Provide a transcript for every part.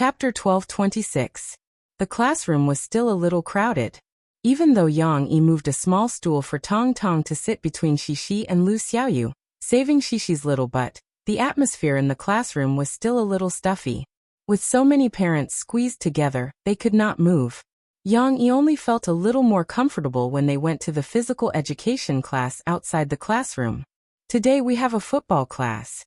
Chapter 12:26. The classroom was still a little crowded. Even though Yang Yi moved a small stool for Tong Tong to sit between Xixi and Lu Xiaoyu, saving Xixi little butt, the atmosphere in the classroom was still a little stuffy. With so many parents squeezed together, they could not move. Yang Yi only felt a little more comfortable when they went to the physical education class outside the classroom. Today we have a football class.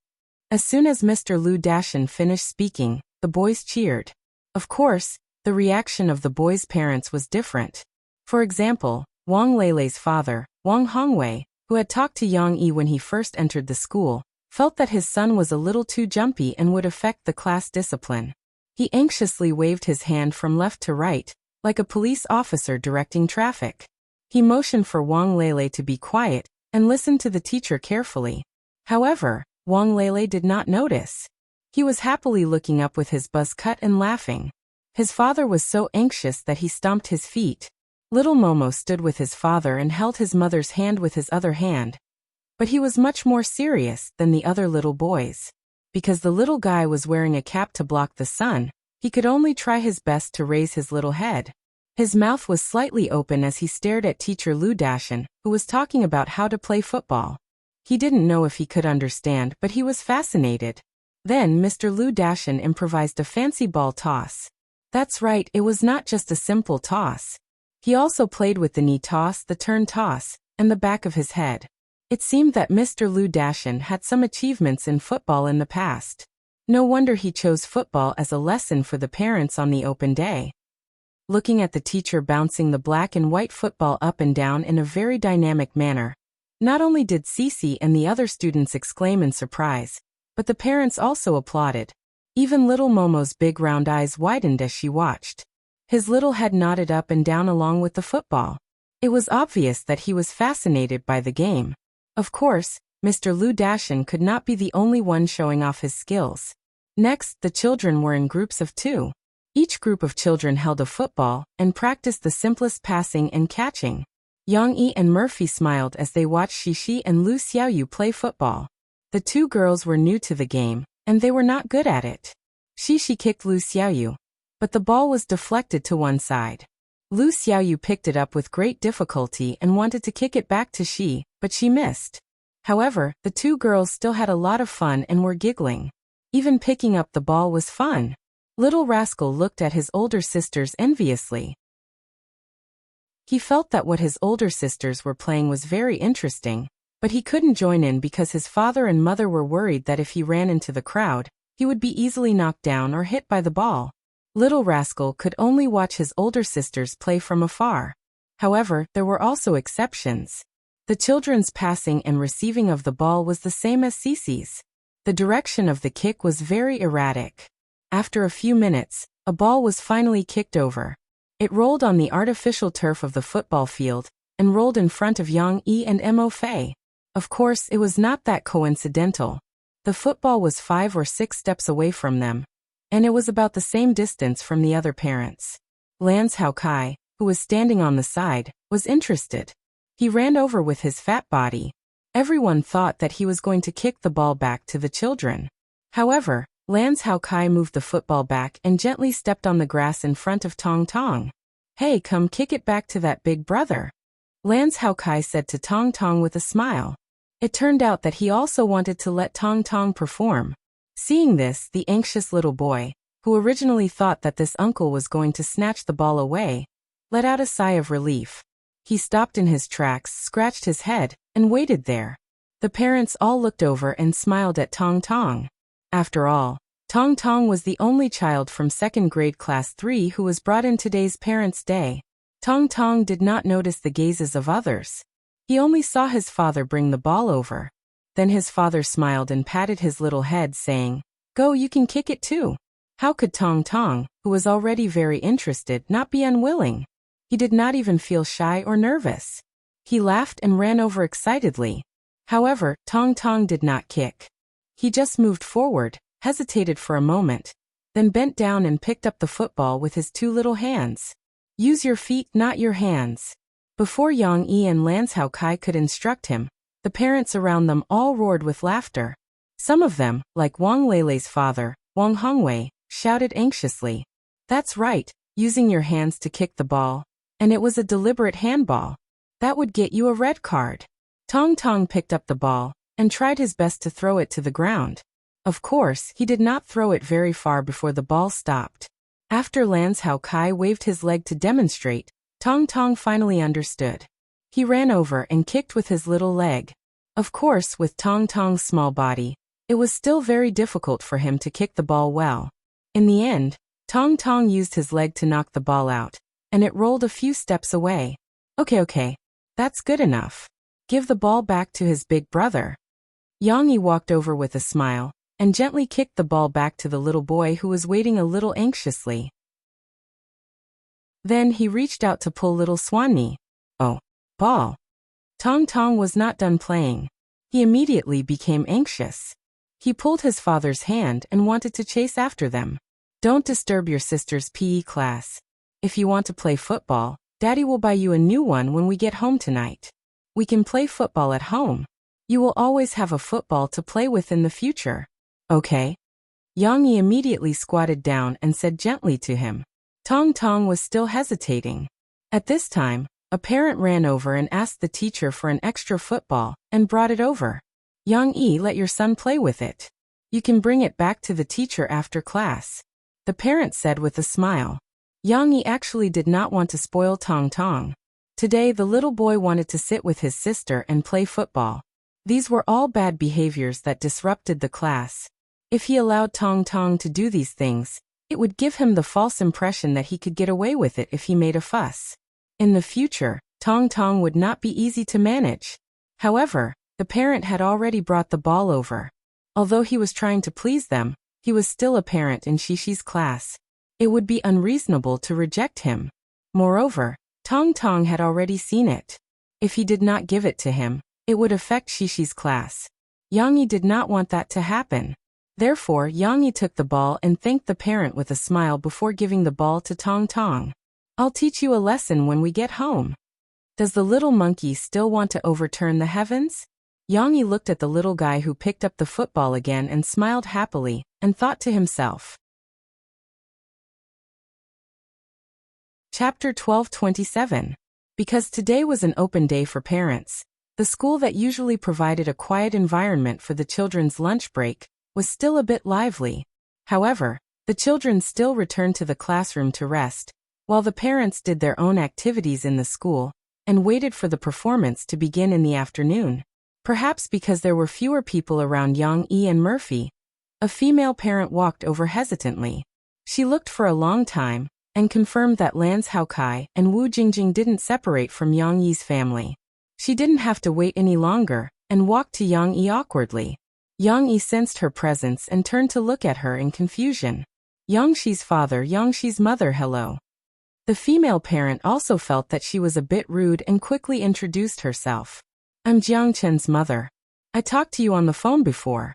As soon as Mr. Lu Dashan finished speaking, the boys cheered. Of course, the reaction of the boys' parents was different. For example, Wang Leilei's father, Wang Hongwei, who had talked to Yang Yi when he first entered the school, felt that his son was a little too jumpy and would affect the class discipline. He anxiously waved his hand from left to right, like a police officer directing traffic. He motioned for Wang Leilei to be quiet and listened to the teacher carefully. However, Wang Leilei did not notice. He was happily looking up with his buzz cut and laughing. His father was so anxious that he stomped his feet. Little Momo stood with his father and held his mother's hand with his other hand. But he was much more serious than the other little boys. Because the little guy was wearing a cap to block the sun, he could only try his best to raise his little head. His mouth was slightly open as he stared at teacher Lu Dashan, who was talking about how to play football. He didn't know if he could understand, but he was fascinated. Then Mr. Lu Dashan improvised a fancy ball toss. That's right, it was not just a simple toss. He also played with the knee toss, the turn toss, and the back of his head. It seemed that Mr. Lu Dashan had some achievements in football in the past. No wonder he chose football as a lesson for the parents on the open day. Looking at the teacher bouncing the black and white football up and down in a very dynamic manner, not only did Cece and the other students exclaim in surprise, but the parents also applauded. Even little Momo's big round eyes widened as she watched. His little head nodded up and down along with the football. It was obvious that he was fascinated by the game. Of course, Mr. Lu Dashan could not be the only one showing off his skills. Next, the children were in groups of 2. Each group of children held a football and practiced the simplest passing and catching. Yang Yi and Murphy smiled as they watched Xixi and Lu Xiaoyu play football. The 2 girls were new to the game, and they were not good at it. Xixi kicked Lu Xiaoyu, but the ball was deflected to one side. Lu Xiaoyu picked it up with great difficulty and wanted to kick it back to Xi, but she missed. However, the 2 girls still had a lot of fun and were giggling. Even picking up the ball was fun. Little Rascal looked at his older sisters enviously. He felt that what his older sisters were playing was very interesting, but he couldn't join in because his father and mother were worried that if he ran into the crowd, he would be easily knocked down or hit by the ball. Little Rascal could only watch his older sisters play from afar. However, there were also exceptions. The children's passing and receiving of the ball was the same as Cece's. The direction of the kick was very erratic. After a few minutes, a ball was finally kicked over. It rolled on the artificial turf of the football field, and rolled in front of Yang Yi and Mo Fei. Of course, it was not that coincidental. The football was 5 or 6 steps away from them, and it was about the same distance from the other parents. Lance Hao Kai, who was standing on the side, was interested. He ran over with his fat body. Everyone thought that he was going to kick the ball back to the children. However, Lance Hao Kai moved the football back and gently stepped on the grass in front of Tong Tong. "Hey, come kick it back to that big brother," Lance Hao Kai said to Tong Tong with a smile. It turned out that he also wanted to let Tong Tong perform. Seeing this, the anxious little boy, who originally thought that this uncle was going to snatch the ball away, let out a sigh of relief. He stopped in his tracks, scratched his head, and waited there. The parents all looked over and smiled at Tong Tong. After all, Tong Tong was the only child from 2nd grade class 3 who was brought in today's Parents' Day. Tong Tong did not notice the gazes of others. He only saw his father bring the ball over. Then his father smiled and patted his little head, saying, "Go, you can kick it too." How could Tong Tong, who was already very interested, not be unwilling? He did not even feel shy or nervous. He laughed and ran over excitedly. However, Tong Tong did not kick. He just moved forward, hesitated for a moment, then bent down and picked up the football with his 2 little hands. "Use your feet, not your hands." Before Yang Yi and Lance Hao Kai could instruct him, the parents around them all roared with laughter. Some of them, like Wang Leilei's father, Wang Hongwei, shouted anxiously. That's right, using your hands to kick the ball. And it was a deliberate handball. That would get you a red card. Tong Tong picked up the ball and tried his best to throw it to the ground. Of course, he did not throw it very far before the ball stopped. After Lan Hao Kai waved his leg to demonstrate, Tong Tong finally understood. He ran over and kicked with his little leg. Of course, with Tong Tong's small body, it was still very difficult for him to kick the ball well. In the end, Tong Tong used his leg to knock the ball out, and it rolled a few steps away. Okay, that's good enough. Give the ball back to his big brother. Yang Yi walked over with a smile, and gently kicked the ball back to the little boy who was waiting a little anxiously. Then he reached out to pull little Swanee. Oh, ball. Tong Tong was not done playing. He immediately became anxious. He pulled his father's hand and wanted to chase after them. Don't disturb your sister's PE class. If you want to play football, Daddy will buy you a new one when we get home tonight. We can play football at home. You will always have a football to play with in the future. Okay? Yang Yi immediately squatted down and said gently to him. Tong Tong was still hesitating. At this time, a parent ran over and asked the teacher for an extra football and brought it over. Yang Yi, let your son play with it. You can bring it back to the teacher after class. The parent said with a smile. Yang Yi actually did not want to spoil Tong Tong. Today the little boy wanted to sit with his sister and play football. These were all bad behaviors that disrupted the class. If he allowed Tong Tong to do these things, it would give him the false impression that he could get away with it if he made a fuss. In the future, Tong Tong would not be easy to manage. However, the parent had already brought the ball over. Although he was trying to please them, he was still a parent in Shishi's class. It would be unreasonable to reject him. Moreover, Tong Tong had already seen it. If he did not give it to him, it would affect Shishi's class. Yang Yi did not want that to happen. Therefore, Yang Yi took the ball and thanked the parent with a smile before giving the ball to Tong Tong. I'll teach you a lesson when we get home. Does the little monkey still want to overturn the heavens? Yang Yi looked at the little guy who picked up the football again and smiled happily, and thought to himself. Chapter 12:27. Because today was an open day for parents, the school that usually provided a quiet environment for the children's lunch break was still a bit lively. However, the children still returned to the classroom to rest, while the parents did their own activities in the school, and waited for the performance to begin in the afternoon. Perhaps because there were fewer people around Yang Yi and Murphy, a female parent walked over hesitantly. She looked for a long time, and confirmed that Lan Hao Kai and Wu Jingjing didn't separate from Yang Yi's family. She didn't have to wait any longer, and walked to Yang Yi awkwardly. Yang Yi sensed her presence and turned to look at her in confusion. Yang Shi's father, Yang Shi's mother, hello. The female parent also felt that she was a bit rude and quickly introduced herself. I'm Jiang Chen's mother. I talked to you on the phone before.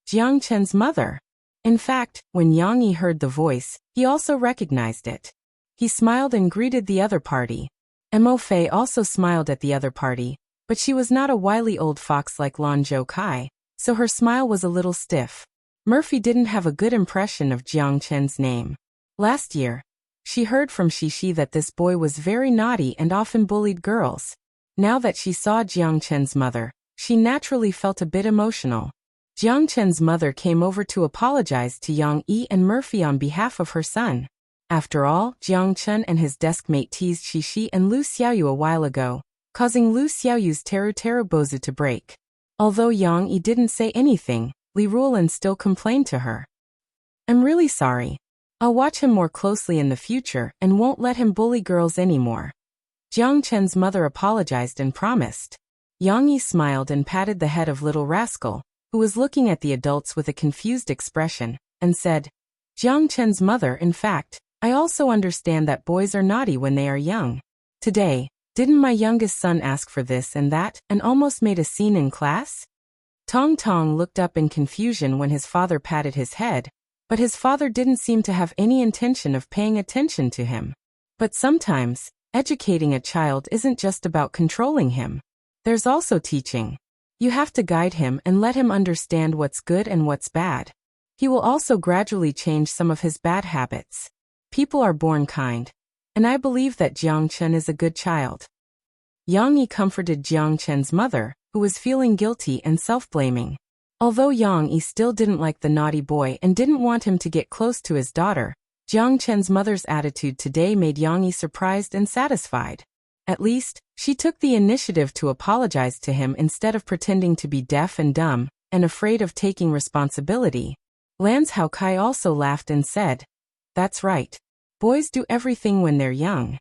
Jiang Chen's mother. In fact, when Yang Yi heard the voice, he also recognized it. He smiled and greeted the other party. Mo Fei also smiled at the other party, but she was not a wily old fox like Lan Zhou Kai, so her smile was a little stiff. Murphy didn't have a good impression of Jiang Chen's name. Last year, she heard from Shishi that this boy was very naughty and often bullied girls. Now that she saw Jiang Chen's mother, she naturally felt a bit emotional. Jiang Chen's mother came over to apologize to Yang Yi and Murphy on behalf of her son. After all, Jiang Chen and his desk mate teased Shishi and Lu Xiaoyu a while ago, causing Lu Xiaoyu's Teru Teru Bozu to break. Although Yang Yi didn't say anything, Li Ruolin still complained to her. I'm really sorry. I'll watch him more closely in the future and won't let him bully girls anymore. Jiang Chen's mother apologized and promised. Yang Yi smiled and patted the head of little rascal, who was looking at the adults with a confused expression, and said, Jiang Chen's mother, in fact, I also understand that boys are naughty when they are young. Today, didn't my youngest son ask for this and that, and almost made a scene in class? Tong Tong looked up in confusion when his father patted his head, but his father didn't seem to have any intention of paying attention to him. But sometimes, educating a child isn't just about controlling him. There's also teaching. You have to guide him and let him understand what's good and what's bad. He will also gradually change some of his bad habits. People are born kind, and I believe that Jiang Chen is a good child. Yang Yi comforted Jiang Chen's mother, who was feeling guilty and self-blaming. Although Yang Yi still didn't like the naughty boy and didn't want him to get close to his daughter, Jiang Chen's mother's attitude today made Yang Yi surprised and satisfied. At least, she took the initiative to apologize to him instead of pretending to be deaf and dumb and afraid of taking responsibility. Lance Hao Kai also laughed and said, "That's right. Boys do everything when they're young.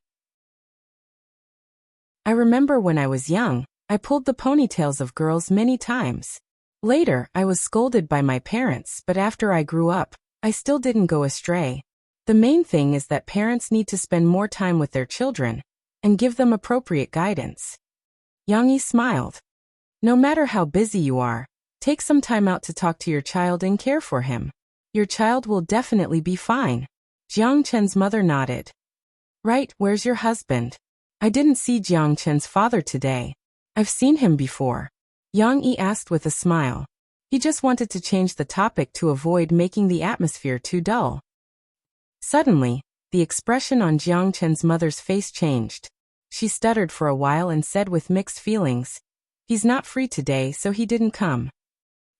I remember when I was young, I pulled the ponytails of girls many times. Later, I was scolded by my parents, but after I grew up, I still didn't go astray. The main thing is that parents need to spend more time with their children and give them appropriate guidance." Yang Yi smiled. No matter how busy you are, take some time out to talk to your child and care for him. Your child will definitely be fine. Jiang Chen's mother nodded. Right, where's your husband? I didn't see Jiang Chen's father today. I've seen him before. Yang Yi asked with a smile. He just wanted to change the topic to avoid making the atmosphere too dull. Suddenly, the expression on Jiang Chen's mother's face changed. She stuttered for a while and said with mixed feelings, "He's not free today, so he didn't come."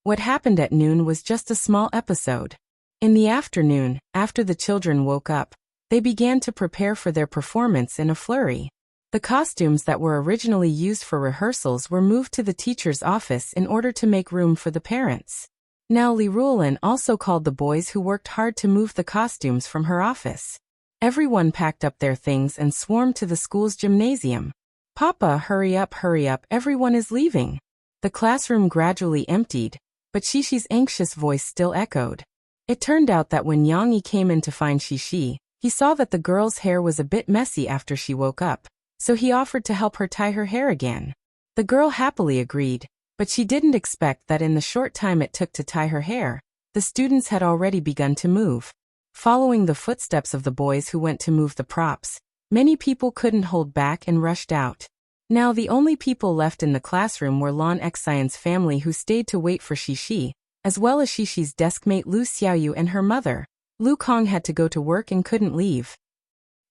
What happened at noon was just a small episode. In the afternoon, after the children woke up, they began to prepare for their performance in a flurry. The costumes that were originally used for rehearsals were moved to the teacher's office in order to make room for the parents. Now Li Ruolin also called the boys who worked hard to move the costumes from her office. Everyone packed up their things and swarmed to the school's gymnasium. "Papa, hurry up, everyone is leaving." The classroom gradually emptied, but Shishi's anxious voice still echoed. It turned out that when Yang Yi came in to find Shishi, he saw that the girl's hair was a bit messy after she woke up, so he offered to help her tie her hair again. The girl happily agreed, but she didn't expect that in the short time it took to tie her hair, the students had already begun to move. Following the footsteps of the boys who went to move the props, many people couldn't hold back and rushed out. Now the only people left in the classroom were Lan Xian's family, who stayed to wait for Shishi, as well as Shishi's deskmate Lu Xiaoyu and her mother. Lu Kong had to go to work and couldn't leave.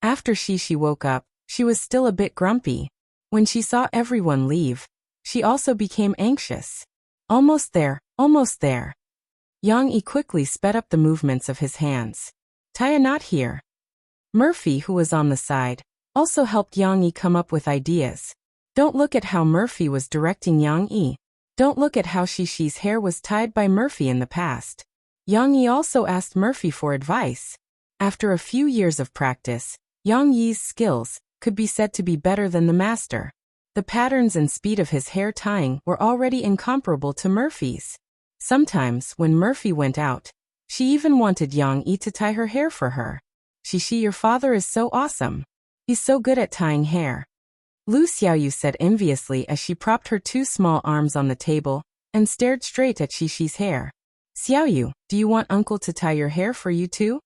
After Shishi woke up, she was still a bit grumpy. When she saw everyone leave, she also became anxious. Almost there, almost there. Yang Yi quickly sped up the movements of his hands. "Tie a knot here." Murphy, who was on the side, also helped Yang Yi come up with ideas. Don't look at how Murphy was directing Yang Yi. Don't look at how Shishi's hair was tied by Murphy in the past. Yang Yi also asked Murphy for advice. After a few years of practice, Yang Yi's skills could be said to be better than the master. The patterns and speed of his hair tying were already incomparable to Murphy's. Sometimes, when Murphy went out, she even wanted Yang Yi to tie her hair for her. "Shishi, your father is so awesome. He's so good at tying hair." Lu Xiaoyu said enviously as she propped her two small arms on the table and stared straight at Shishi's hair. "Xiaoyu, do you want uncle to tie your hair for you too?"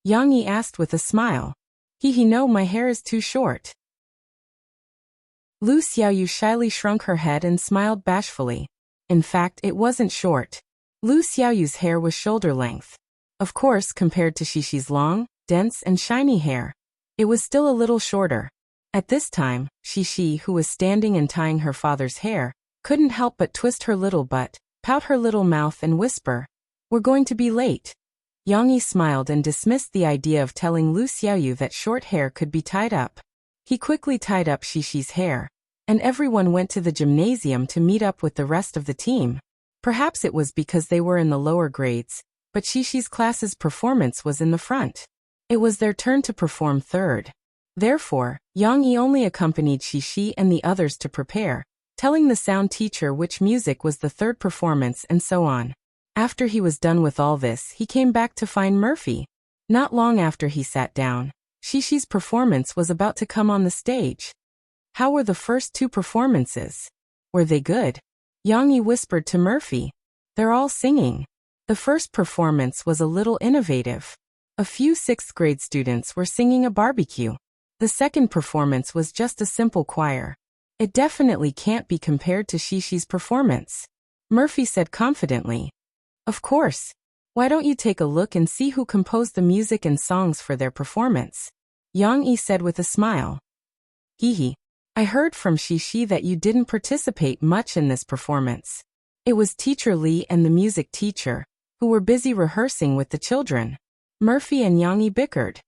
Yang Yi asked with a smile. No, my hair is too short." Lu Xiaoyu shyly shrunk her head and smiled bashfully. In fact, it wasn't short. Lu Xiaoyu's hair was shoulder length. Of course, compared to Shishi's long, dense and shiny hair, it was still a little shorter. At this time, Shishi, who was standing and tying her father's hair, couldn't help but twist her little butt, pout her little mouth and whisper, "We're going to be late." Yang Yi smiled and dismissed the idea of telling Lu Xiaoyu that short hair could be tied up. He quickly tied up Shishi's hair, and everyone went to the gymnasium to meet up with the rest of the team. Perhaps it was because they were in the lower grades, but Shishi's class's performance was in the front. It was their turn to perform third. Therefore, Yang Yi only accompanied Shishi and the others to prepare, telling the sound teacher which music was the third performance and so on. After he was done with all this, he came back to find Murphy. Not long after he sat down, Shishi's performance was about to come on the stage. "How were the first two performances? Were they good?" Yang Yi whispered to Murphy. "They're all singing." The first performance was a little innovative. A few sixth-grade students were singing a barbecue. The second performance was just a simple choir. It definitely can't be compared to Shishi's performance. Murphy said confidently. "Of course. Why don't you take a look and see who composed the music and songs for their performance? Yang Yi said with a smile. Hee. I heard from Shishi that you didn't participate much in this performance. It was Teacher Li and the music teacher, who were busy rehearsing with the children. Murphy and Yang Yi bickered.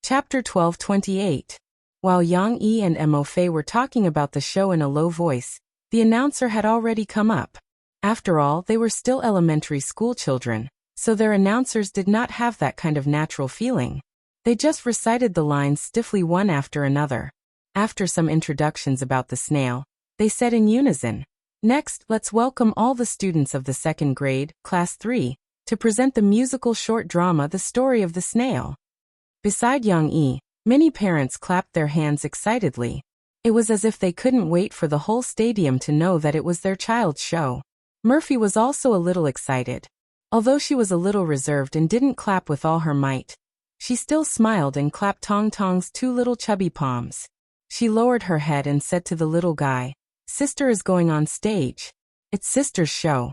Chapter 12:28. While Yang Yi and Mo Fei were talking about the show in a low voice, the announcer had already come up. After all, they were still elementary school children, so their announcers did not have that kind of natural feeling. They just recited the lines stiffly one after another. After some introductions about the snail, they said in unison, "Next, let's welcome all the students of the second grade, Class 3, to present the musical short drama The Story of the Snail." Beside Yang Yi, many parents clapped their hands excitedly. It was as if they couldn't wait for the whole stadium to know that it was their child's show. Murphy was also a little excited. Although she was a little reserved and didn't clap with all her might, she still smiled and clapped Tong Tong's 2 little chubby palms. She lowered her head and said to the little guy, "Sister is going on stage. It's Sister's show."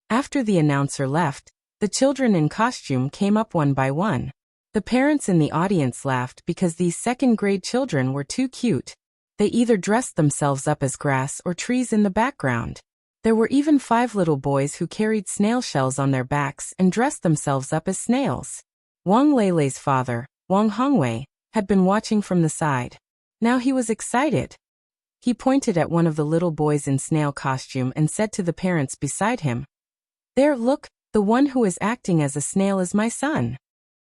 After the announcer left, the children in costume came up one by one. The parents in the audience laughed because these second-grade children were too cute. They either dressed themselves up as grass or trees in the background. There were even 5 little boys who carried snail shells on their backs and dressed themselves up as snails. Wang Leilei's father, Wang Hongwei, had been watching from the side. Now he was excited. He pointed at one of the little boys in snail costume and said to the parents beside him, "There, look, the one who is acting as a snail is my son."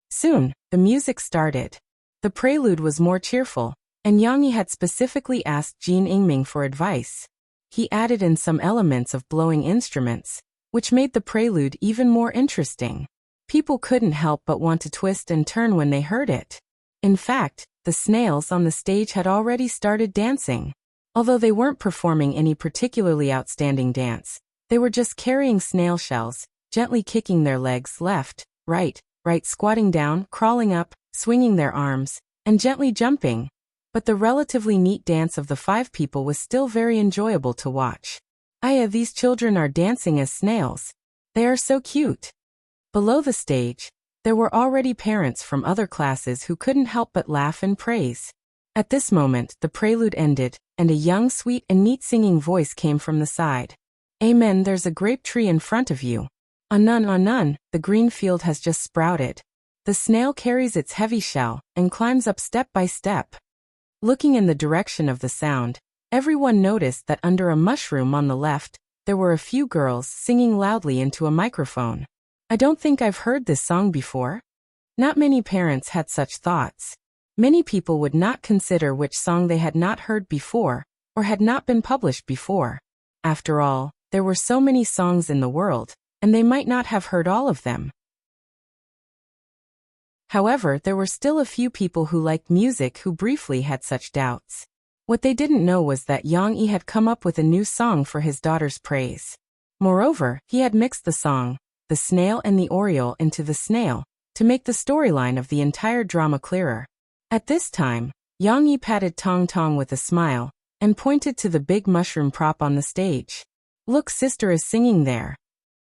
Soon, the music started. The prelude was more cheerful, and Yang Yi had specifically asked Jin Yingming for advice. He added in some elements of blowing instruments, which made the prelude even more interesting. People couldn't help but want to twist and turn when they heard it. In fact, the snails on the stage had already started dancing. Although they weren't performing any particularly outstanding dance, they were just carrying snail shells, gently kicking their legs left, right, squatting down, crawling up, swinging their arms, and gently jumping. But the relatively neat dance of the 5 people was still very enjoyable to watch. Aya, these children are dancing as snails. They are so cute. Below the stage, there were already parents from other classes who couldn't help but laugh and praise. At this moment, the prelude ended, and a young, sweet and neat singing voice came from the side. "Amen, there's a grape tree in front of you. Anun, the green field has just sprouted. The snail carries its heavy shell and climbs up step by step." Looking in the direction of the sound, everyone noticed that under a mushroom on the left, there were a few girls singing loudly into a microphone. "I don't think I've heard this song before." Not many parents had such thoughts. Many people would not consider which song they had not heard before, or had not been published before. After all, there were so many songs in the world, and they might not have heard all of them. However, there were still a few people who liked music who briefly had such doubts. What they didn't know was that Yang Yi had come up with a new song for his daughter's praise. Moreover, he had mixed the song, The Snail and the Oriole, into The Snail, to make the storyline of the entire drama clearer. At this time, Yang Yi patted Tong Tong with a smile, and pointed to the big mushroom prop on the stage. "Look, Sister is singing there."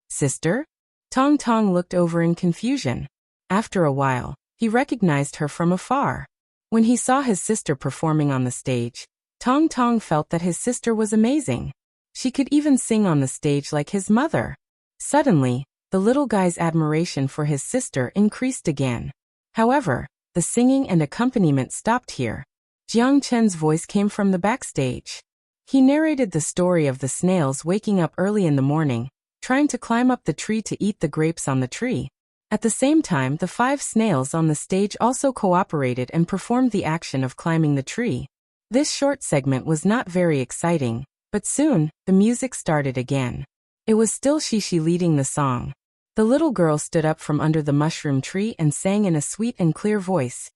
"Sister?" Tong Tong looked over in confusion. After a while, he recognized her from afar. When he saw his sister performing on the stage, Tong Tong felt that his sister was amazing. She could even sing on the stage like his mother. Suddenly, the little guy's admiration for his sister increased again. However, the singing and accompaniment stopped here. Jiang Chen's voice came from the backstage. He narrated the story of the snails waking up early in the morning, trying to climb up the tree to eat the grapes on the tree. At the same time, the 5 snails on the stage also cooperated and performed the action of climbing the tree. This short segment was not very exciting, but soon, the music started again. It was still Shishi leading the song. The little girl stood up from under the mushroom tree and sang in a sweet and clear voice.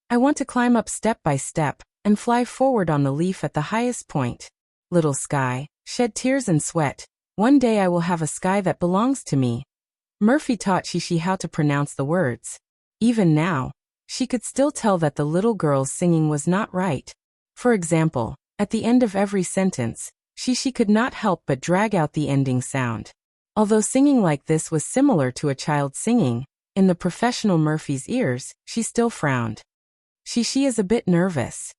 "I want to climb up step by step, and fly forward on the leaf at the highest point. Little sky, shed tears and sweat. One day I will have a sky that belongs to me." Murphy taught Shishi how to pronounce the words. Even now, she could still tell that the little girl's singing was not right. For example, at the end of every sentence, She could not help but drag out the ending sound. Although singing like this was similar to a child singing, in the professional Murphy's ears, she still frowned. She is a bit nervous.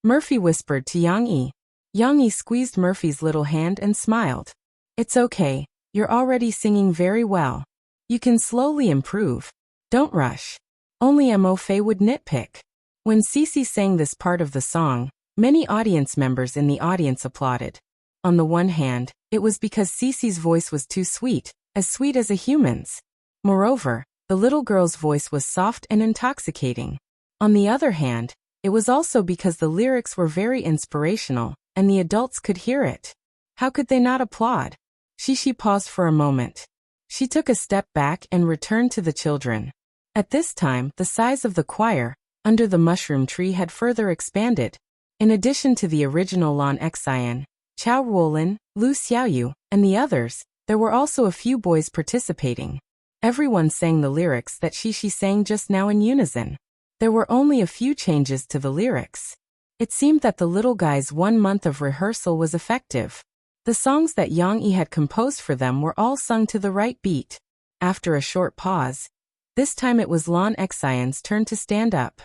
Murphy whispered to Yang Yi. Yang Yi squeezed Murphy's little hand and smiled. It's okay, you're already singing very well. You can slowly improve. Don't rush. Only Mo Fei would nitpick. When Cici sang this part of the song, many audience members in the audience applauded. On the one hand, it was because Cici's voice was too sweet as a human's. Moreover, the little girl's voice was soft and intoxicating. On the other hand, it was also because the lyrics were very inspirational, and the adults could hear it. How could they not applaud? She paused for a moment. She took a step back and returned to the children. At this time, the size of the choir, under the mushroom tree, had further expanded. In addition to the original Lan Xian, Chao Ruolin, Lu Xiaoyu, and the others, there were also a few boys participating. Everyone sang the lyrics that she sang just now in unison. There were only a few changes to the lyrics. It seemed that the little guy's 1 month of rehearsal was effective. The songs that Yang Yi had composed for them were all sung to the right beat. After a short pause, this time it was Lan Xian's turn to stand up.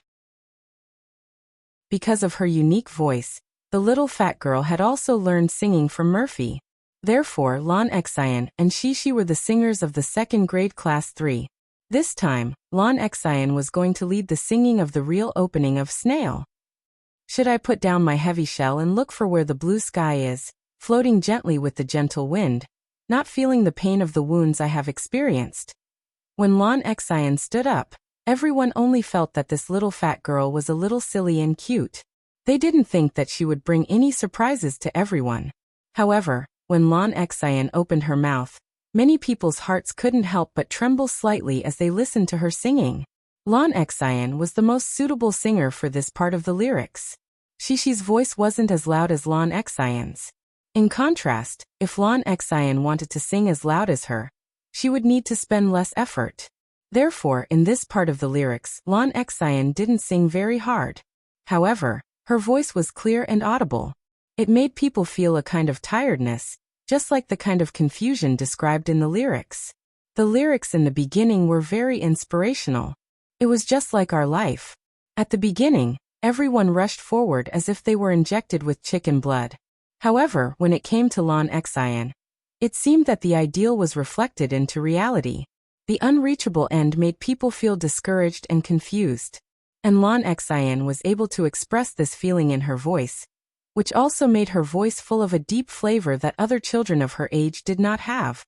Because of her unique voice, the little fat girl had also learned singing from Murphy. Therefore, Lan Xian and she were the singers of the second grade class 3. This time, Lan Xian was going to lead the singing of the real opening of Snail. Should I put down my heavy shell and look for where the blue sky is, floating gently with the gentle wind, not feeling the pain of the wounds I have experienced? When Lan Xian stood up, everyone only felt that this little fat girl was a little silly and cute. They didn't think that she would bring any surprises to everyone. However, when Lan Xian opened her mouth, many people's hearts couldn't help but tremble slightly as they listened to her singing. Lan Xian was the most suitable singer for this part of the lyrics. Xi's voice wasn't as loud as Lan Xian's. In contrast, if Lan Xian wanted to sing as loud as her, she would need to spend less effort. Therefore, in this part of the lyrics, Lan Xian didn't sing very hard. However, her voice was clear and audible. It made people feel a kind of tiredness, just like the kind of confusion described in the lyrics. The lyrics in the beginning were very inspirational. It was just like our life. At the beginning, everyone rushed forward as if they were injected with chicken blood. However, when it came to Lan Xian, it seemed that the ideal was reflected into reality. The unreachable end made people feel discouraged and confused. And Lan Xian was able to express this feeling in her voice, which also made her voice full of a deep flavor that other children of her age did not have.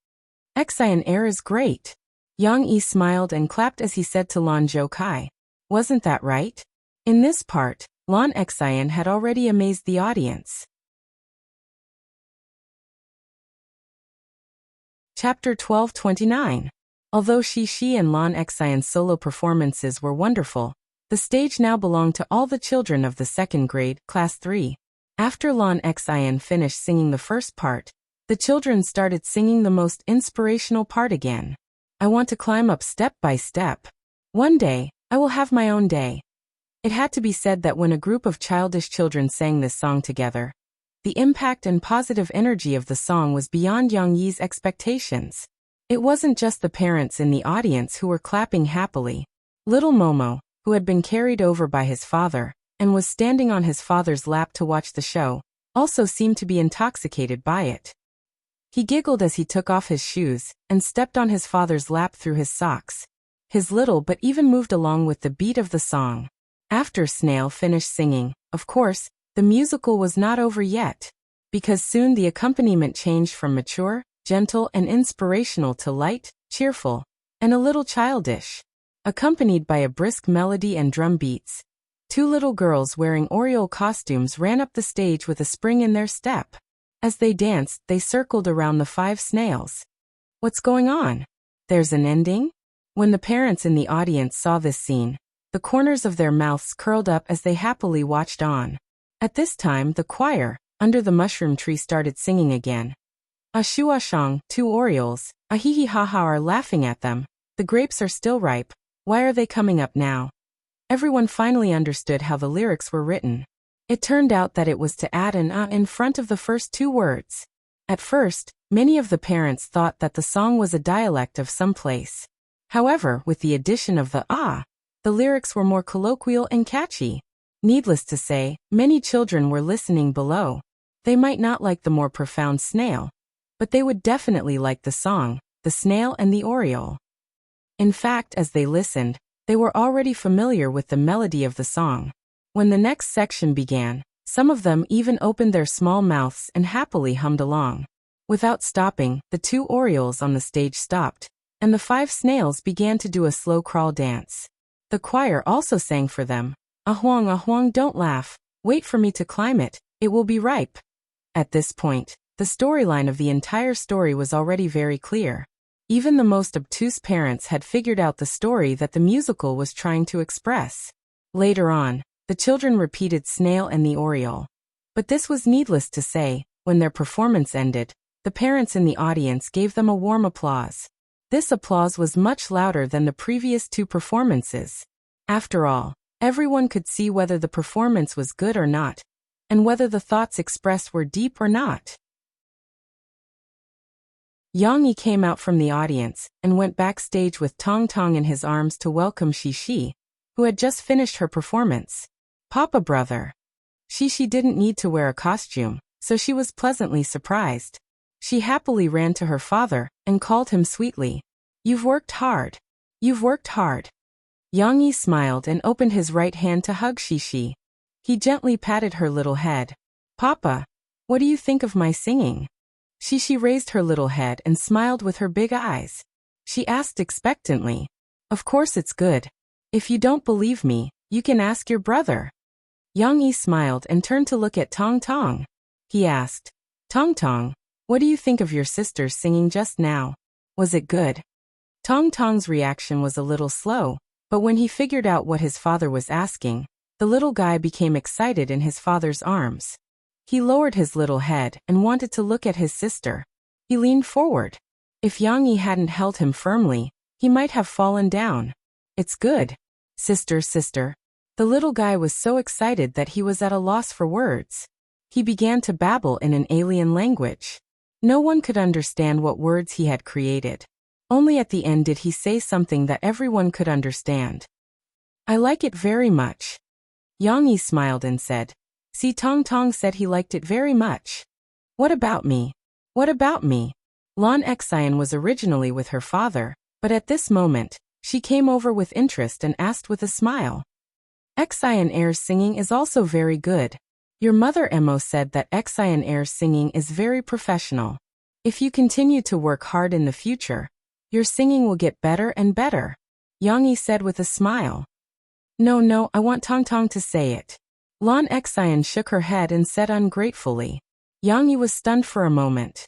Xian air is great. Yang Yi smiled and clapped as he said to Lan Zhoukai. Wasn't that right? In this part, Lan Xian had already amazed the audience. Chapter 12:29. Although Shi and Lan Xian's solo performances were wonderful, the stage now belonged to all the children of the second grade, class 3. After Lan Xian finished singing the first part, the children started singing the most inspirational part again. I want to climb up step by step. One day, I will have my own day. It had to be said that when a group of childish children sang this song together, the impact and positive energy of the song was beyond Yang Yi's expectations. It wasn't just the parents in the audience who were clapping happily. Little Momo, who had been carried over by his father, and was standing on his father's lap to watch the show, also seemed to be intoxicated by it. He giggled as he took off his shoes, and stepped on his father's lap through his socks. His little but even moved along with the beat of the song. After Snail finished singing, of course, the musical was not over yet, because soon the accompaniment changed from mature, gentle and inspirational to light, cheerful, and a little childish. Accompanied by a brisk melody and drum beats, 2 little girls wearing Oriole costumes ran up the stage with a spring in their step. As they danced, they circled around the 5 snails. What's going on? There's an ending? When the parents in the audience saw this scene, the corners of their mouths curled up as they happily watched on. At this time, the choir, under the mushroom tree, started singing again. Ashuashang, 2 orioles, ahihihaha are laughing at them. The grapes are still ripe. Why are they coming up now? Everyone finally understood how the lyrics were written. It turned out that it was to add an in front of the first two words. At first, many of the parents thought that the song was a dialect of some place. However, with the addition of the the lyrics were more colloquial and catchy. Needless to say, many children were listening below. They might not like the more profound snail, but they would definitely like the song, The Snail and the Oriole. In fact, as they listened, they were already familiar with the melody of the song. When the next section began, some of them even opened their small mouths and happily hummed along. Without stopping, the 2 orioles on the stage stopped, and the 5 snails began to do a slow crawl dance. The choir also sang for them. Ahwang, don't laugh, wait for me to climb it, it will be ripe. At this point, the storyline of the entire story was already very clear. Even the most obtuse parents had figured out the story that the musical was trying to express. Later on, the children repeated Snail and the Oriole. But this was needless to say, when their performance ended, the parents in the audience gave them a warm applause. This applause was much louder than the previous 2 performances. After all, everyone could see whether the performance was good or not, and whether the thoughts expressed were deep or not. Yang Yi came out from the audience and went backstage with Tong Tong in his arms to welcome Xixi, who had just finished her performance. Papa brother. Xixi didn't need to wear a costume, so she was pleasantly surprised. She happily ran to her father and called him sweetly. You've worked hard. You've worked hard. Yang Yi smiled and opened his right hand to hug Xixi. He gently patted her little head. Papa, what do you think of my singing? Xixi raised her little head and smiled with her big eyes. She asked expectantly. Of course it's good. If you don't believe me, you can ask your brother. Yang Yi smiled and turned to look at Tong Tong. He asked, Tong Tong, what do you think of your sister's singing just now? Was it good? Tong Tong's reaction was a little slow, but when he figured out what his father was asking, the little guy became excited in his father's arms. He lowered his little head and wanted to look at his sister. He leaned forward. If Yang Yi hadn't held him firmly, he might have fallen down. It's good. Sister. The little guy was so excited that he was at a loss for words. He began to babble in an alien language. No one could understand what words he had created. Only at the end did he say something that everyone could understand. I like it very much. Yang Yi smiled and said, See, Tong Tong said he liked it very much. What about me? What about me? Lan Xian was originally with her father, but at this moment, she came over with interest and asked with a smile. Xian Air's singing is also very good. Your mother Emo said that Xian Air's singing is very professional. If you continue to work hard in the future, your singing will get better and better. Yang Yi said with a smile. No, I want Tong Tong to say it. Lan Xian shook her head and said ungratefully. Yang Yi was stunned for a moment.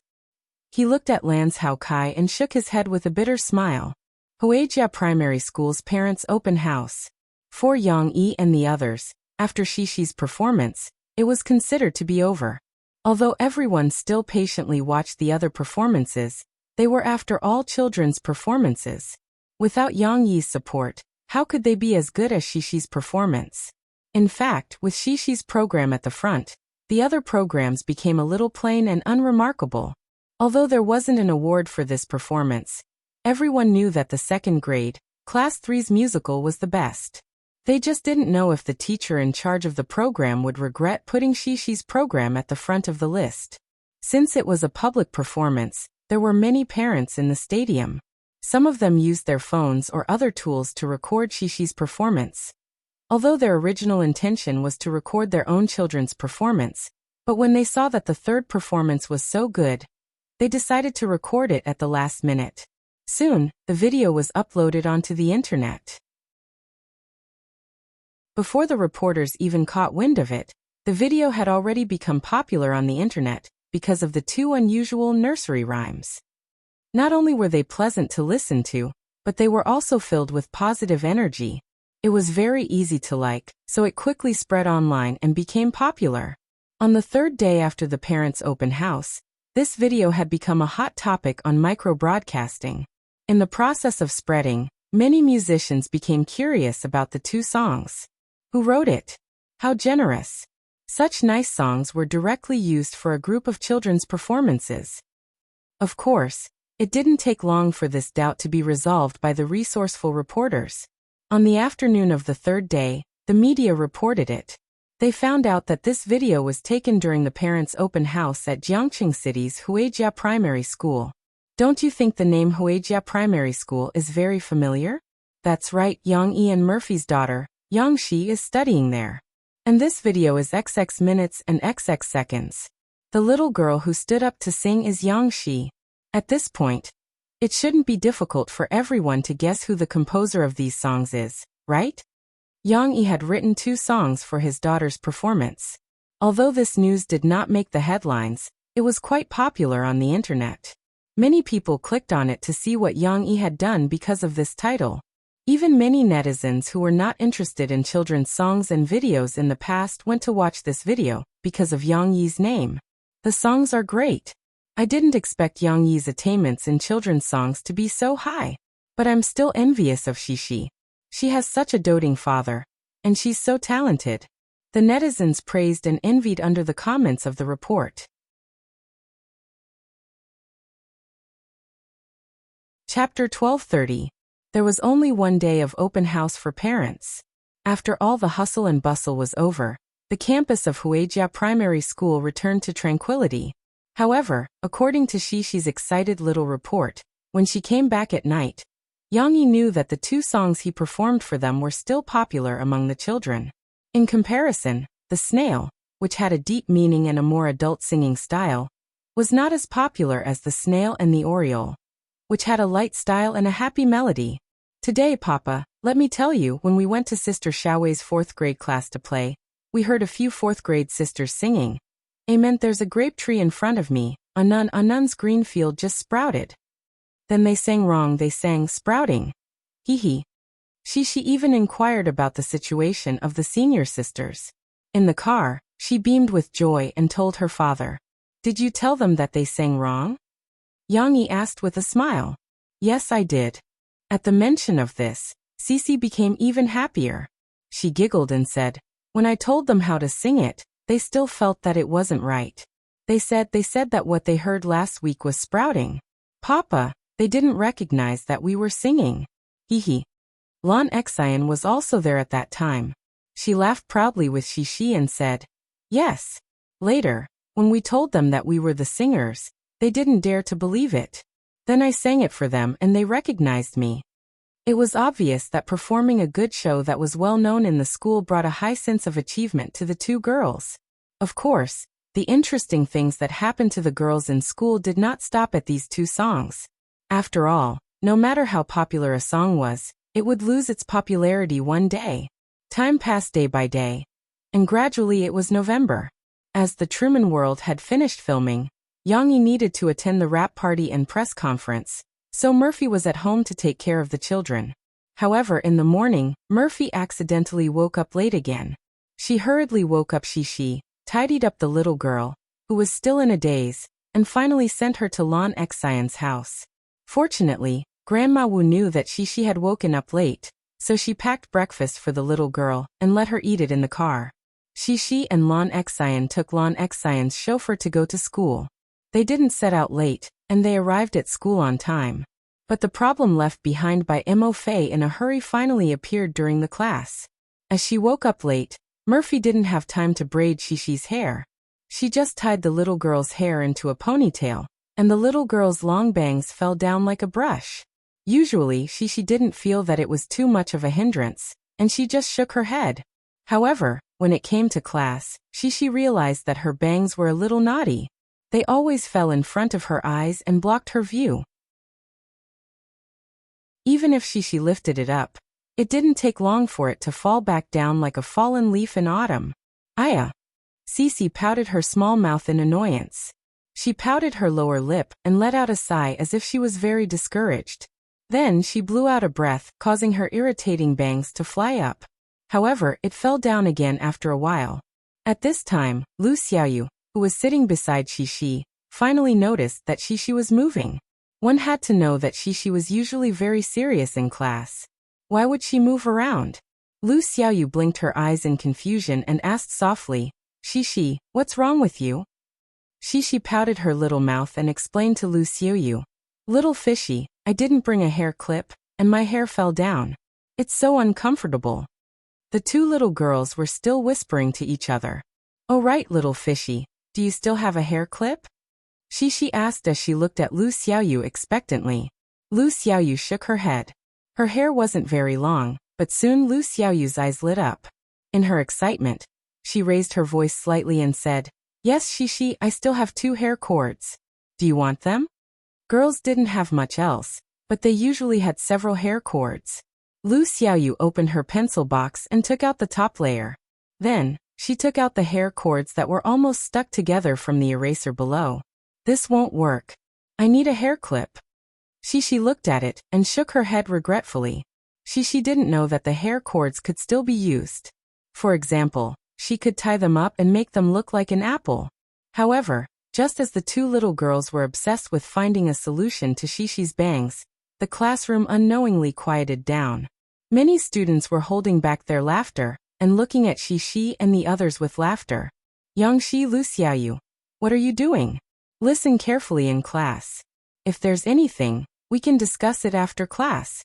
He looked at Lan's Hao Kai and shook his head with a bitter smile. Huijia Primary School's parents' open house. For Yang Yi and the others, after Xixi's performance, it was considered to be over. Although everyone still patiently watched the other performances, they were after all children's performances. Without Yang Yi's support, how could they be as good as Xixi's performance? In fact, with Xixi's program at the front, the other programs became a little plain and unremarkable. Although there wasn't an award for this performance, everyone knew that the second grade, Class 3's musical was the best. They just didn't know if the teacher in charge of the program would regret putting Xixi's program at the front of the list. Since it was a public performance, there were many parents in the stadium. Some of them used their phones or other tools to record Xixi's performance. Although their original intention was to record their own children's performance, but when they saw that the third performance was so good, they decided to record it at the last minute. Soon, the video was uploaded onto the internet. Before the reporters even caught wind of it, the video had already become popular on the internet because of the 2 unusual nursery rhymes. Not only were they pleasant to listen to, but they were also filled with positive energy. It was very easy to like, so it quickly spread online and became popular. On the 3rd day after the parents' open house, this video had become a hot topic on micro-broadcasting. In the process of spreading, many musicians became curious about the 2 songs. Who wrote it? How generous. Such nice songs were directly used for a group of children's performances. Of course, it didn't take long for this doubt to be resolved by the resourceful reporters. On the afternoon of the third day, the media reported it. They found out that this video was taken during the parents' open house at Jiangqing City's Huijia Primary School. Don't you think the name Huijia Primary School is very familiar? That's right, Yang Yi and Murphy's daughter, Yang Shi, is studying there. And this video is XX minutes and XX seconds. The little girl who stood up to sing is Yang Shi. At this point, it shouldn't be difficult for everyone to guess who the composer of these songs is, right? Yang Yi had written 2 songs for his daughter's performance. Although this news did not make the headlines, it was quite popular on the internet. Many people clicked on it to see what Yang Yi had done because of this title. Even many netizens who were not interested in children's songs and videos in the past went to watch this video because of Yang Yi's name. The songs are great. I didn't expect Yang Yi's attainments in children's songs to be so high. But I'm still envious of Xixi. She has such a doting father. And she's so talented. The netizens praised and envied under the comments of the report. Chapter 12:30. There was only one day of open house for parents. After all the hustle and bustle was over, the campus of Huijia Primary School returned to tranquility. However, according to Xixi's excited little report, when she came back at night, Yang Yi knew that the 2 songs he performed for them were still popular among the children. In comparison, The Snail, which had a deep meaning and a more adult singing style, was not as popular as The Snail and the Oriole, which had a light style and a happy melody. Today, Papa, let me tell you, when we went to Sister Xiaowei's 4th grade class to play, we heard a few 4th grade sisters singing. Meant there's a grape tree in front of me, a nun's green field just sprouted. Then they sang wrong, they sang sprouting. Hee. She even inquired about the situation of the senior sisters. In the car, she beamed with joy and told her father. Did you tell them that they sang wrong? Yang Yi asked with a smile. Yes, I did. At the mention of this, Cici became even happier. She giggled and said, when I told them how to sing it, they still felt that it wasn't right. They said that what they heard last week was sprouting. Papa, they didn't recognize that we were singing. Hee. Lan Xian was also there at that time. She laughed proudly with Xixi and said, yes. Later, when we told them that we were the singers, they didn't dare to believe it. Then I sang it for them and they recognized me. It was obvious that performing a good show that was well known in the school brought a high sense of achievement to the 2 girls. Of course, the interesting things that happened to the girls in school did not stop at these 2 songs. After all, no matter how popular a song was, it would lose its popularity one day. Time passed day by day. And gradually it was November. As the Truman World had finished filming, Yang Yi needed to attend the wrap party and press conference, so Murphy was at home to take care of the children. However, in the morning, Murphy accidentally woke up late again. She hurriedly woke up Xixi, tidied up the little girl, who was still in a daze, and finally sent her to Lan Xian's house. Fortunately, Grandma Wu knew that Xixi had woken up late, so she packed breakfast for the little girl and let her eat it in the car. Xixi and Lan Xian took Lan Xian's chauffeur to go to school. They didn't set out late, and they arrived at school on time. But the problem left behind by Mo Fei in a hurry finally appeared during the class. As she woke up late, Murphy didn't have time to braid Xixi's hair. She just tied the little girl's hair into a ponytail, and the little girl's long bangs fell down like a brush. Usually, Xixi didn't feel that it was too much of a hindrance, and she just shook her head. However, when it came to class, Xixi realized that her bangs were a little naughty. They always fell in front of her eyes and blocked her view. Even if Xixi lifted it up, it didn't take long for it to fall back down like a fallen leaf in autumn. Aya! Cici pouted her small mouth in annoyance. She pouted her lower lip and let out a sigh as if she was very discouraged. Then she blew out a breath, causing her irritating bangs to fly up. However, it fell down again after a while. At this time, Lu Xiaoyu, who was sitting beside Xixi, finally noticed that Xixi was moving. One had to know that Xixi was usually very serious in class. Why would she move around? Lu Xiaoyu blinked her eyes in confusion and asked softly, Shishi, what's wrong with you? Shishi pouted her little mouth and explained to Lu Xiaoyu. Little fishy, I didn't bring a hair clip, and my hair fell down. It's so uncomfortable. The two little girls were still whispering to each other. Oh right, little fishy, do you still have a hair clip? Shishi asked as she looked at Lu Xiaoyu expectantly. Lu Xiaoyu shook her head. Her hair wasn't very long, but soon Lu Xiaoyu's eyes lit up. In her excitement, she raised her voice slightly and said, Yes, Shishi, I still have 2 hair cords. Do you want them? Girls didn't have much else, but they usually had several hair cords. Lu Xiaoyu opened her pencil box and took out the top layer. Then, she took out the hair cords that were almost stuck together from the eraser below. This won't work. I need a hair clip. Shishi looked at it and shook her head regretfully. Shishi didn't know that the hair cords could still be used. For example, she could tie them up and make them look like an apple. However, just as the two little girls were obsessed with finding a solution to Shishi's bangs, the classroom unknowingly quieted down. Many students were holding back their laughter and looking at Shishi and the others with laughter. Yangshi, Lu Xiaoyu, what are you doing? Listen carefully in class. If there's anything, we can discuss it after class.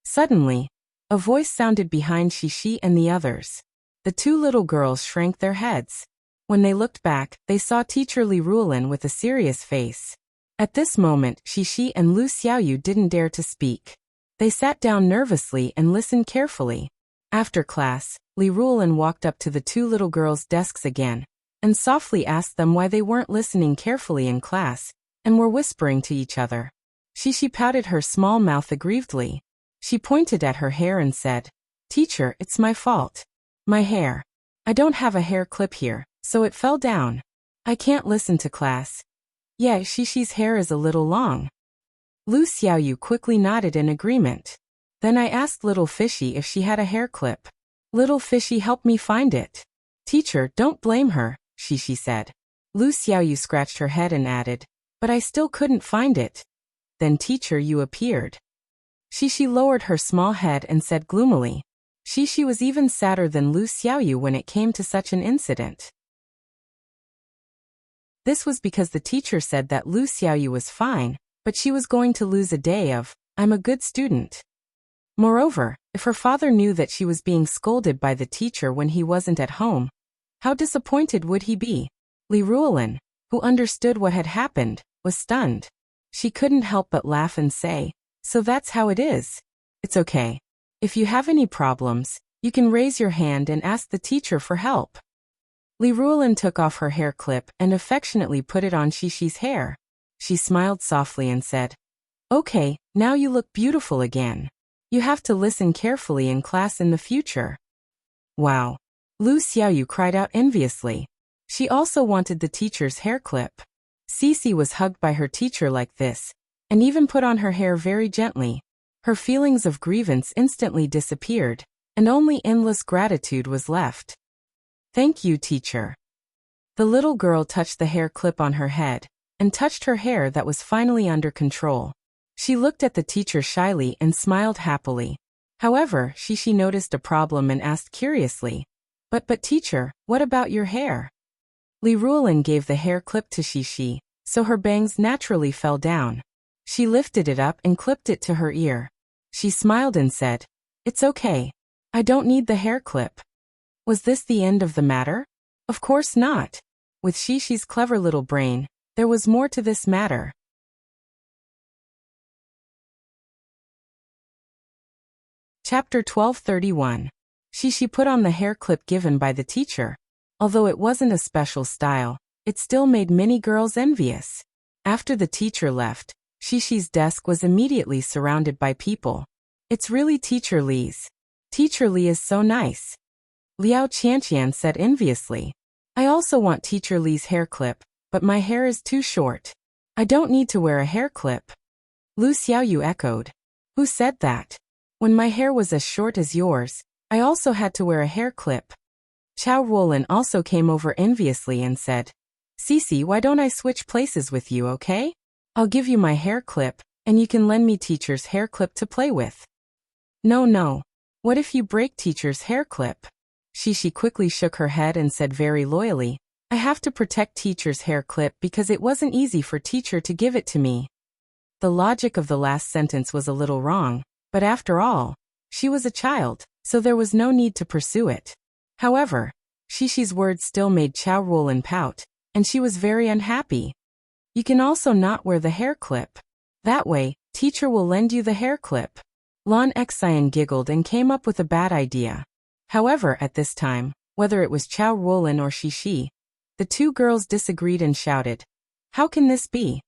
Suddenly, a voice sounded behind Shishi and the others. The two little girls shrank their heads. When they looked back, they saw teacher Li Ruolin with a serious face. At this moment, Shishi and Lu Xiaoyu didn't dare to speak. They sat down nervously and listened carefully. After class, Li Ruolin walked up to the two little girls' desks again, and softly asked them why they weren't listening carefully in class, and were whispering to each other. Shishi pouted her small mouth aggrievedly. She pointed at her hair and said, Teacher, it's my fault. My hair. I don't have a hair clip here, so it fell down. I can't listen to class. Yeah, Shishi's hair is a little long. Lu Xiaoyu quickly nodded in agreement. Then I asked Little Fishy if she had a hair clip. Little Fishy helped me find it. Teacher, don't blame her, Shishi said. Lu Xiaoyu scratched her head and added, but I still couldn't find it. Then teacher, you appeared. Shishi lowered her small head and said gloomily. Shishi was even sadder than Lu Xiaoyu when it came to such an incident. This was because the teacher said that Lu Xiaoyu was fine, but she was going to lose a day of, I'm a good student. Moreover, if her father knew that she was being scolded by the teacher when he wasn't at home, how disappointed would he be? Li Ruolin, who understood what had happened, was stunned. She couldn't help but laugh and say, So that's how it is. It's okay. If you have any problems, you can raise your hand and ask the teacher for help. Li Ruolin took off her hair clip and affectionately put it on Shishi's hair. She smiled softly and said, Okay, now you look beautiful again. You have to listen carefully in class in the future. Wow. Lu Xiaoyu cried out enviously. She also wanted the teacher's hair clip. Cici was hugged by her teacher like this, and even put on her hair very gently. Her feelings of grievance instantly disappeared, and only endless gratitude was left. Thank you, teacher. The little girl touched the hair clip on her head, and touched her hair that was finally under control. She looked at the teacher shyly and smiled happily. However, Shishi noticed a problem and asked curiously, But teacher, what about your hair? Li Ruolin gave the hair clip to Shishi, so her bangs naturally fell down. She lifted it up and clipped it to her ear. She smiled and said, It's okay. I don't need the hair clip. Was this the end of the matter? Of course not. With Shishi's clever little brain, there was more to this matter. Chapter 1231. Shishi put on the hair clip given by the teacher. Although it wasn't a special style, it still made many girls envious. After the teacher left, Shishi's desk was immediately surrounded by people. It's really Teacher Li's. Teacher Li is so nice. Liao Qianqian said enviously. I also want Teacher Li's hair clip, but my hair is too short. I don't need to wear a hair clip. Lu Xiaoyu echoed. Who said that? When my hair was as short as yours, I also had to wear a hair clip. Chao Ruolin also came over enviously and said, Cici, why don't I switch places with you, okay? I'll give you my hair clip, and you can lend me teacher's hair clip to play with. No. What if you break teacher's hair clip? She quickly shook her head and said very loyally, I have to protect teacher's hair clip because it wasn't easy for teacher to give it to me. The logic of the last sentence was a little wrong, but after all, she was a child, so there was no need to pursue it. However, Shishi's words still made Chao Ruolin pout, and she was very unhappy. You can also not wear the hair clip. That way, teacher will lend you the hair clip. Lan Xian giggled and came up with a bad idea. However, at this time, whether it was Chao Ruolin or Shishi, the two girls disagreed and shouted, How can this be?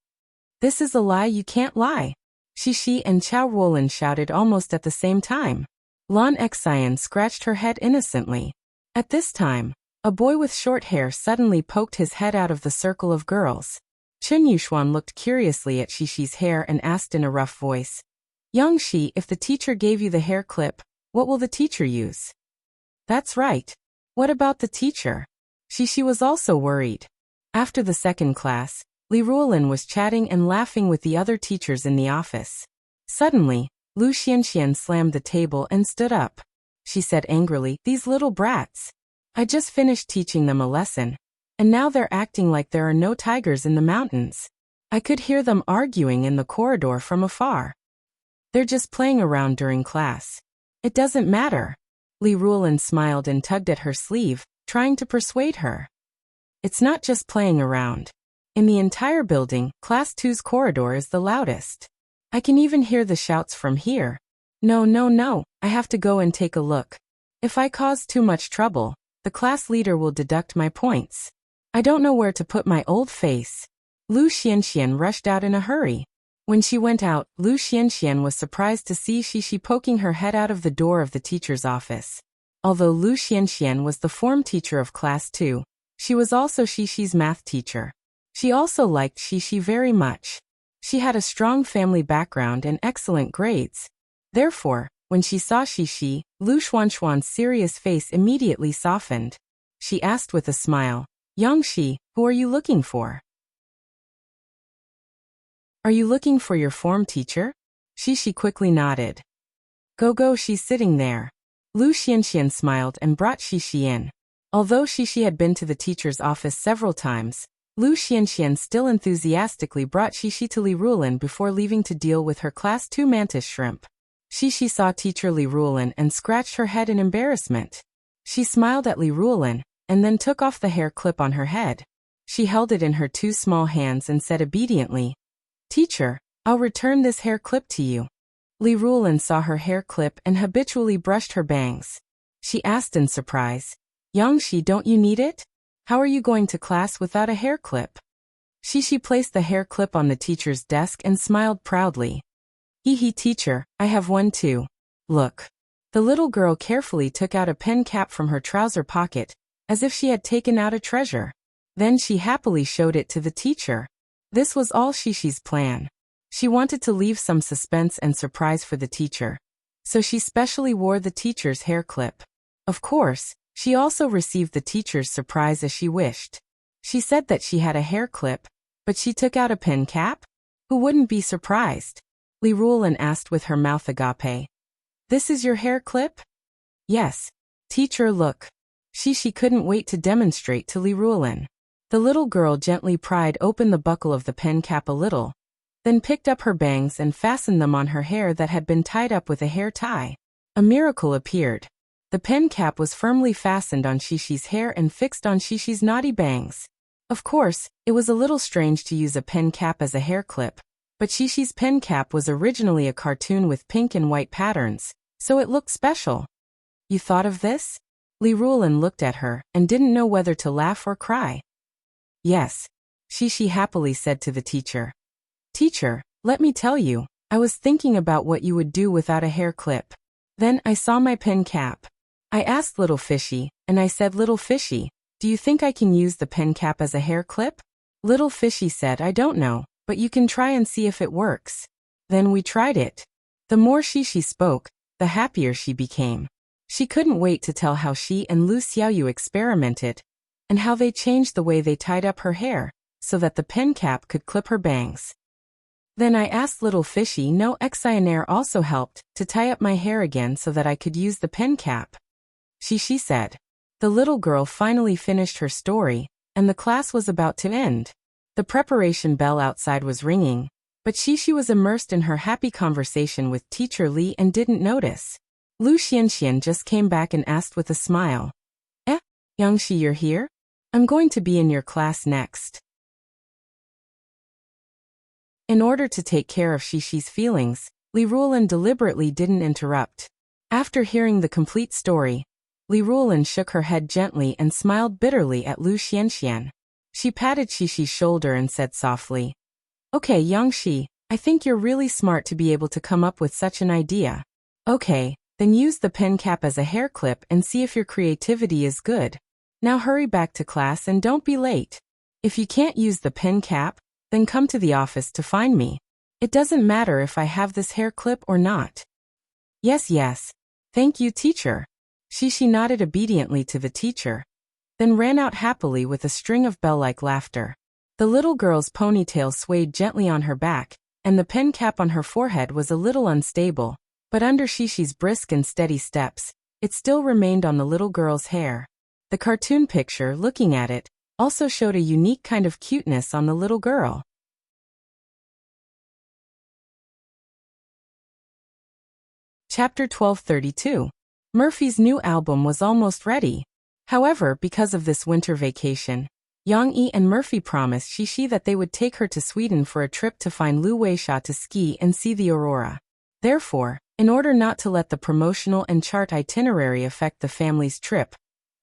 This is a lie, you can't lie. Shishi and Chao Ruolin shouted almost at the same time. Lan Xian scratched her head innocently. At this time, a boy with short hair suddenly poked his head out of the circle of girls. Chun Yuxuan looked curiously at Shishi's hair and asked in a rough voice, Young Shi, if the teacher gave you the hair clip, what will the teacher use? That's right. What about the teacher? Shishi was also worried. After the second class, Li Ruolin was chatting and laughing with the other teachers in the office. Suddenly, Lu Xianxian slammed the table and stood up. She said angrily, These little brats. I just finished teaching them a lesson, and now they're acting like there are no tigers in the mountains. I could hear them arguing in the corridor from afar. They're just playing around during class. It doesn't matter. Li Ruolin smiled and tugged at her sleeve, trying to persuade her. It's not just playing around. In the entire building, Class 2's corridor is the loudest. I can even hear the shouts from here. No, I have to go and take a look. If I cause too much trouble, the class leader will deduct my points. I don't know where to put my old face. Lu Xianxian rushed out in a hurry. When she went out, Lu Xianxian was surprised to see Shishi poking her head out of the door of the teacher's office. Although Lu Xianxian was the form teacher of Class 2, she was also Shishi's math teacher. She also liked Shishi very much. She had a strong family background and excellent grades. Therefore, when she saw Shishi, Lu Xuanxuan's serious face immediately softened. She asked with a smile, Yang Shi, who are you looking for? Are you looking for your form teacher? Shishi quickly nodded. Go, she's sitting there. Lu Xianxian smiled and brought Shishi in. Although Shishi had been to the teacher's office several times, Lu Xianxian still enthusiastically brought Shishi to Li Ruolin before leaving to deal with her Class 2 mantis shrimp. Shishi saw teacher Li Ruolin and scratched her head in embarrassment. She smiled at Li Ruolin, and then took off the hair clip on her head. She held it in her two small hands and said obediently, Teacher, I'll return this hair clip to you. Li Ruolin saw her hair clip and habitually brushed her bangs. She asked in surprise, Yang Shi, don't you need it? How are you going to class without a hair clip? Shishi placed the hair clip on the teacher's desk and smiled proudly. Hee teacher, I have one too. Look. The little girl carefully took out a pen cap from her trouser pocket, as if she had taken out a treasure. Then she happily showed it to the teacher. This was all Shishi's plan. She wanted to leave some suspense and surprise for the teacher, so she specially wore the teacher's hair clip. Of course, she also received the teacher's surprise as she wished. She said that she had a hair clip, but she took out a pen cap? Who wouldn't be surprised? Li Ruolin asked with her mouth agape. This is your hair clip? Yes. Teacher, look. Shishi couldn't wait to demonstrate to Li Ruolin. The little girl gently pried open the buckle of the pen cap a little, then picked up her bangs and fastened them on her hair that had been tied up with a hair tie. A miracle appeared. The pen cap was firmly fastened on Shishi's hair and fixed on Shishi's naughty bangs. Of course, it was a little strange to use a pen cap as a hair clip, but Shishi's pen cap was originally a cartoon with pink and white patterns, so it looked special. You thought of this? Li Ruolin looked at her and didn't know whether to laugh or cry. Yes, Shishi happily said to the teacher. Teacher, let me tell you, I was thinking about what you would do without a hair clip. Then I saw my pen cap. I asked Little Fishy, and I said, Little Fishy, do you think I can use the pen cap as a hair clip? Little Fishy said, I don't know, but you can try and see if it works. Then we tried it. The more Shishi spoke, the happier she became. She couldn't wait to tell how she and Lu Xiaoyu experimented, and how they changed the way they tied up her hair, so that the pen cap could clip her bangs. Then I asked Little Fishy no Xionaire also helped to tie up my hair again so that I could use the pen cap. Shishi said, The little girl finally finished her story, and the class was about to end. The preparation bell outside was ringing, but Shishi was immersed in her happy conversation with Teacher Li and didn't notice. Lu Xianxian just came back and asked with a smile, Yangshi, you're here? I'm going to be in your class next. In order to take care of Shishi's feelings, Li Ruolin deliberately didn't interrupt. After hearing the complete story, Li Ruolin shook her head gently and smiled bitterly at Lu Xianxian. She patted Shishi's shoulder and said softly, Okay, Yangshi, I think you're really smart to be able to come up with such an idea. Okay, then use the pen cap as a hair clip and see if your creativity is good. Now hurry back to class and don't be late. If you can't use the pen cap, then come to the office to find me. It doesn't matter if I have this hair clip or not. Yes. Thank you, teacher. Shishi nodded obediently to the teacher, then ran out happily with a string of bell-like laughter. The little girl's ponytail swayed gently on her back, and the pen cap on her forehead was a little unstable, but under Shishi's brisk and steady steps, it still remained on the little girl's hair. The cartoon picture, looking at it, also showed a unique kind of cuteness on the little girl. Chapter 1232. Murphy's new album was almost ready. However, because of this winter vacation, Yang Yi and Murphy promised Shishi that they would take her to Sweden for a trip to find Lu Weisha to ski and see the aurora. Therefore, in order not to let the promotional and chart itinerary affect the family's trip,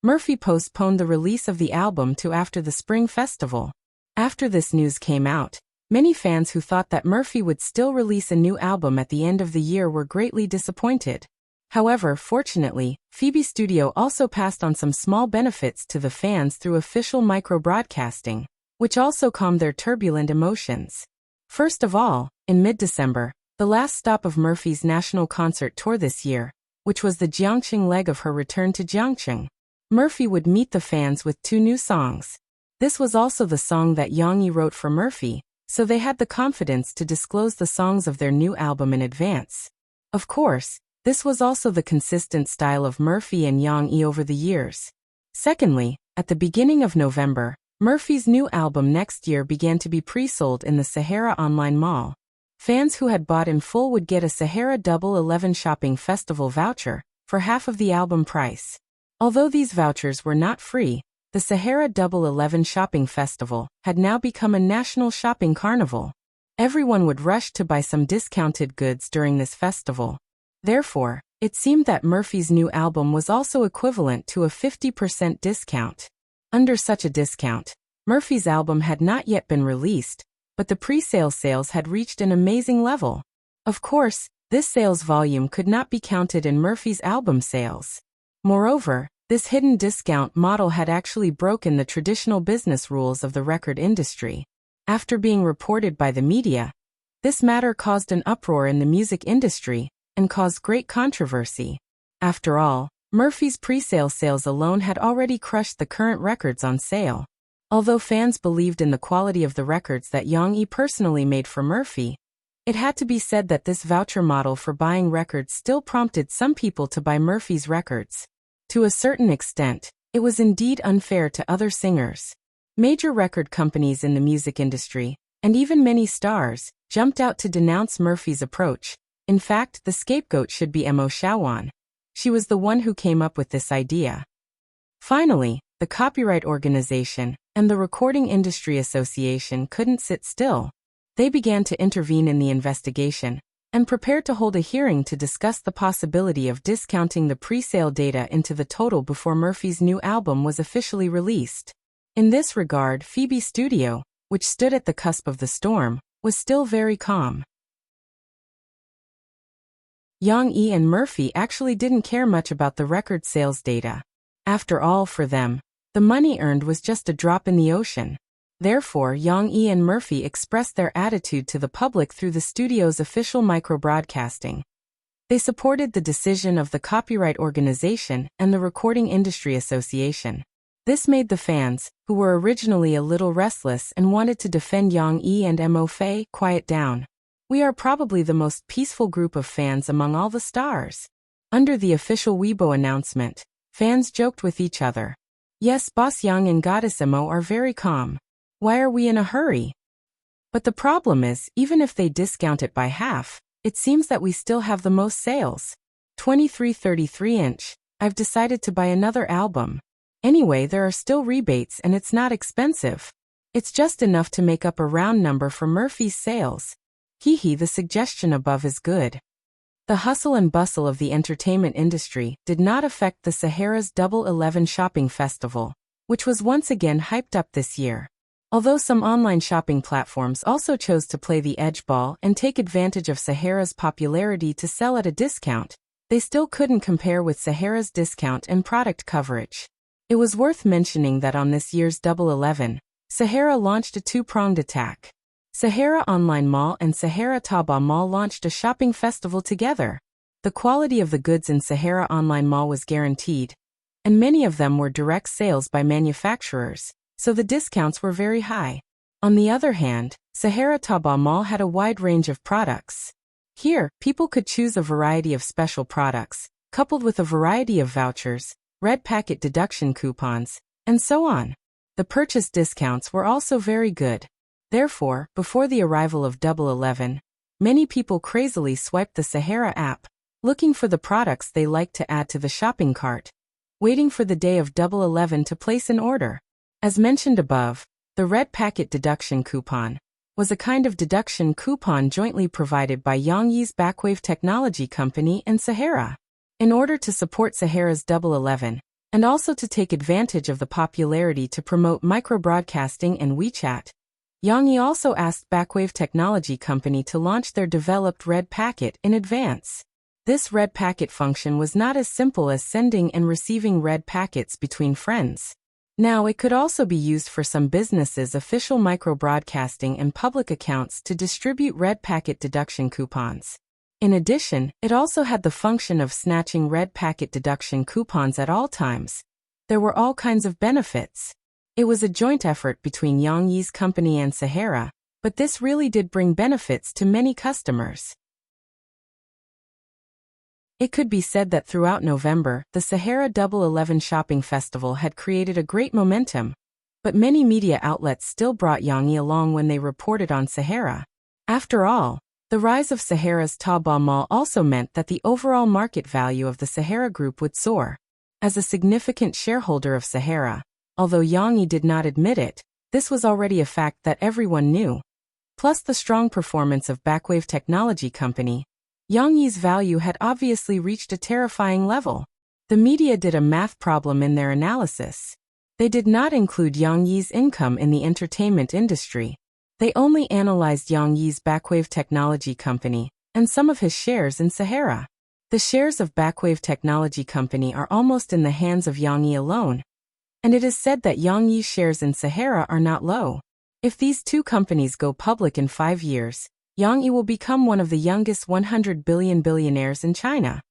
Murphy postponed the release of the album to after the Spring Festival. After this news came out, many fans who thought that Murphy would still release a new album at the end of the year were greatly disappointed. However, fortunately, Phoebe Studio also passed on some small benefits to the fans through official micro-broadcasting, which also calmed their turbulent emotions. First of all, in mid-December, the last stop of Murphy's national concert tour this year, which was the Jiangqing leg of her return to Jiangqing, Murphy would meet the fans with 2 new songs. This was also the song that Yang Yi wrote for Murphy, so they had the confidence to disclose the songs of their new album in advance. Of course, this was also the consistent style of Murphy and Yang Yi over the years. Secondly, at the beginning of November, Murphy's new album Next Year began to be pre-sold in the Sahara Online Mall. Fans who had bought in full would get a Sahara Double 11 Shopping Festival voucher for half of the album price. Although these vouchers were not free, the Sahara Double 11 Shopping Festival had now become a national shopping carnival. Everyone would rush to buy some discounted goods during this festival. Therefore, it seemed that Murphy's new album was also equivalent to a 50% discount. Under such a discount, Murphy's album had not yet been released, but the pre-sale sales had reached an amazing level. Of course, this sales volume could not be counted in Murphy's album sales. Moreover, this hidden discount model had actually broken the traditional business rules of the record industry. After being reported by the media, this matter caused an uproar in the music industry and caused great controversy. After all, Murphy's pre-sale sales alone had already crushed the current records on sale. Although fans believed in the quality of the records that Yang Yi personally made for Murphy, it had to be said that this voucher model for buying records still prompted some people to buy Murphy's records. To a certain extent, it was indeed unfair to other singers. Major record companies in the music industry, and even many stars, jumped out to denounce Murphy's approach. In fact, the scapegoat should be Mo Xiaowan. She was the one who came up with this idea. Finally, the Copyright Organization and the Recording Industry Association couldn't sit still. They began to intervene in the investigation and prepared to hold a hearing to discuss the possibility of discounting the pre-sale data into the total before Murphy's new album was officially released. In this regard, Phoebe Studio, which stood at the cusp of the storm, was still very calm. Yang Yi and Murphy actually didn't care much about the record sales data. After all, for them, the money earned was just a drop in the ocean. Therefore, Yang Yi and Murphy expressed their attitude to the public through the studio's official micro-broadcasting. They supported the decision of the Copyright Organization and the Recording Industry Association. This made the fans, who were originally a little restless and wanted to defend Yang Yi and Mo Fei, quiet down. We are probably the most peaceful group of fans among all the stars. Under the official Weibo announcement, Fans joked with each other. Yes, Boss Yang and Goddess Imo are very calm. Why are we in a hurry? But the problem is, even if they discount it by half, it seems that we still have the most sales. 23-33-inch. I've decided to buy another album. Anyway, there are still rebates and it's not expensive. It's just enough to make up a round number for Murphy's sales. Hee, the suggestion above is good. The hustle and bustle of the entertainment industry did not affect the Sahara's Double 11 shopping festival, which was once again hyped up this year. Although some online shopping platforms also chose to play the edgeball and take advantage of Sahara's popularity to sell at a discount, they still couldn't compare with Sahara's discount and product coverage. It was worth mentioning that on this year's Double 11, Sahara launched a two-pronged attack. Sahara Online Mall and Sahara Taobao Mall launched a shopping festival together. The quality of the goods in Sahara Online Mall was guaranteed, and many of them were direct sales by manufacturers, so the discounts were very high. On the other hand, Sahara Taobao Mall had a wide range of products. Here, people could choose a variety of special products, coupled with a variety of vouchers, red packet deduction coupons, and so on. The purchase discounts were also very good. Therefore, before the arrival of Double 11, many people crazily swiped the Sahara app, looking for the products they liked to add to the shopping cart, waiting for the day of Double 11 to place an order. As mentioned above, the red packet deduction coupon was a kind of deduction coupon jointly provided by Yangyi's Backwave Technology Company and Sahara. In order to support Sahara's Double 11, and also to take advantage of the popularity to promote microbroadcasting and WeChat, Yangyi also asked Backwave Technology Company to launch their developed red packet in advance. This red packet function was not as simple as sending and receiving red packets between friends. Now it could also be used for some businesses' official microbroadcasting and public accounts to distribute red packet deduction coupons. In addition, it also had the function of snatching red packet deduction coupons at all times. There were all kinds of benefits. It was a joint effort between Yangyi's company and Sahara, but this really did bring benefits to many customers. It could be said that throughout November, the Sahara Double 11 shopping festival had created a great momentum, but many media outlets still brought Yangyi along when they reported on Sahara. After all, the rise of Sahara's Taobao Mall also meant that the overall market value of the Sahara Group would soar. As a significant shareholder of Sahara, although Yangyi did not admit it, this was already a fact that everyone knew. Plus the strong performance of Backwave Technology Company, Yangyi's value had obviously reached a terrifying level. The media did a math problem in their analysis. They did not include Yangyi's income in the entertainment industry. They only analyzed Yangyi's Backwave Technology Company and some of his shares in Sahara. The shares of Backwave Technology Company are almost in the hands of Yangyi alone, and it is said that Yangyi's shares in Sahara are not low. If these two companies go public in 5 years, Yangyi will become one of the youngest 100 billion billionaires in China.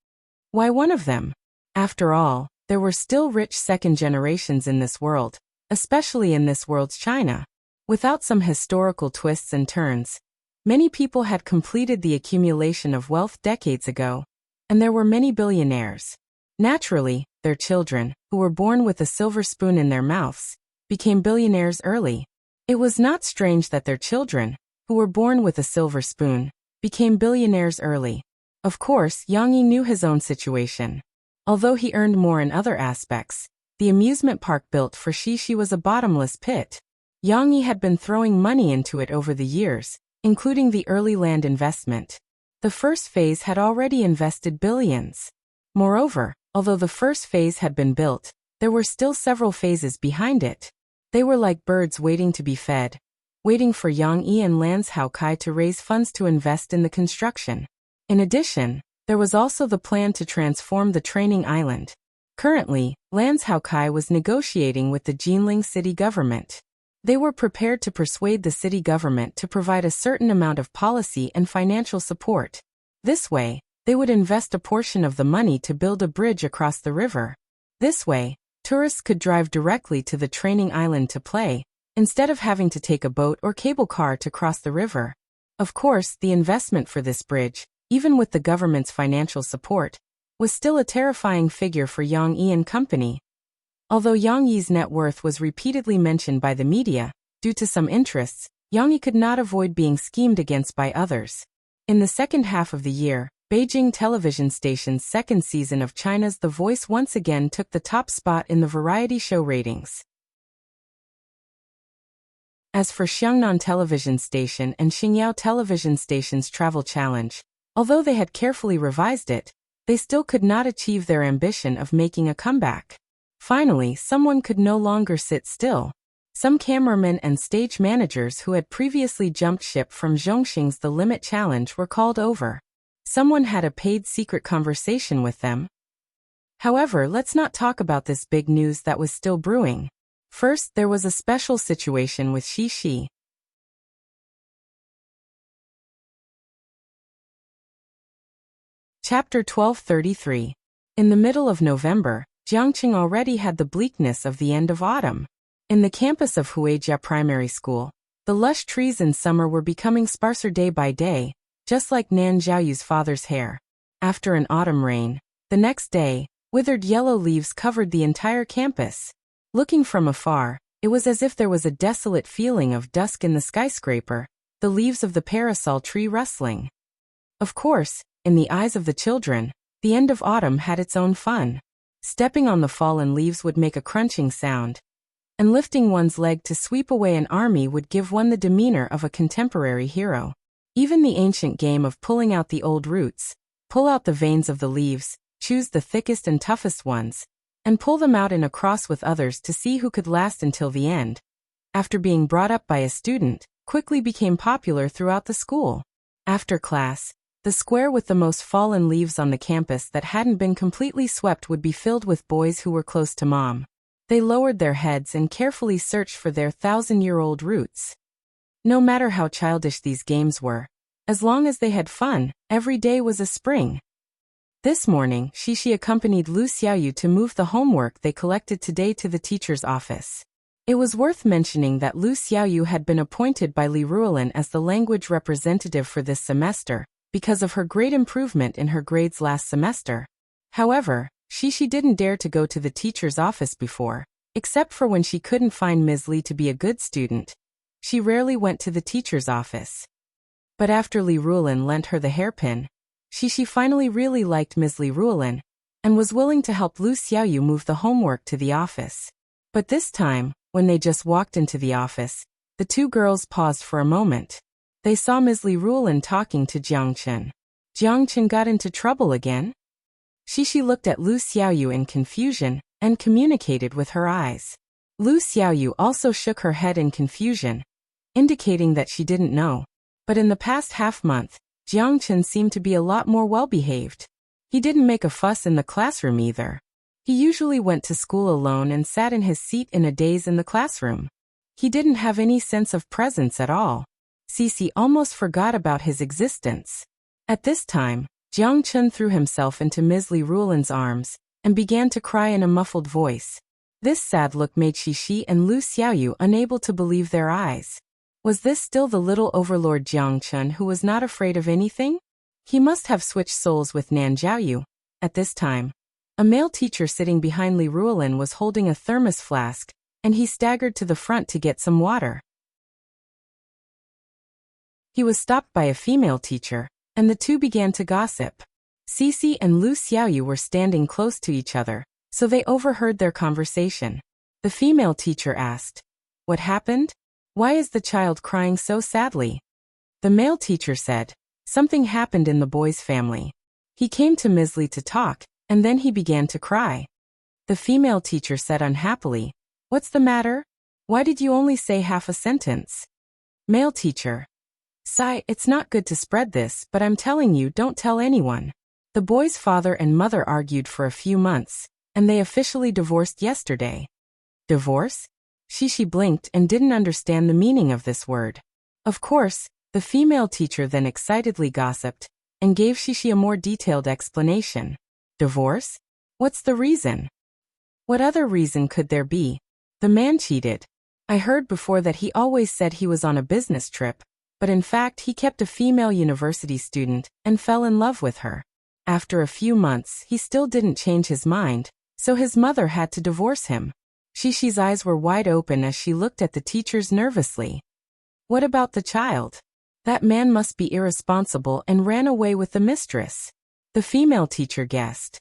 Why one of them? After all, there were still rich second generations in this world, especially in this world's China. Without some historical twists and turns, many people had completed the accumulation of wealth decades ago, and there were many billionaires. Naturally, their children, who were born with a silver spoon in their mouths, became billionaires early. It was not strange that their children, who were born with a silver spoon, became billionaires early. Of course, Yangyi knew his own situation. Although he earned more in other aspects, the amusement park built for Shishi was a bottomless pit. Yangyi had been throwing money into it over the years, including the early land investment. The first phase had already invested billions. Moreover, although the first phase had been built, there were still several phases behind it. They were like birds waiting to be fed, waiting for Yangyi and Lanzhou Kai to raise funds to invest in the construction. In addition, there was also the plan to transform the training island. Currently, Lanzhou Kai was negotiating with the Jinling city government. They were prepared to persuade the city government to provide a certain amount of policy and financial support. This way, they would invest a portion of the money to build a bridge across the river. This way, tourists could drive directly to the training island to play, instead of having to take a boat or cable car to cross the river. Of course, the investment for this bridge, even with the government's financial support, was still a terrifying figure for Yang Yi and company. Although Yang Yi's net worth was repeatedly mentioned by the media, due to some interests, Yang Yi could not avoid being schemed against by others. In the second half of the year, Beijing television station's second season of China's The Voice once again took the top spot in the variety show ratings. As for Xiangnan television station and Xingyao television station's travel challenge, although they had carefully revised it, they still could not achieve their ambition of making a comeback. Finally, someone could no longer sit still. Some cameramen and stage managers who had previously jumped ship from Zhongxing's The Limit Challenge were called over. Someone had a paid secret conversation with them. However, let's not talk about this big news that was still brewing. First, there was a special situation with Xi. Chapter 1233. In the middle of November, Jiangqing already had the bleakness of the end of autumn. In the campus of Huijia Primary School, the lush trees in summer were becoming sparser day by day, just like Nan Zhaoyu's father's hair. After an autumn rain, the next day, withered yellow leaves covered the entire campus. Looking from afar, it was as if there was a desolate feeling of dusk in the skyscraper, the leaves of the parasol tree rustling. Of course, in the eyes of the children, the end of autumn had its own fun. Stepping on the fallen leaves would make a crunching sound, and lifting one's leg to sweep away an army would give one the demeanor of a contemporary hero. Even the ancient game of pulling out the old roots, pull out the veins of the leaves, choose the thickest and toughest ones, and pull them out in a cross with others to see who could last until the end, after being brought up by a student, quickly became popular throughout the school. After class, the square with the most fallen leaves on the campus that hadn't been completely swept would be filled with boys who were close to mom. They lowered their heads and carefully searched for their 1,000-year-old roots. No matter how childish these games were, as long as they had fun, every day was a spring. This morning, Xi accompanied Lu Xiaoyu to move the homework they collected today to the teacher's office. It was worth mentioning that Lu Xiaoyu had been appointed by Li Ruolin as the language representative for this semester, because of her great improvement in her grades last semester. However, Xi didn't dare to go to the teacher's office before, except for when she couldn't find Ms. Li to be a good student. She rarely went to the teacher's office. But after Li Ruolin lent her the hairpin, Xi finally really liked Ms. Li Ruolin, and was willing to help Lu Xiaoyu move the homework to the office. But this time, when they just walked into the office, the two girls paused for a moment. They saw Ms. Li Ruolin talking to Jiangqin. Jiangqin got into trouble again? Xi looked at Lu Xiaoyu in confusion, and communicated with her eyes. Lu Xiaoyu also shook her head in confusion, indicating that she didn't know. But in the past half-month, Jiangqin seemed to be a lot more well-behaved. He didn't make a fuss in the classroom either. He usually went to school alone and sat in his seat in a daze in the classroom. He didn't have any sense of presence at all. Cici almost forgot about his existence. At this time, Jiangqin threw himself into Ms. Li Ruolin's arms, and began to cry in a muffled voice. This sad look made Xi and Lu Xiaoyu unable to believe their eyes. Was this still the little overlord Jiangqin who was not afraid of anything? He must have switched souls with Nan Zhaoyu. At this time, a male teacher sitting behind Li Ruolin was holding a thermos flask, and he staggered to the front to get some water. He was stopped by a female teacher, and the two began to gossip. Cici and Lu Xiaoyu were standing close to each other, so they overheard their conversation. The female teacher asked, "What happened? Why is the child crying so sadly?" The male teacher said, "Something happened in the boy's family. He came to Ms. Li to talk, and then he began to cry." The female teacher said unhappily, "What's the matter? Why did you only say half a sentence?" Male teacher, "Sai, it's not good to spread this, but I'm telling you, don't tell anyone. The boy's father and mother argued for a few months, and they officially divorced yesterday." Divorce? Xi blinked and didn't understand the meaning of this word. Of course, the female teacher then excitedly gossiped, and gave Xi a more detailed explanation. Divorce? What's the reason? What other reason could there be? The man cheated. I heard before that he always said he was on a business trip, but in fact he kept a female university student and fell in love with her. After a few months, he still didn't change his mind, so his mother had to divorce him. Shishi's eyes were wide open as she looked at the teachers nervously. What about the child? That man must be irresponsible and ran away with the mistress. The female teacher guessed.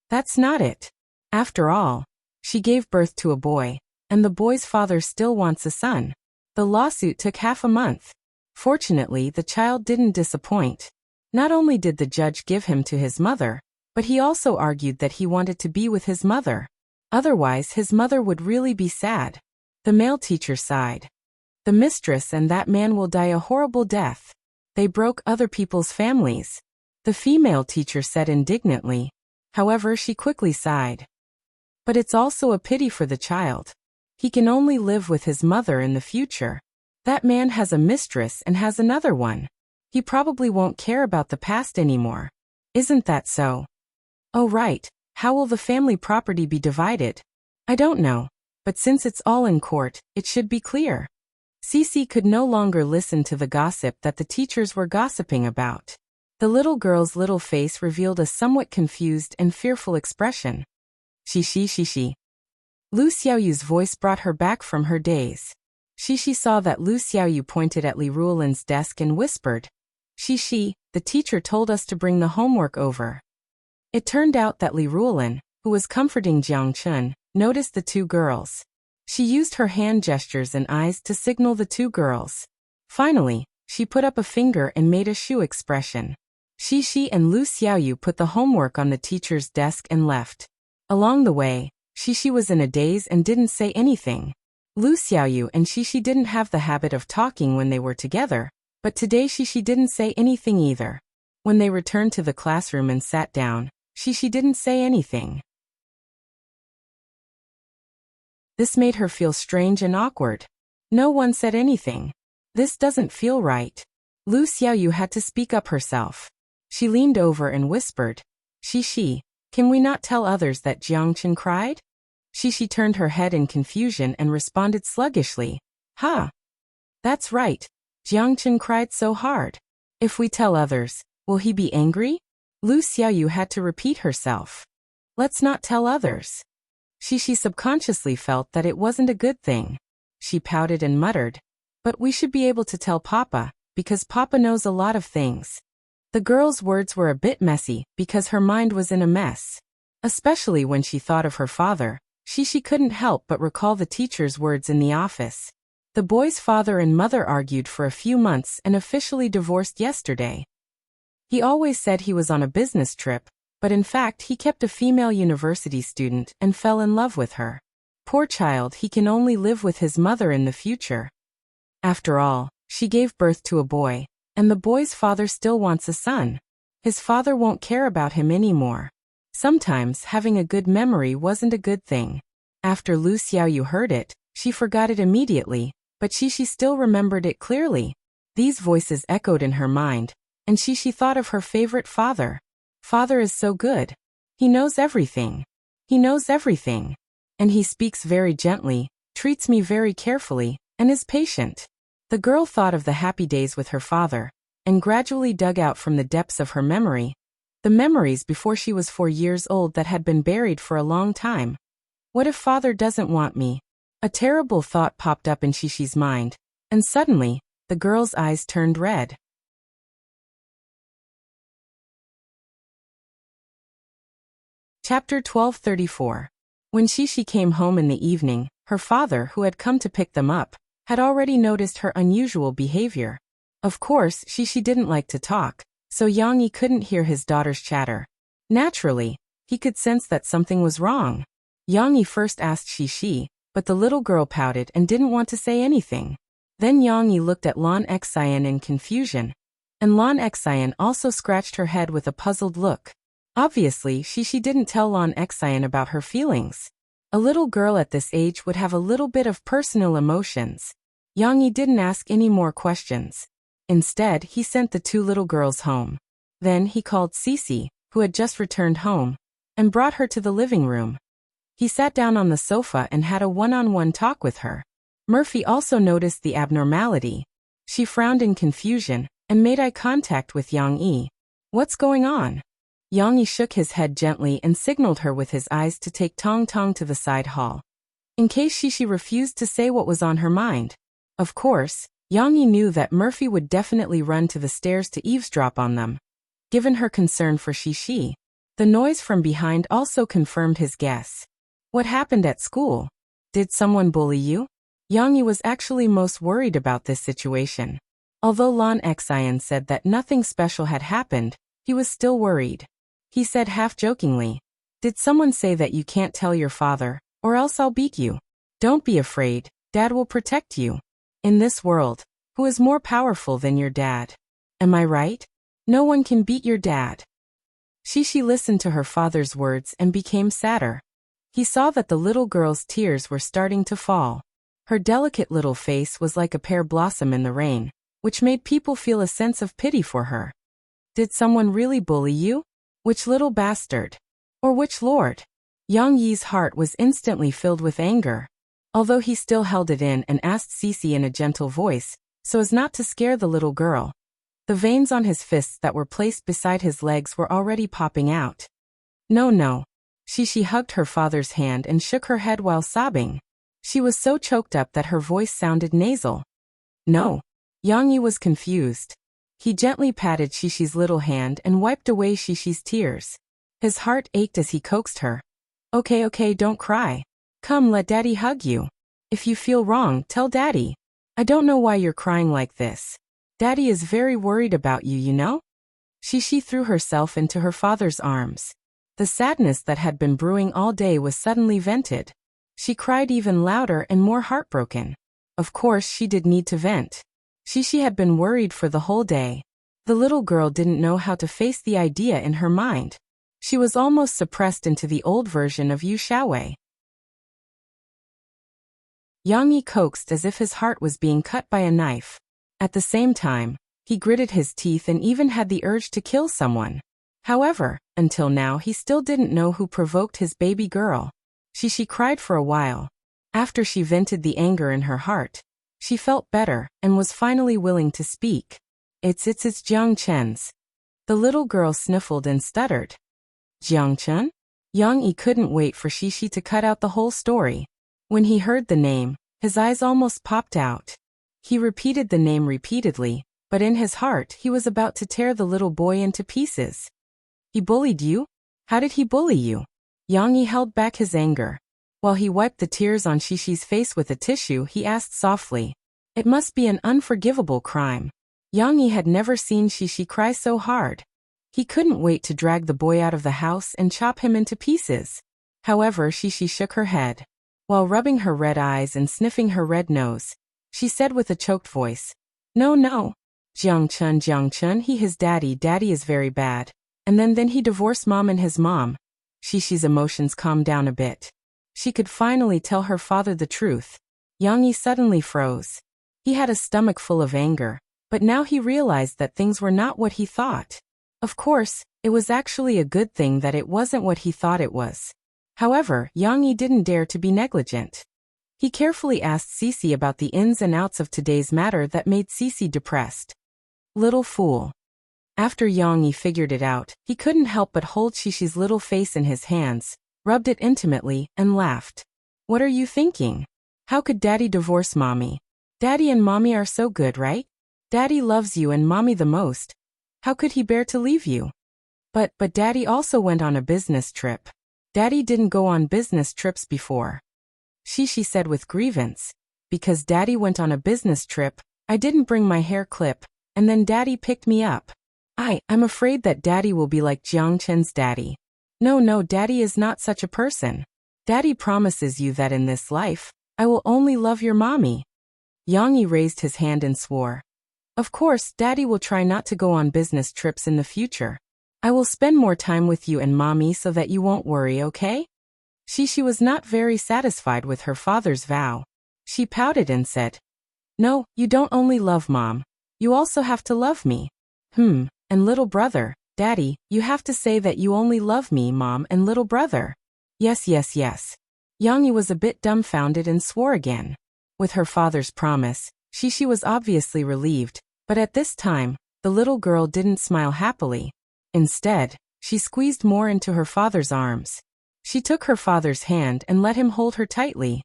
That's not it. After all, she gave birth to a boy, and the boy's father still wants a son. The lawsuit took half a month. Fortunately, the child didn't disappoint. Not only did the judge give him to his mother, but he also argued that he wanted to be with his mother. Otherwise, his mother would really be sad. The male teacher sighed. The mistress and that man will die a horrible death. They broke other people's families. The female teacher said indignantly. However, she quickly sighed. But it's also a pity for the child. He can only live with his mother in the future. That man has a mistress and has another one. He probably won't care about the past anymore. Isn't that so? Oh right, how will the family property be divided? I don't know, but since it's all in court, it should be clear. Cece could no longer listen to the gossip that the teachers were gossiping about. The little girl's little face revealed a somewhat confused and fearful expression. Shishi. Lu Xiaoyu's voice brought her back from her daze. Shishi saw that Lu Xiaoyu pointed at Li Ruolin's desk and whispered, Shishi, the teacher told us to bring the homework over. It turned out that Li Ruolin, who was comforting Jiang Chun, noticed the two girls. She used her hand gestures and eyes to signal the two girls. Finally, she put up a finger and made a shoe expression. Shishi and Lu Xiaoyu put the homework on the teacher's desk and left. Along the way, Shishi was in a daze and didn't say anything. Lu Xiaoyu and Shishi didn't have the habit of talking when they were together, but today Shishi didn't say anything either. When they returned to the classroom and sat down, Shishi didn't say anything. This made her feel strange and awkward. No one said anything. This doesn't feel right. Lu Xiaoyu had to speak up herself. She leaned over and whispered, Shishi, can we not tell others that Jiang Chun cried? Shishi turned her head in confusion and responded sluggishly, That's right. Jiang Chun cried so hard. If we tell others, will he be angry? Lu Xiaoyu had to repeat herself. Let's not tell others. Shishi subconsciously felt that it wasn't a good thing. She pouted and muttered, but we should be able to tell Papa, because Papa knows a lot of things. The girl's words were a bit messy because her mind was in a mess. Especially when she thought of her father, Shishi couldn't help but recall the teacher's words in the office. The boy's father and mother argued for a few months and officially divorced yesterday. He always said he was on a business trip, but in fact he kept a female university student and fell in love with her. Poor child, he can only live with his mother in the future. After all, she gave birth to a boy, and the boy's father still wants a son. His father won't care about him anymore. Sometimes having a good memory wasn't a good thing. After Lu Xiaoyu heard it, she forgot it immediately, but Shishi still remembered it clearly. These voices echoed in her mind, and Shishi thought of her favorite father. Father is so good. He knows everything. He knows everything. And he speaks very gently, treats me very carefully, and is patient. The girl thought of the happy days with her father, and gradually dug out from the depths of her memory the memories before she was 4 years old that had been buried for a long time. What if father doesn't want me? A terrible thought popped up in Shishi's mind, and suddenly, the girl's eyes turned red. Chapter 1234. When Shishi came home in the evening, her father, who had come to pick them up, had already noticed her unusual behavior. Of course, Shishi didn't like to talk, so Yang Yi couldn't hear his daughter's chatter. Naturally, he could sense that something was wrong. Yang Yi first asked Shishi, but the little girl pouted and didn't want to say anything. Then Yang Yi looked at Lan Xian in confusion, and Lan Xian also scratched her head with a puzzled look. Obviously, Shishi didn't tell Lan Xian about her feelings. A little girl at this age would have a little bit of personal emotions. Yang Yi didn't ask any more questions. Instead, he sent the two little girls home. Then he called Cece, who had just returned home, and brought her to the living room. He sat down on the sofa and had a one-on-one talk with her. Murphy also noticed the abnormality. She frowned in confusion and made eye contact with Yang Yi. What's going on? Yang Yi shook his head gently and signaled her with his eyes to take Tong Tong to the side hall, in case Shishi refused to say what was on her mind. Of course, Yang Yi knew that Murphy would definitely run to the stairs to eavesdrop on them. Given her concern for Shishi, the noise from behind also confirmed his guess. What happened at school? Did someone bully you? Yang Yi was actually most worried about this situation. Although Lan Xian said that nothing special had happened, he was still worried. He said half-jokingly, "Did someone say that you can't tell your father, or else I'll beat you? Don't be afraid, Dad will protect you. In this world, who is more powerful than your dad? Am I right? No one can beat your dad." Shishi listened to her father's words and became sadder. He saw that the little girl's tears were starting to fall. Her delicate little face was like a pear blossom in the rain, which made people feel a sense of pity for her. Did someone really bully you? Which little bastard? Or which lord? Yang Yi's heart was instantly filled with anger. Although he still held it in and asked Cece in a gentle voice, so as not to scare the little girl. The veins on his fists that were placed beside his legs were already popping out. No. Shishi hugged her father's hand and shook her head while sobbing. She was so choked up that her voice sounded nasal. No. Yang Yi was confused. He gently patted Shishi's little hand and wiped away Shishi's tears. His heart ached as he coaxed her. Okay, don't cry. Come, let Daddy hug you. If you feel wrong, tell Daddy. I don't know why you're crying like this. Daddy is very worried about you, you know? Shishi threw herself into her father's arms. The sadness that had been brewing all day was suddenly vented. She cried even louder and more heartbroken. Of course, she did need to vent. Shishi had been worried for the whole day. The little girl didn't know how to face the idea in her mind. She was almost suppressed into the old version of Yu Xiaowei. Yang Yi coaxed as if his heart was being cut by a knife. At the same time, he gritted his teeth and even had the urge to kill someone. However, until now he still didn't know who provoked his baby girl. Shishi cried for a while. After she vented the anger in her heart, she felt better and was finally willing to speak. It's Jiang Chen's. The little girl sniffled and stuttered. Jiang Chen? Yang Yi couldn't wait for Shishi to cut out the whole story. When he heard the name, his eyes almost popped out. He repeated the name repeatedly, but in his heart he was about to tear the little boy into pieces. He bullied you? How did he bully you? Yang Yi held back his anger. While he wiped the tears on Shishi's face with a tissue, he asked softly. It must be an unforgivable crime. Yang Yi had never seen Shishi cry so hard. He couldn't wait to drag the boy out of the house and chop him into pieces. However, Shishi shook her head. While rubbing her red eyes and sniffing her red nose, she said with a choked voice, No. Jiang Chen, his daddy is very bad. And then he divorced mom and his mom. Shishi's emotions calmed down a bit. She could finally tell her father the truth. Yang Yi suddenly froze. He had a stomach full of anger, but now he realized that things were not what he thought. Of course, it was actually a good thing that it wasn't what he thought it was. However, Yang Yi didn't dare to be negligent. He carefully asked Cece about the ins and outs of today's matter that made Cece depressed. Little fool. After Yang Yi figured it out, he couldn't help but hold Shishi's little face in his hands, rubbed it intimately, and laughed. What are you thinking? How could Daddy divorce Mommy? Daddy and Mommy are so good, right? Daddy loves you and Mommy the most. How could he bear to leave you? But Daddy also went on a business trip. Daddy didn't go on business trips before. Shishi said with grievance. Because Daddy went on a business trip, I didn't bring my hair clip, and then Daddy picked me up. I'm afraid that Daddy will be like Jiang Chen's daddy. No, Daddy is not such a person. Daddy promises you that in this life, I will only love your Mommy. Yang Yi raised his hand and swore. Of course, Daddy will try not to go on business trips in the future. I will spend more time with you and Mommy so that you won't worry, okay? Shishi was not very satisfied with her father's vow. She pouted and said, No, you don't only love Mom. You also have to love me. And little brother, Daddy, you have to say that you only love me, Mom, and little brother. Yes. Yang Yi was a bit dumbfounded and swore again. With her father's promise, Shishi was obviously relieved, but at this time, the little girl didn't smile happily. Instead, She squeezed more into her father's arms. She took her father's hand and let him hold her tightly.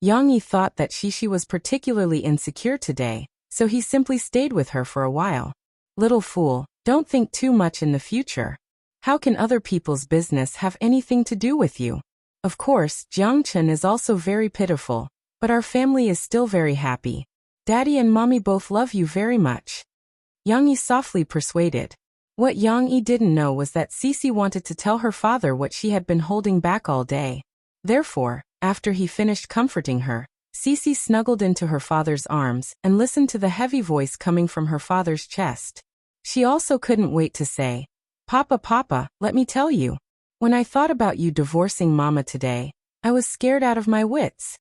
Yang Yi thought that Shishi was particularly insecure today, so he simply stayed with her for a while. Little fool, don't think too much in the future. How can other people's business have anything to do with you? Of course, Jiangchen is also very pitiful, but our family is still very happy. Daddy and Mommy both love you very much. Yang Yi softly persuaded. What Yang Yi didn't know was that Sisi wanted to tell her father what she had been holding back all day. Therefore, after he finished comforting her, Sisi snuggled into her father's arms and listened to the heavy voice coming from her father's chest. She also couldn't wait to say, "Papa, Papa, let me tell you. When I thought about you divorcing Mama today, I was scared out of my wits."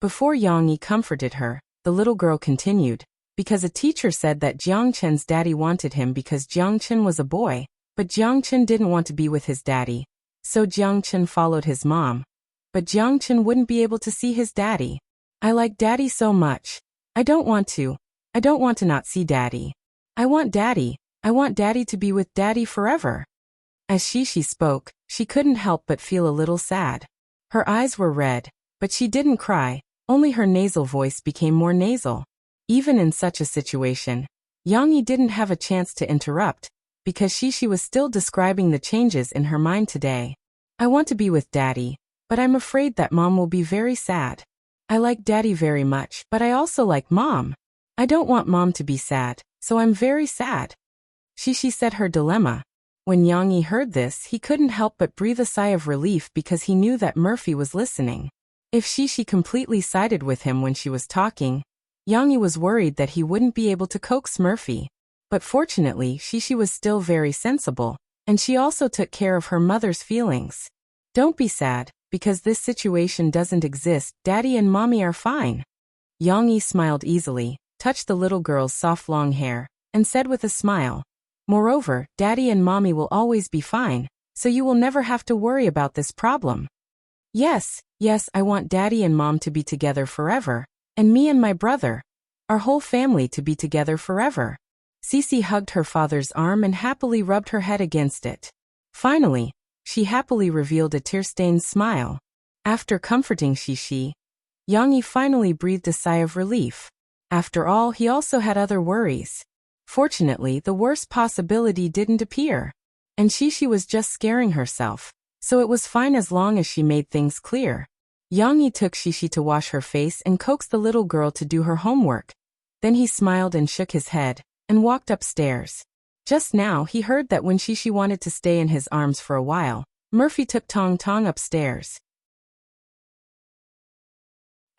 Before Yang Yi comforted her, the little girl continued, because a teacher said that Jiangchen's daddy wanted him because Jiangchen was a boy, but Jiangchen didn't want to be with his daddy. So Jiangchen followed his mom. But Jiangchen wouldn't be able to see his daddy. "I like daddy so much. I don't want to not see daddy. I want daddy to be with daddy forever." As Shishi spoke, she couldn't help but feel a little sad. Her eyes were red, but she didn't cry, only her nasal voice became more nasal. Even in such a situation, Yang Yi didn't have a chance to interrupt, because Shishi was still describing the changes in her mind today. "I want to be with daddy, but I'm afraid that Mom will be very sad. I like daddy very much, but I also like Mom. I don't want Mom to be sad, so I'm very sad." Shishi said her dilemma. When Yang Yi heard this, he couldn't help but breathe a sigh of relief because he knew that Murphy was listening. If Shishi completely sided with him when she was talking, Yang Yi was worried that he wouldn't be able to coax Murphy. But fortunately, Shishi was still very sensible, and she also took care of her mother's feelings. "Don't be sad, because this situation doesn't exist. Daddy and Mommy are fine." Yang Yi smiled easily, touched the little girl's soft long hair, and said with a smile, "Moreover, Daddy and Mommy will always be fine, so you will never have to worry about this problem." Yes, I want Daddy and Mom to be together forever, and me and my brother, our whole family to be together forever." Sisi hugged her father's arm and happily rubbed her head against it. Finally, she happily revealed a tear-stained smile. After comforting Shishi, Yang Yi finally breathed a sigh of relief. After all, he also had other worries. Fortunately, the worst possibility didn't appear. And Shishi was just scaring herself, so it was fine as long as she made things clear. Yang Yi took Shishi to wash her face and coaxed the little girl to do her homework. Then he smiled and shook his head, and walked upstairs. Just now he heard that when Shishi wanted to stay in his arms for a while, Murphy took Tong Tong upstairs.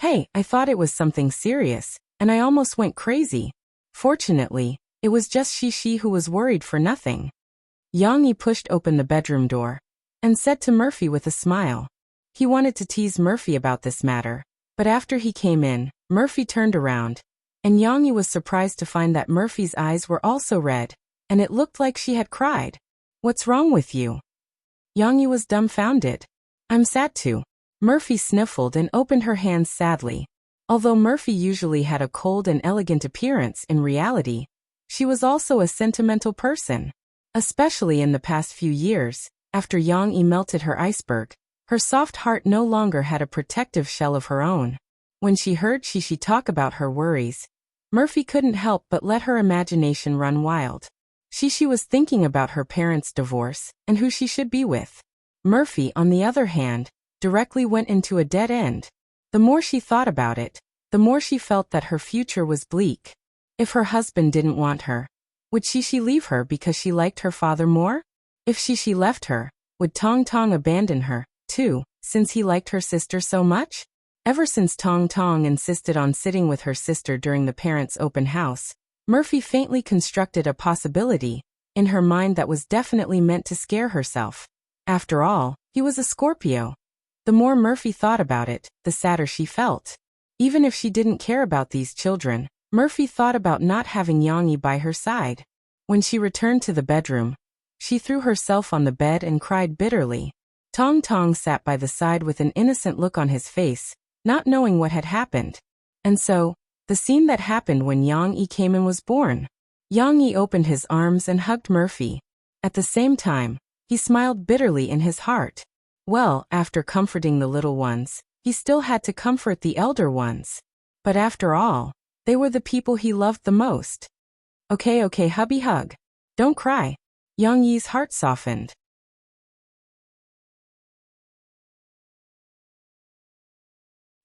"Hey, I thought it was something serious, and I almost went crazy. Fortunately, it was just Shishi who was worried for nothing." Yang Yi pushed open the bedroom door, and said to Murphy with a smile. He wanted to tease Murphy about this matter, but after he came in, Murphy turned around, and Yang Yi was surprised to find that Murphy's eyes were also red, and it looked like she had cried. "What's wrong with you?" Yang Yi was dumbfounded. "I'm sad too." Murphy sniffled and opened her hands sadly. Although Murphy usually had a cold and elegant appearance, in reality, she was also a sentimental person. Especially in the past few years, after Yang Yi melted her iceberg, her soft heart no longer had a protective shell of her own. When she heard Shishi talk about her worries, Murphy couldn't help but let her imagination run wild. Shishi was thinking about her parents' divorce and who she should be with. Murphy, on the other hand, directly went into a dead end. The more she thought about it, the more she felt that her future was bleak. If her husband didn't want her, would Shishi leave her because she liked her father more? If Shishi left her, would Tong Tong abandon her, too, since he liked her sister so much? Ever since Tong Tong insisted on sitting with her sister during the parents' open house, Murphy faintly constructed a possibility in her mind that was definitely meant to scare herself. After all, he was a Scorpio. The more Murphy thought about it, the sadder she felt. Even if she didn't care about these children, Murphy thought about not having Yang Yi by her side. When she returned to the bedroom, she threw herself on the bed and cried bitterly. Tong Tong sat by the side with an innocent look on his face, not knowing what had happened. And so, the scene that happened when Yang Yi came in was born. Yang Yi opened his arms and hugged Murphy. At the same time, he smiled bitterly in his heart. Well, after comforting the little ones, he still had to comfort the elder ones. But after all, they were the people he loved the most. Okay, hubby hug. Don't cry. Yang Yi's heart softened.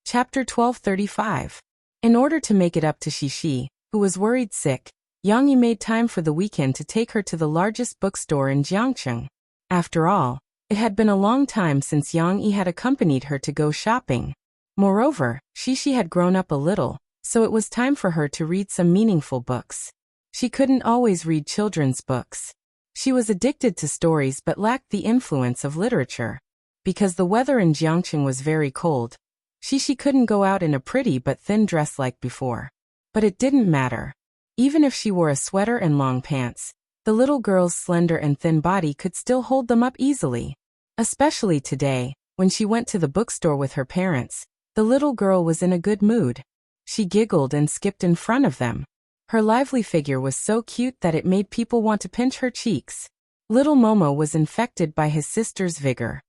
Chapter 1235. In order to make it up to Shishi, who was worried sick, Yang Yi made time for the weekend to take her to the largest bookstore in Jiangcheng. After all, it had been a long time since Yang Yi had accompanied her to go shopping. Moreover, Shishi had grown up a little, so it was time for her to read some meaningful books. She couldn't always read children's books. She was addicted to stories but lacked the influence of literature. Because the weather in Jiangcheng was very cold, Shishi couldn't go out in a pretty but thin dress like before. But it didn't matter. Even if she wore a sweater and long pants, the little girl's slender and thin body could still hold them up easily. Especially today, when she went to the bookstore with her parents, the little girl was in a good mood. She giggled and skipped in front of them. Her lively figure was so cute that it made people want to pinch her cheeks. Little Momo was infected by his sister's vigor.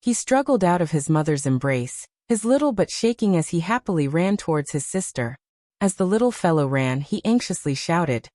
He struggled out of his mother's embrace, his little butt shaking as he happily ran towards his sister. As the little fellow ran, he anxiously shouted,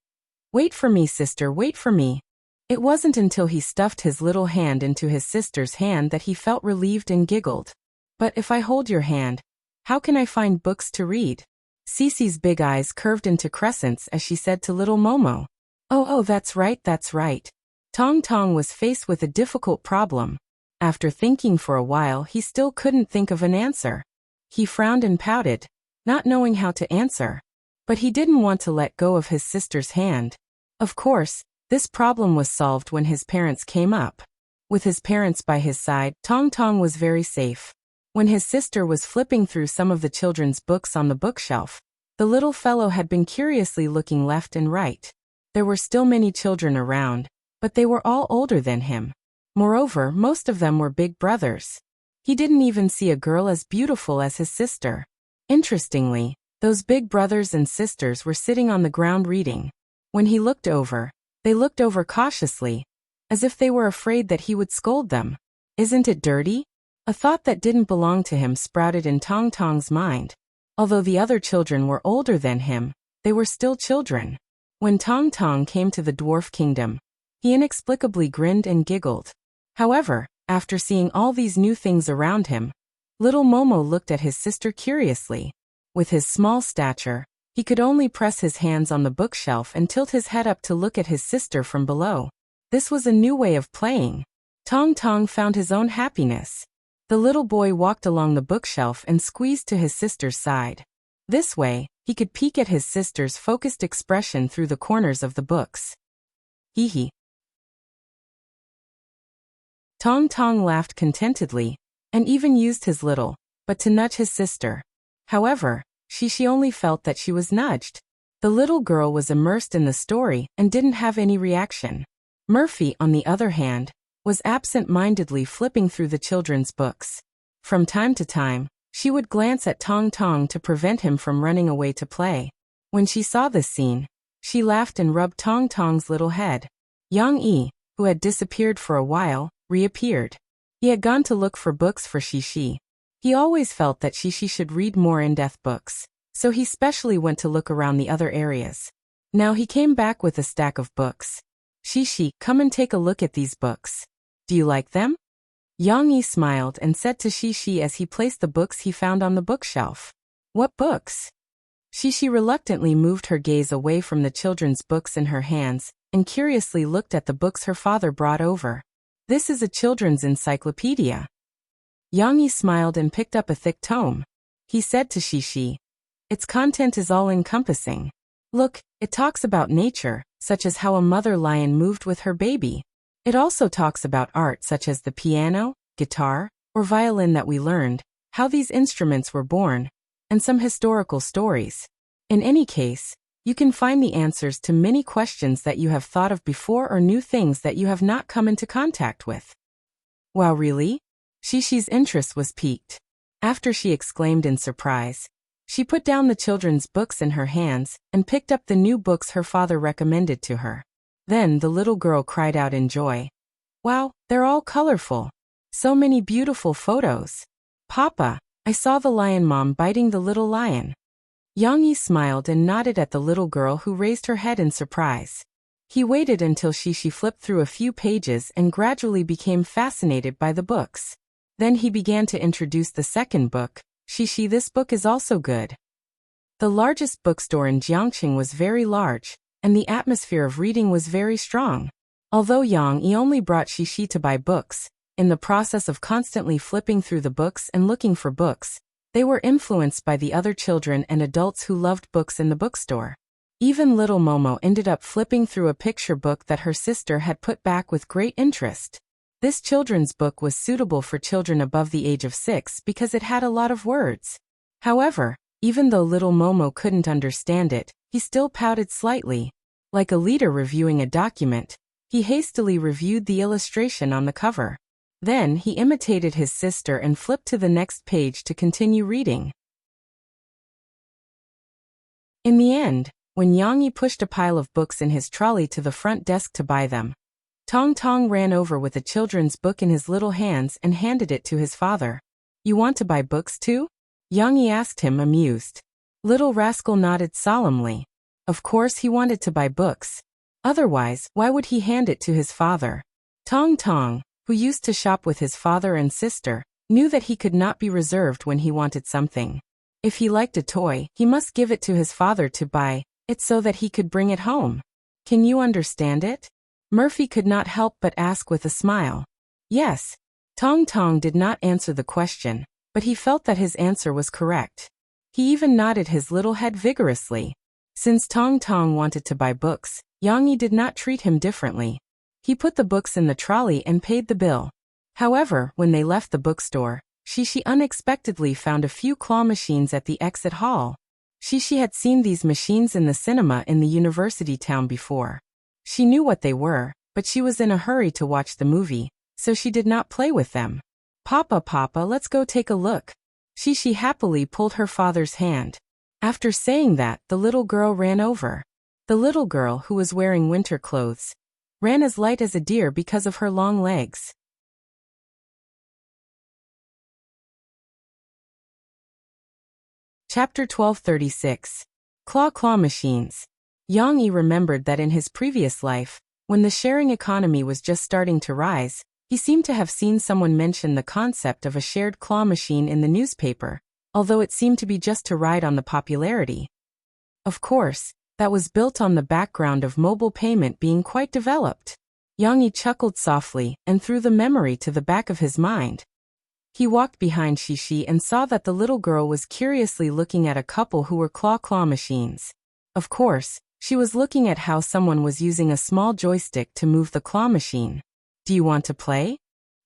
"Wait for me, sister, wait for me." It wasn't until he stuffed his little hand into his sister's hand that he felt relieved and giggled. "But if I hold your hand, how can I find books to read?" Cece's big eyes curved into crescents as she said to little Momo. Oh, that's right, that's right. Tong Tong was faced with a difficult problem. After thinking for a while, he still couldn't think of an answer. He frowned and pouted, not knowing how to answer. But he didn't want to let go of his sister's hand. Of course, this problem was solved when his parents came up. With his parents by his side, Tong Tong was very safe. When his sister was flipping through some of the children's books on the bookshelf, the little fellow had been curiously looking left and right. There were still many children around, but they were all older than him. Moreover, most of them were big brothers. He didn't even see a girl as beautiful as his sister. Interestingly, those big brothers and sisters were sitting on the ground reading. When he looked over, they looked over cautiously, as if they were afraid that he would scold them. Isn't it dirty? A thought that didn't belong to him sprouted in Tong Tong's mind. Although the other children were older than him, they were still children. When Tong Tong came to the dwarf kingdom, he inexplicably grinned and giggled. However, after seeing all these new things around him, little Momo looked at his sister curiously. With his small stature, he could only press his hands on the bookshelf and tilt his head up to look at his sister from below. This was a new way of playing. Tong Tong found his own happiness. The little boy walked along the bookshelf and squeezed to his sister's side. This way, he could peek at his sister's focused expression through the corners of the books. Hee hee. Tong Tong laughed contentedly, and even used his little but to nudge his sister. However, she only felt that she was nudged. The little girl was immersed in the story and didn't have any reaction. Murphy, on the other hand, was absent-mindedly flipping through the children's books. From time to time, she would glance at Tong Tong to prevent him from running away to play. When she saw this scene, she laughed and rubbed Tong Tong's little head. Yang Yi, who had disappeared for a while, reappeared. He had gone to look for books for Shishi. He always felt that Shishi should read more in-depth books, so he specially went to look around the other areas. Now he came back with a stack of books. Shishi, come and take a look at these books. Do you like them? Yang Yi smiled and said to Shishi as he placed the books he found on the bookshelf. What books? Shishi reluctantly moved her gaze away from the children's books in her hands and curiously looked at the books her father brought over. This is a children's encyclopedia. Yang Yi smiled and picked up a thick tome. He said to Shishi, its content is all-encompassing. Look, it talks about nature, such as how a mother lion moved with her baby. It also talks about art such as the piano, guitar, or violin that we learned, how these instruments were born, and some historical stories. In any case, you can find the answers to many questions that you have thought of before or new things that you have not come into contact with. Wow, really? Shishi's interest was piqued. After she exclaimed in surprise, She put down the children's books in her hands and picked up the new books her father recommended to her. Then the little girl cried out in joy. Wow, they're all colorful. So many beautiful photos. Papa, I saw the lion mom biting the little lion. Yang Yi smiled and nodded at the little girl who raised her head in surprise. He waited until she flipped through a few pages and gradually became fascinated by the books. Then he began to introduce the second book. Shishi, this book is also good. The largest bookstore in Jiangqing was very large, and the atmosphere of reading was very strong. Although Yang Yi only brought Shishi to buy books, in the process of constantly flipping through the books and looking for books, they were influenced by the other children and adults who loved books in the bookstore. Even little Momo ended up flipping through a picture book that her sister had put back with great interest. This children's book was suitable for children above the age of 6 because it had a lot of words. However, even though little Momo couldn't understand it, he still pouted slightly. Like a leader reviewing a document, he hastily reviewed the illustration on the cover. Then he imitated his sister and flipped to the next page to continue reading. In the end, when Yang Yi pushed a pile of books in his trolley to the front desk to buy them, Tong Tong ran over with a children's book in his little hands and handed it to his father. You want to buy books too? Yang Yi asked him, amused. Little rascal nodded solemnly. Of course he wanted to buy books. Otherwise, why would he hand it to his father? Tong Tong, who used to shop with his father and sister, knew that he could not be reserved when he wanted something. If he liked a toy, he must give it to his father to buy it so that he could bring it home. Can you understand it? Murphy could not help but ask with a smile. Yes. Tong Tong did not answer the question, but he felt that his answer was correct. He even nodded his little head vigorously. Since Tong Tong wanted to buy books, Yang Yi did not treat him differently. He put the books in the trolley and paid the bill. However, when they left the bookstore, Shishi unexpectedly found a few claw machines at the exit hall. Shishi had seen these machines in the cinema in the university town before. She knew what they were, but she was in a hurry to watch the movie, so she did not play with them. Papa, let's go take a look. Shishi happily pulled her father's hand. After saying that, the little girl ran over. The little girl, who was wearing winter clothes, ran as light as a deer because of her long legs. Chapter 1236. Claw Machines. Yang Yi remembered that in his previous life, when the sharing economy was just starting to rise, he seemed to have seen someone mention the concept of a shared claw machine in the newspaper, although it seemed to be just to ride on the popularity. Of course, that was built on the background of mobile payment being quite developed. Yang Yi chuckled softly and threw the memory to the back of his mind. He walked behind Shishi and saw that the little girl was curiously looking at a couple who were claw machines. Of course, she was looking at how someone was using a small joystick to move the claw machine. Do you want to play?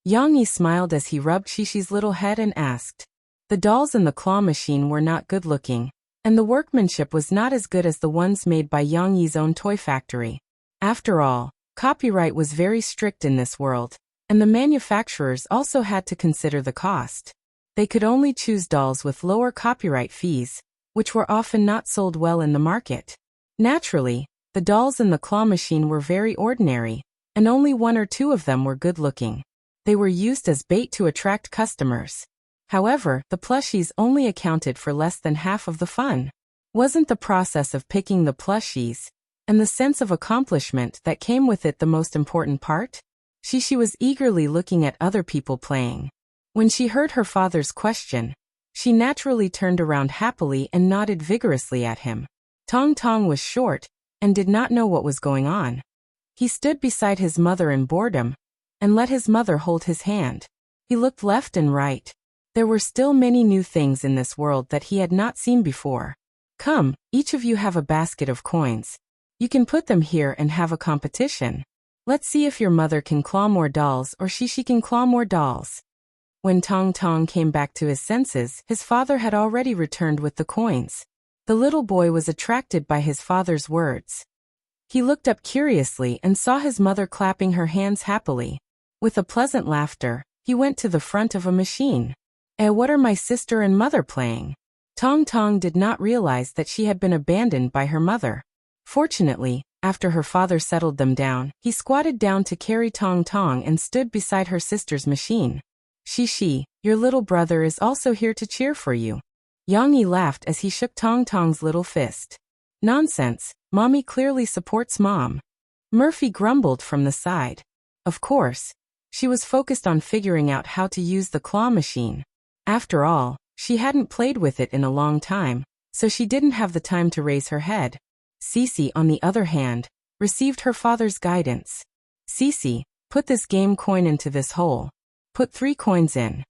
Yang Yi smiled as he rubbed Shishi's little head and asked. The dolls in the claw machine were not good looking, and the workmanship was not as good as the ones made by Yang Yi's own toy factory. After all, copyright was very strict in this world, and the manufacturers also had to consider the cost. They could only choose dolls with lower copyright fees, which were often not sold well in the market. Naturally, the dolls in the claw machine were very ordinary, and only one or two of them were good-looking. They were used as bait to attract customers. However, the plushies only accounted for less than half of the fun. Wasn't the process of picking the plushies, and the sense of accomplishment that came with it the most important part? Shishi was eagerly looking at other people playing. When she heard her father's question, she naturally turned around happily and nodded vigorously at him. Tong Tong was short, and did not know what was going on. He stood beside his mother in boredom, and let his mother hold his hand. He looked left and right. There were still many new things in this world that he had not seen before. Come, each of you have a basket of coins. You can put them here and have a competition. Let's see if your mother can claw more dolls or Shishi can claw more dolls. When Tong Tong came back to his senses, his father had already returned with the coins. The little boy was attracted by his father's words. He looked up curiously and saw his mother clapping her hands happily. With a pleasant laughter, he went to the front of a machine. What are my sister and mother playing? Tong Tong did not realize that she had been abandoned by her mother. Fortunately, after her father settled them down, he squatted down to carry Tong Tong and stood beside her sister's machine. Shishi, your little brother is also here to cheer for you. Yang Yi laughed as he shook Tong Tong's little fist. Nonsense, mommy clearly supports mom. Murphy grumbled from the side. Of course. She was focused on figuring out how to use the claw machine. After all, she hadn't played with it in a long time, so she didn't have the time to raise her head. Cece, on the other hand, received her father's guidance. Cece, put this game coin into this hole. Put 3 coins in.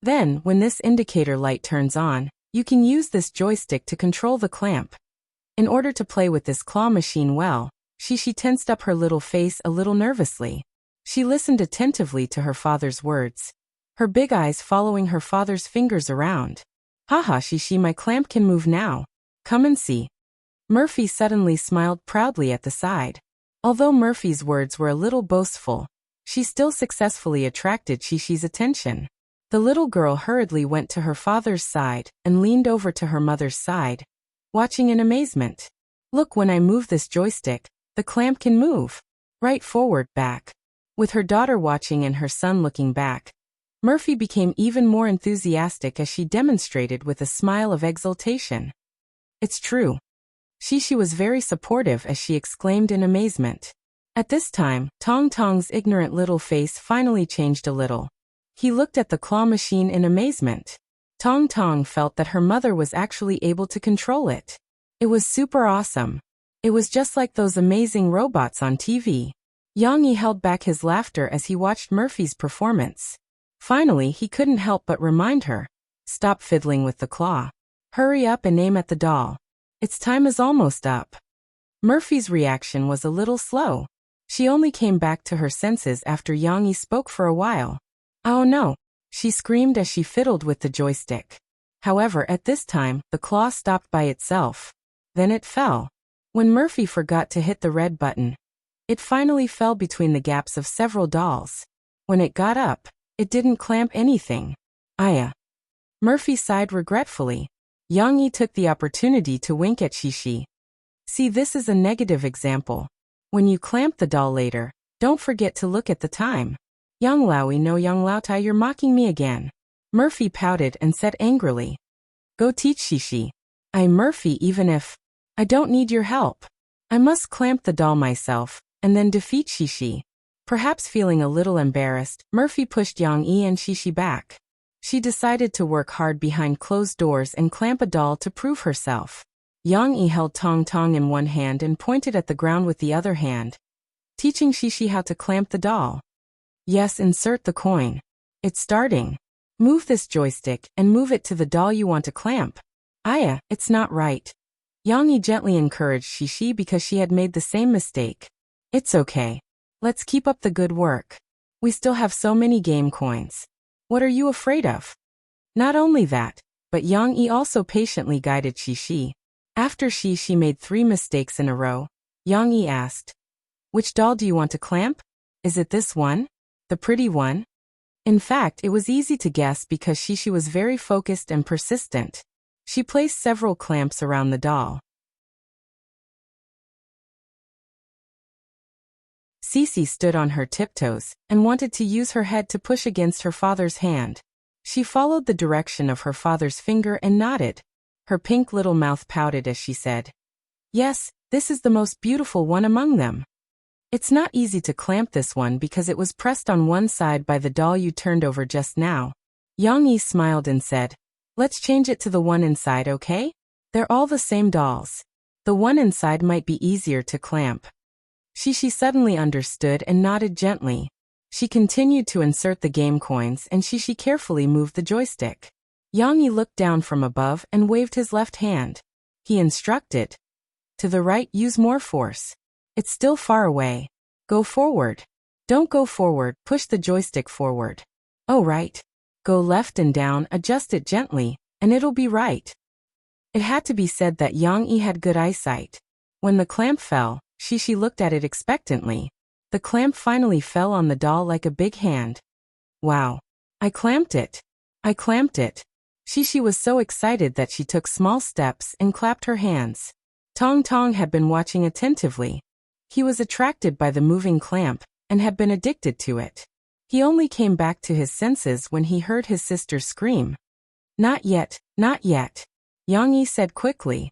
Then, when this indicator light turns on, you can use this joystick to control the clamp. In order to play with this claw machine well, Shishi tensed up her little face a little nervously. She listened attentively to her father's words, her big eyes following her father's fingers around. Haha, Shishi, my clamp can move now. Come and see. Murphy suddenly smiled proudly at the side. Although Murphy's words were a little boastful, she still successfully attracted Shishi's attention. The little girl hurriedly went to her father's side and leaned over to her mother's side, watching in amazement. Look, when I move this joystick, the clamp can move. Right, forward, back. With her daughter watching and her son looking back, Murphy became even more enthusiastic as she demonstrated with a smile of exultation. It's true. Shishi was very supportive as she exclaimed in amazement. At this time, Tong Tong's ignorant little face finally changed a little. He looked at the claw machine in amazement. Tong Tong felt that her mother was actually able to control it. It was super awesome. It was just like those amazing robots on TV. Yang Yi held back his laughter as he watched Murphy's performance. Finally, he couldn't help but remind her. Stop fiddling with the claw. Hurry up and aim at the doll. Its time is almost up. Murphy's reaction was a little slow. She only came back to her senses after Yang Yi spoke for a while. Oh no, she screamed as she fiddled with the joystick. However, at this time, the claw stopped by itself. Then it fell. When Murphy forgot to hit the red button, it finally fell between the gaps of several dolls. When it got up, it didn't clamp anything. Aya. Murphy sighed regretfully. Yang Yi took the opportunity to wink at Shishi. See, this is a negative example. When you clamp the doll later, don't forget to look at the time. Yang Laoi, no Yang Laotai, you're mocking me again. Murphy pouted and said angrily. Go teach Shishi. Murphy, even if I don't need your help. I must clamp the doll myself, and then defeat Shishi. Perhaps feeling a little embarrassed, Murphy pushed Yang Yi and Shishi back. She decided to work hard behind closed doors and clamp a doll to prove herself. Yang Yi held Tong Tong in one hand and pointed at the ground with the other hand, teaching Shishi how to clamp the doll. Yes, insert the coin. It's starting. Move this joystick and move it to the doll you want to clamp. Aya, it's not right. Yang Yi gently encouraged Shishi because she had made the same mistake. It's okay. Let's keep up the good work. We still have so many game coins. What are you afraid of? Not only that, but Yang Yi also patiently guided Shishi. After Shishi made 3 mistakes in a row, Yang Yi asked, which doll do you want to clamp? Is it this one? The pretty one? In fact, it was easy to guess because Shishi was very focused and persistent. She placed several clamps around the doll. Cece stood on her tiptoes and wanted to use her head to push against her father's hand. She followed the direction of her father's finger and nodded. Her pink little mouth pouted as she said, Yes, this is the most beautiful one among them. It's not easy to clamp this one because it was pressed on one side by the doll you turned over just now. Yang Yi smiled and said, Let's change it to the one inside, okay? They're all the same dolls. The one inside might be easier to clamp. Shishi suddenly understood and nodded gently. She continued to insert the game coins and Shishi carefully moved the joystick. Yang Yi looked down from above and waved his left hand. He instructed. To the right, use more force. It's still far away. Go forward. Don't go forward, push the joystick forward. Oh, right. Go left and down, adjust it gently, and it'll be right. It had to be said that Yang Yi had good eyesight. When the clamp fell, Shishi looked at it expectantly. The clamp finally fell on the doll like a big hand. Wow. I clamped it. I clamped it. Shishi was so excited that she took small steps and clapped her hands. Tong Tong had been watching attentively. He was attracted by the moving clamp and had been addicted to it. He only came back to his senses when he heard his sister scream. Not yet, not yet, Yang Yi said quickly.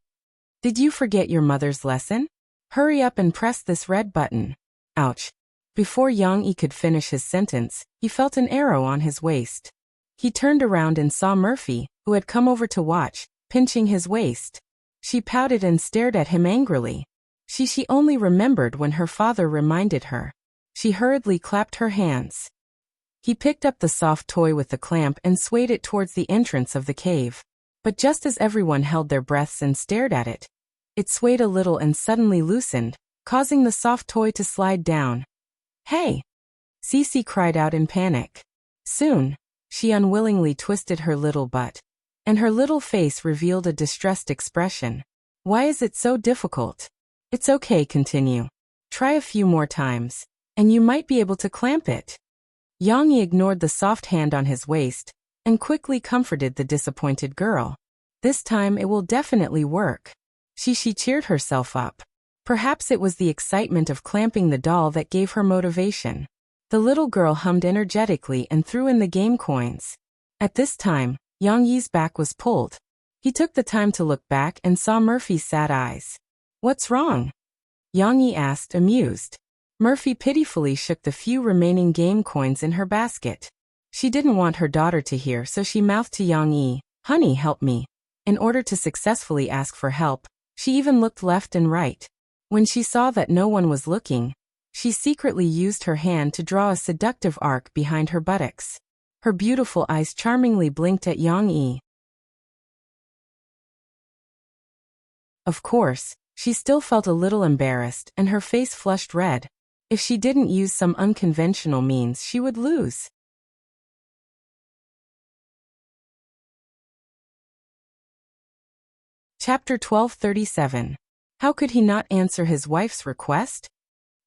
Did you forget your mother's lesson? Hurry up and press this red button. Ouch. Before Yang Yi could finish his sentence, he felt an arrow on his waist. He turned around and saw Murphy, who had come over to watch, pinching his waist. She pouted and stared at him angrily. She only remembered when her father reminded her. She hurriedly clapped her hands. He picked up the soft toy with the clamp and swayed it towards the entrance of the cave. But just as everyone held their breaths and stared at it, it swayed a little and suddenly loosened, causing the soft toy to slide down. Hey! Cece cried out in panic. Soon, she unwillingly twisted her little butt, and her little face revealed a distressed expression. Why is it so difficult? It's okay, continue. Try a few more times, and you might be able to clamp it. Yang Yi ignored the soft hand on his waist, and quickly comforted the disappointed girl. This time it will definitely work. She cheered herself up. Perhaps it was the excitement of clamping the doll that gave her motivation. The little girl hummed energetically and threw in the game coins. At this time, Yang Yi's back was pulled. He took the time to look back and saw Murphy's sad eyes. What's wrong? Yang Yi asked, amused. Murphy pitifully shook the few remaining game coins in her basket. She didn't want her daughter to hear, so she mouthed to Yang Yi, "Honey, help me." In order to successfully ask for help, she even looked left and right. When she saw that no one was looking, she secretly used her hand to draw a seductive arc behind her buttocks. Her beautiful eyes charmingly blinked at Yang Yi. Of course, she still felt a little embarrassed and her face flushed red. If she didn't use some unconventional means, she would lose. Chapter 1237. How could he not answer his wife's request?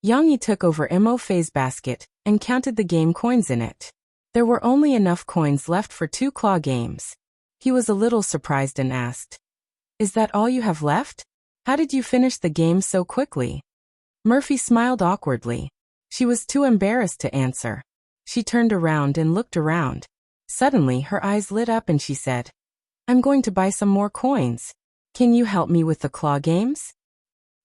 Yang Yi took over Mo Fei's basket and counted the game coins in it. There were only enough coins left for 2 claw games. He was a little surprised and asked, "Is that all you have left? How did you finish the game so quickly?" Murphy smiled awkwardly. She was too embarrassed to answer. She turned around and looked around. Suddenly her eyes lit up and she said, "I'm going to buy some more coins. Can you help me with the claw games?"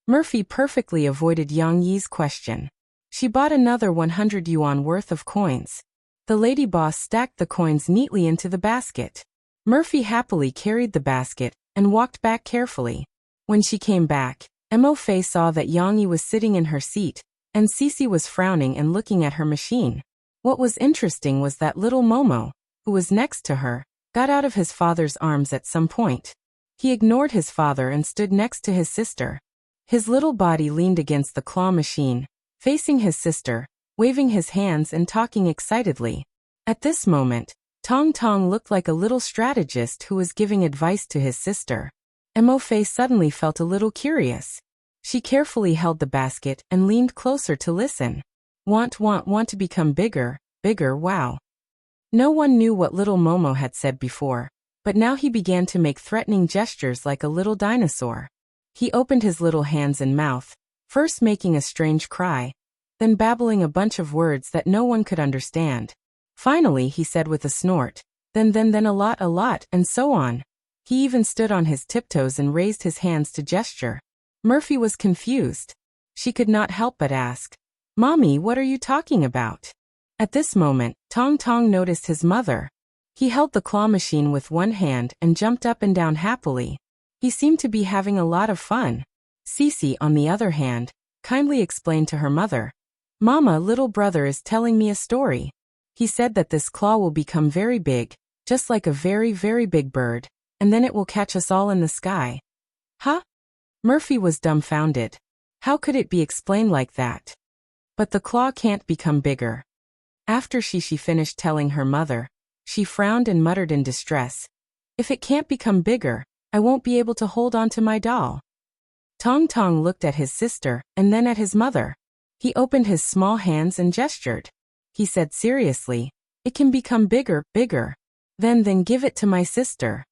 Murphy perfectly avoided Yang Yi's question. She bought another 100 yuan worth of coins. The lady boss stacked the coins neatly into the basket. Murphy happily carried the basket and walked back carefully. When she came back, Mo Fei saw that Yang Yi was sitting in her seat, and Cece was frowning and looking at her machine. What was interesting was that little Momo, who was next to her, got out of his father's arms at some point. He ignored his father and stood next to his sister. His little body leaned against the claw machine, facing his sister, waving his hands and talking excitedly. At this moment, Tong Tong looked like a little strategist who was giving advice to his sister. Mo Fei suddenly felt a little curious. She carefully held the basket and leaned closer to listen. Want to become bigger, wow. No one knew what little Momo had said before, but now he began to make threatening gestures like a little dinosaur. He opened his little hands and mouth, first making a strange cry, then babbling a bunch of words that no one could understand. Finally he said with a snort, then a lot, and so on. He even stood on his tiptoes and raised his hands to gesture. Murphy was confused. She could not help but ask, "Mommy, what are you talking about?" At this moment, Tong Tong noticed his mother. He held the claw machine with one hand and jumped up and down happily. He seemed to be having a lot of fun. Cece, on the other hand, kindly explained to her mother, "Mama, little brother is telling me a story. He said that this claw will become very big, just like a very, very big bird, and then it will catch us all in the sky." Huh? Murphy was dumbfounded. How could it be explained like that? But the claw can't become bigger. After she finished telling her mother, she frowned and muttered in distress, "If it can't become bigger, I won't be able to hold on to my doll." Tong Tong looked at his sister and then at his mother. He opened his small hands and gestured. He said seriously, "It can become bigger. Then give it to my sister."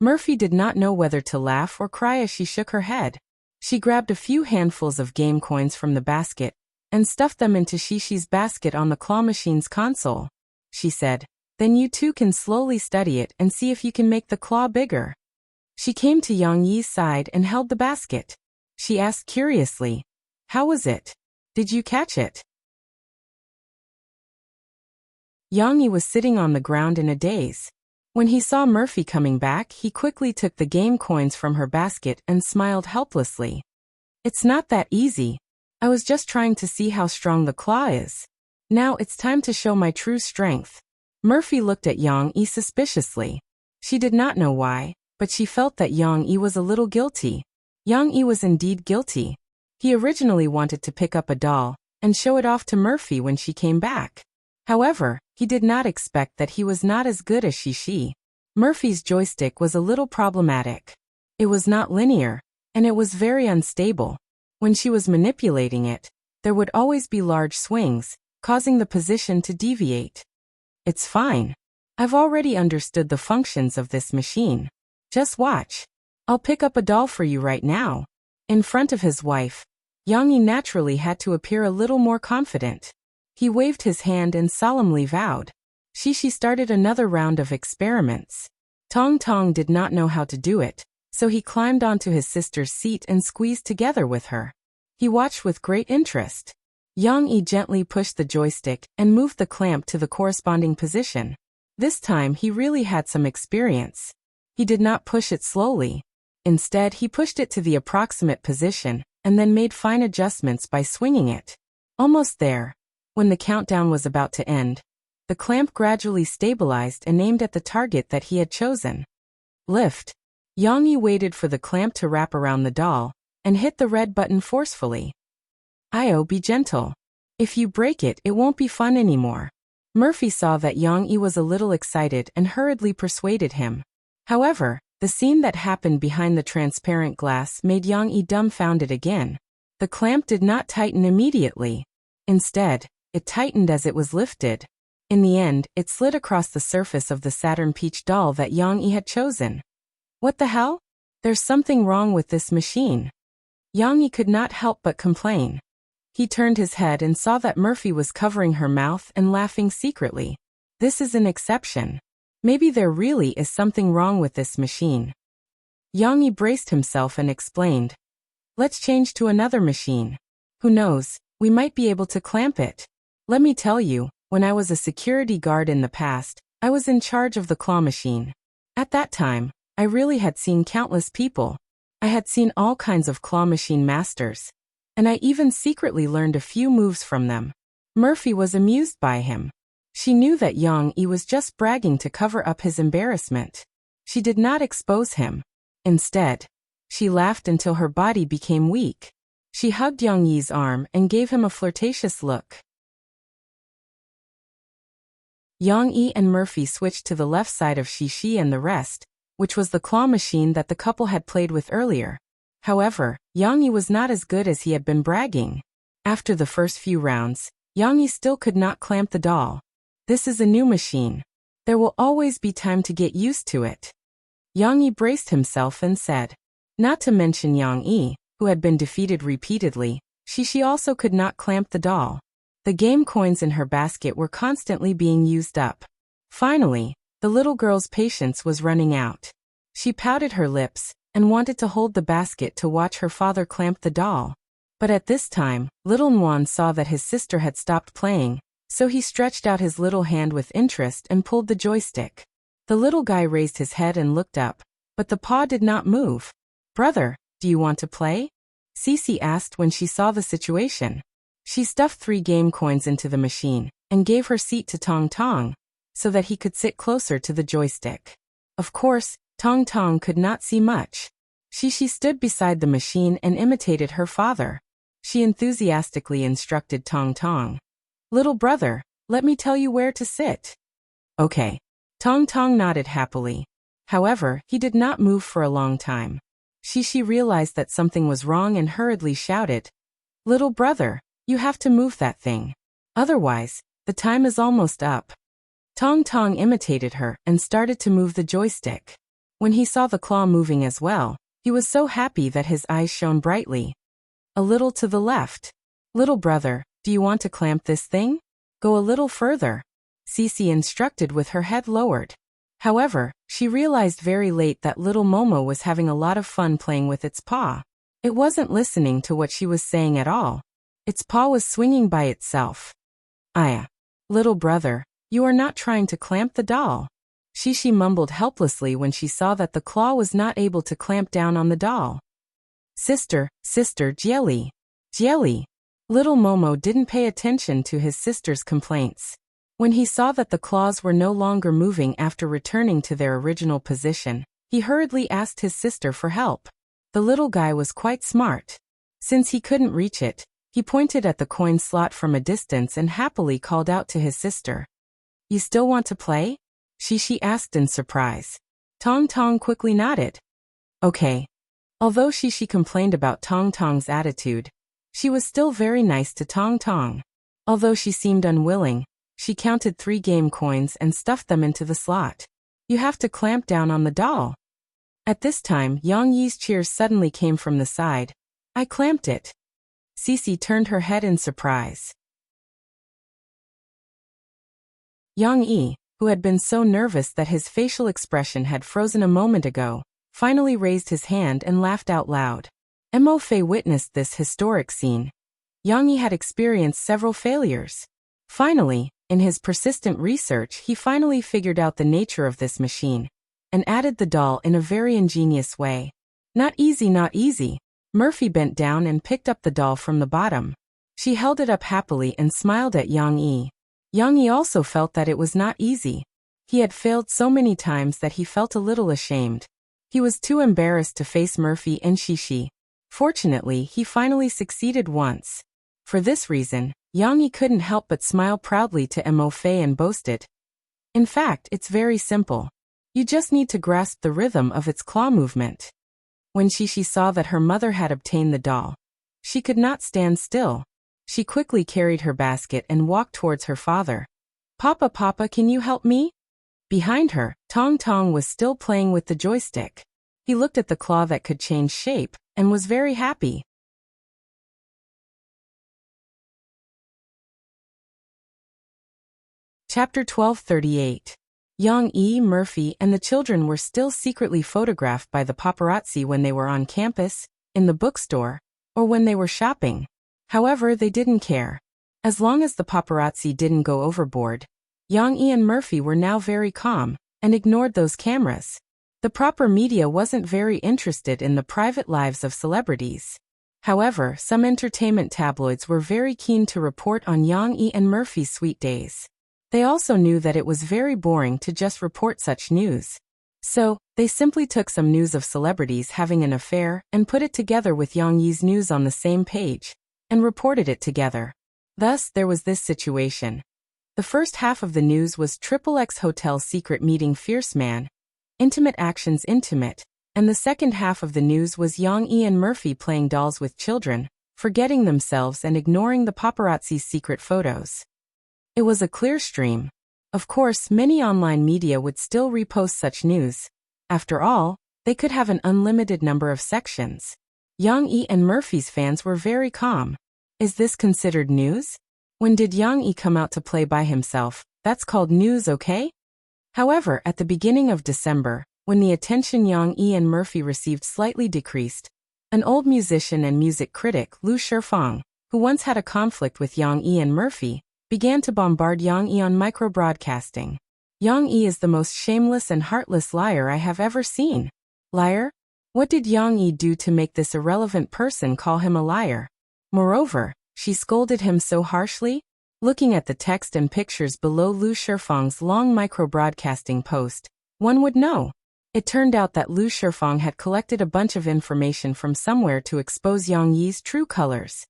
Murphy did not know whether to laugh or cry as she shook her head. She grabbed a few handfuls of game coins from the basket and stuffed them into Shishi's basket on the claw machine's console. She said, "Then you two can slowly study it and see if you can make the claw bigger." She came to Yang Yi's side and held the basket. She asked curiously, "How was it? Did you catch it?" Yang Yi was sitting on the ground in a daze. When he saw Murphy coming back, he quickly took the game coins from her basket and smiled helplessly. "It's not that easy. I was just trying to see how strong the claw is. Now it's time to show my true strength." Murphy looked at Yang Yi suspiciously. She did not know why, but she felt that Yang Yi was a little guilty. Yang Yi was indeed guilty. He originally wanted to pick up a doll and show it off to Murphy when she came back. However, he did not expect that he was not as good as Shishi. Murphy's joystick was a little problematic. It was not linear, and it was very unstable. When she was manipulating it, there would always be large swings, causing the position to deviate. "It's fine. I've already understood the functions of this machine. Just watch. I'll pick up a doll for you right now." In front of his wife, Yang Yi naturally had to appear a little more confident. He waved his hand and solemnly vowed. Shishi started another round of experiments. Tong Tong did not know how to do it, so he climbed onto his sister's seat and squeezed together with her. He watched with great interest. Yang Yi gently pushed the joystick and moved the clamp to the corresponding position. This time he really had some experience. He did not push it slowly. Instead, he pushed it to the approximate position and then made fine adjustments by swinging it. Almost there. When the countdown was about to end, the clamp gradually stabilized and aimed at the target that he had chosen. Lift. Yang Yi waited for the clamp to wrap around the doll and hit the red button forcefully. "Io, be gentle. If you break it, it won't be fun anymore." Murphy saw that Yang Yi was a little excited and hurriedly persuaded him. However, the scene that happened behind the transparent glass made Yang Yi dumbfounded again. The clamp did not tighten immediately. Instead, it tightened as it was lifted. In the end, it slid across the surface of the Saturn Peach doll that Yang Yi had chosen. "What the hell? There's something wrong with this machine." Yang Yi could not help but complain. He turned his head and saw that Murphy was covering her mouth and laughing secretly. This is an exception. Maybe there really is something wrong with this machine. Yang Yi braced himself and explained. "Let's change to another machine. Who knows, we might be able to clamp it. Let me tell you, when I was a security guard in the past, I was in charge of the claw machine. At that time, I really had seen countless people. I had seen all kinds of claw machine masters. And I even secretly learned a few moves from them." Murphy was amused by him. She knew that Yang Yi was just bragging to cover up his embarrassment. She did not expose him. Instead, she laughed until her body became weak. She hugged Yang Yi's arm and gave him a flirtatious look. Yang Yi and Murphy switched to the left side of Shishi and the rest, which was the claw machine that the couple had played with earlier. However, Yang Yi was not as good as he had been bragging. After the first few rounds, Yang Yi still could not clamp the doll. "This is a new machine. There will always be time to get used to it." Yang Yi braced himself and said. Not to mention Yang Yi, who had been defeated repeatedly, Shishi also could not clamp the doll. The game coins in her basket were constantly being used up. Finally, the little girl's patience was running out. She pouted her lips and wanted to hold the basket to watch her father clamp the doll. But at this time, little Nguyen saw that his sister had stopped playing, so he stretched out his little hand with interest and pulled the joystick. The little guy raised his head and looked up, but the paw did not move. "Brother, do you want to play?" Cece asked when she saw the situation. She stuffed 3 game coins into the machine and gave her seat to Tong Tong, so that he could sit closer to the joystick. Of course, Tong Tong could not see much. She stood beside the machine and imitated her father. She enthusiastically instructed Tong Tong. "Little brother, let me tell you where to sit." "Okay." Tong Tong nodded happily. However, he did not move for a long time. Shishi realized that something was wrong and hurriedly shouted, "Little brother, you have to move that thing. Otherwise, the time is almost up." Tong Tong imitated her and started to move the joystick. When he saw the claw moving as well, he was so happy that his eyes shone brightly. A little to the left. Little brother, do you want to clamp this thing? Go a little further. Cece instructed with her head lowered. However, she realized very late that little Momo was having a lot of fun playing with its paw. It wasn't listening to what she was saying at all. Its paw was swinging by itself. Little brother, you are not trying to clamp the doll. Shishi mumbled helplessly when she saw that the claw was not able to clamp down on the doll. Sister, Jelly. Jelly. Little Momo didn't pay attention to his sister's complaints. When he saw that the claws were no longer moving after returning to their original position, he hurriedly asked his sister for help. The little guy was quite smart. Since he couldn't reach it, he pointed at the coin slot from a distance and happily called out to his sister. You still want to play? Shishi asked in surprise. Tong Tong quickly nodded. Okay. Although Shishi complained about Tong Tong's attitude, she was still very nice to Tong Tong. Although she seemed unwilling, she counted 3 game coins and stuffed them into the slot. You have to clamp down on the doll. At this time, Yang Yi's cheers suddenly came from the side. I clamped it. Cece turned her head in surprise. Yang Yi, who had been so nervous that his facial expression had frozen a moment ago, finally raised his hand and laughed out loud. Mo Fei witnessed this historic scene. Yang Yi had experienced several failures. Finally, in his persistent research, he finally figured out the nature of this machine and added the doll in a very ingenious way. Not easy, not easy. Murphy bent down and picked up the doll from the bottom. She held it up happily and smiled at Yang Yi. Yang Yi also felt that it was not easy. He had failed so many times that he felt a little ashamed. He was too embarrassed to face Murphy and Shishi. Fortunately, he finally succeeded once. For this reason, Yang Yi couldn't help but smile proudly to Mo Fei and boasted. In fact, it's very simple. You just need to grasp the rhythm of its claw movement. When Shishi saw that her mother had obtained the doll, she could not stand still. She quickly carried her basket and walked towards her father. Papa, can you help me? Behind her, Tong Tong was still playing with the joystick. He looked at the claw that could change shape and was very happy. Chapter 1238. Yang Yi, Murphy, and the children were still secretly photographed by the paparazzi when they were on campus, in the bookstore, or when they were shopping. However, they didn't care. As long as the paparazzi didn't go overboard, Yang Yi and Murphy were now very calm and ignored those cameras. The proper media wasn't very interested in the private lives of celebrities. However, some entertainment tabloids were very keen to report on Yang Yi and Murphy's sweet days. They also knew that it was very boring to just report such news. So, they simply took some news of celebrities having an affair and put it together with Yang Yi's news on the same page, and reported it together. Thus, there was this situation. The first half of the news was XXX Hotel secret meeting Fierce Man, Intimate Actions Intimate, and the second half of the news was Yang Yi and Murphy playing dolls with children, forgetting themselves and ignoring the paparazzi's secret photos. It was a clear stream. Of course, many online media would still repost such news. After all, they could have an unlimited number of sections. Yang Yi and Murphy's fans were very calm. Is this considered news? When did Yang Yi come out to play by himself? That's called news, okay? However, at the beginning of December, when the attention Yang Yi and Murphy received slightly decreased, an old musician and music critic, Lu Shifang, who once had a conflict with Yang Yi and Murphy, began to bombard Yang Yi on micro-broadcasting. Yang Yi is the most shameless and heartless liar I have ever seen. Liar? What did Yang Yi do to make this irrelevant person call him a liar? Moreover, she scolded him so harshly. Looking at the text and pictures below Lu Shifang's long micro-broadcasting post, one would know. It turned out that Lu Shifang had collected a bunch of information from somewhere to expose Yang Yi's true colors.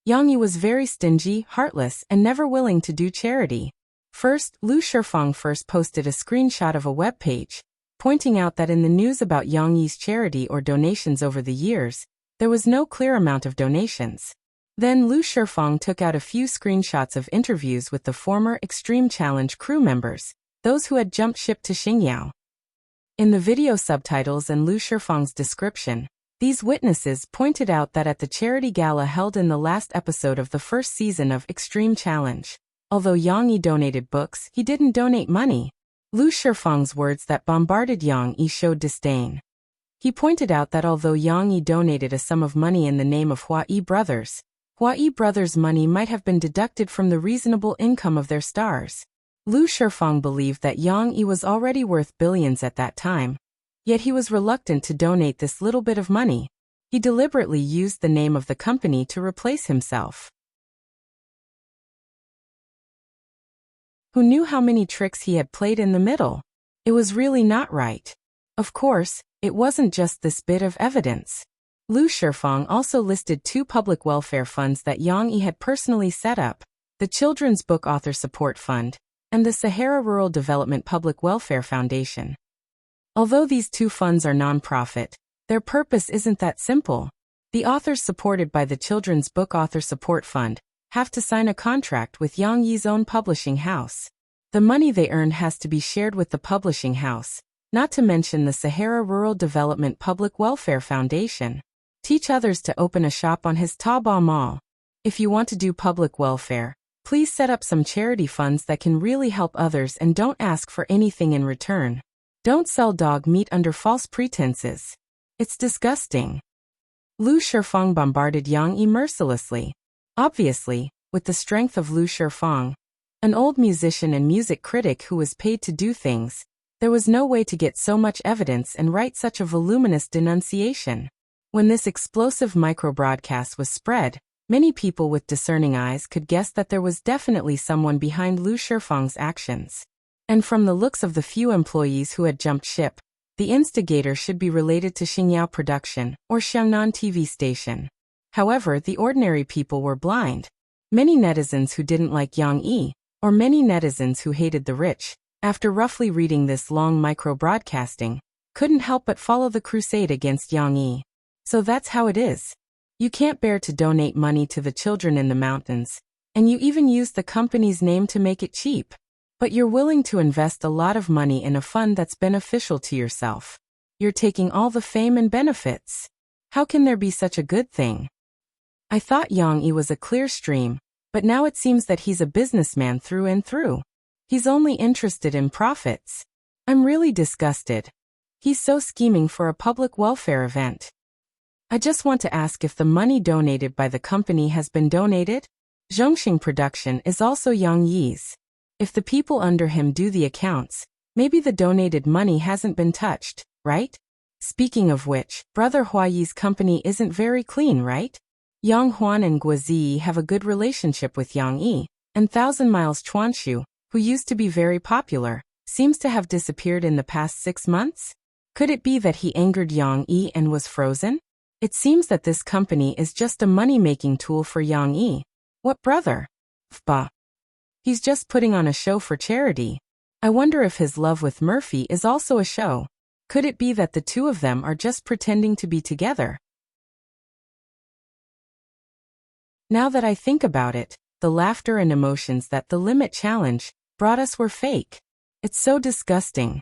Yang Yi was very stingy, heartless, and never willing to do charity. First, Lu Shifang first posted a screenshot of a web page, pointing out that in the news about Yang Yi's charity or donations over the years, there was no clear amount of donations. Then Lu Shifang took out a few screenshots of interviews with the former Extreme Challenge crew members, those who had jumped ship to Xingyao. In the video subtitles and Lu Shifeng's description, these witnesses pointed out that at the charity gala held in the last episode of the first season of Extreme Challenge, although Yang Yi donated books, he didn't donate money. Lu Shifeng's words that bombarded Yang Yi showed disdain. He pointed out that although Yang Yi donated a sum of money in the name of Hua Yi brothers' money might have been deducted from the reasonable income of their stars. Lu Shifeng believed that Yang Yi was already worth billions at that time, yet he was reluctant to donate this little bit of money. He deliberately used the name of the company to replace himself. Who knew how many tricks he had played in the middle? It was really not right. Of course, it wasn't just this bit of evidence. Lu Shifeng also listed 2 public welfare funds that Yang Yi had personally set up, the Children's Book Author Support Fund and the Sahara Rural Development Public Welfare Foundation. Although these 2 funds are non-profit, their purpose isn't that simple. The authors supported by the Children's Book Author Support Fund have to sign a contract with Yang Yi's own publishing house. The money they earn has to be shared with the publishing house, not to mention the Sahara Rural Development Public Welfare Foundation. Teach others to open a shop on his Taobao Mall. If you want to do public welfare, please set up some charity funds that can really help others and don't ask for anything in return. Don't sell dog meat under false pretenses. It's disgusting. Lu Shifeng bombarded Yang Yi mercilessly. Obviously, with the strength of Lu Shifeng, an old musician and music critic who was paid to do things, there was no way to get so much evidence and write such a voluminous denunciation. When this explosive micro-broadcast was spread, many people with discerning eyes could guess that there was definitely someone behind Lu Shifeng's actions. And from the looks of the few employees who had jumped ship, the instigator should be related to Xingyao Production or Xiangnan TV station. However, the ordinary people were blind. Many netizens who didn't like Yang Yi, or many netizens who hated the rich, after roughly reading this long micro-broadcasting, couldn't help but follow the crusade against Yang Yi. So that's how it is. You can't bear to donate money to the children in the mountains, and you even use the company's name to make it cheap. But you're willing to invest a lot of money in a fund that's beneficial to yourself. You're taking all the fame and benefits. How can there be such a good thing? I thought Yang Yi was a clear stream, but now it seems that he's a businessman through and through. He's only interested in profits. I'm really disgusted. He's so scheming for a public welfare event. I just want to ask if the money donated by the company has been donated? Zhongxing Production is also Yang Yi's. If the people under him do the accounts, maybe the donated money hasn't been touched, right? Speaking of which, Brother Hua Yi's company isn't very clean, right? Yang Huan and Guozi have a good relationship with Yang Yi, and Thousand Miles Chuanshu, who used to be very popular, seems to have disappeared in the past 6 months? Could it be that he angered Yang Yi and was frozen? It seems that this company is just a money-making tool for Yang Yi. What brother? Bah. He's just putting on a show for charity. I wonder if his love with Murphy is also a show. Could it be that the 2 of them are just pretending to be together? Now that I think about it, the laughter and emotions that the Limit Challenge brought us were fake. It's so disgusting.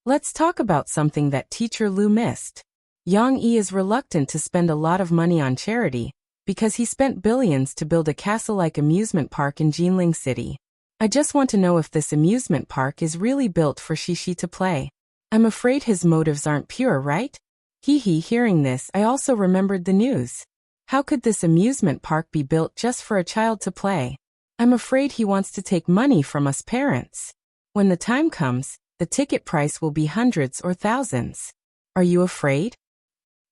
Let's talk about something that Teacher Lu missed. Yang Yi is reluctant to spend a lot of money on charity, because he spent billions to build a castle-like amusement park in Jinling City. I just want to know if this amusement park is really built for Shishi to play. I'm afraid his motives aren't pure, right? Hearing this, I also remembered the news. How could this amusement park be built just for a child to play? I'm afraid he wants to take money from us parents. When the time comes, the ticket price will be hundreds or thousands. Are you afraid?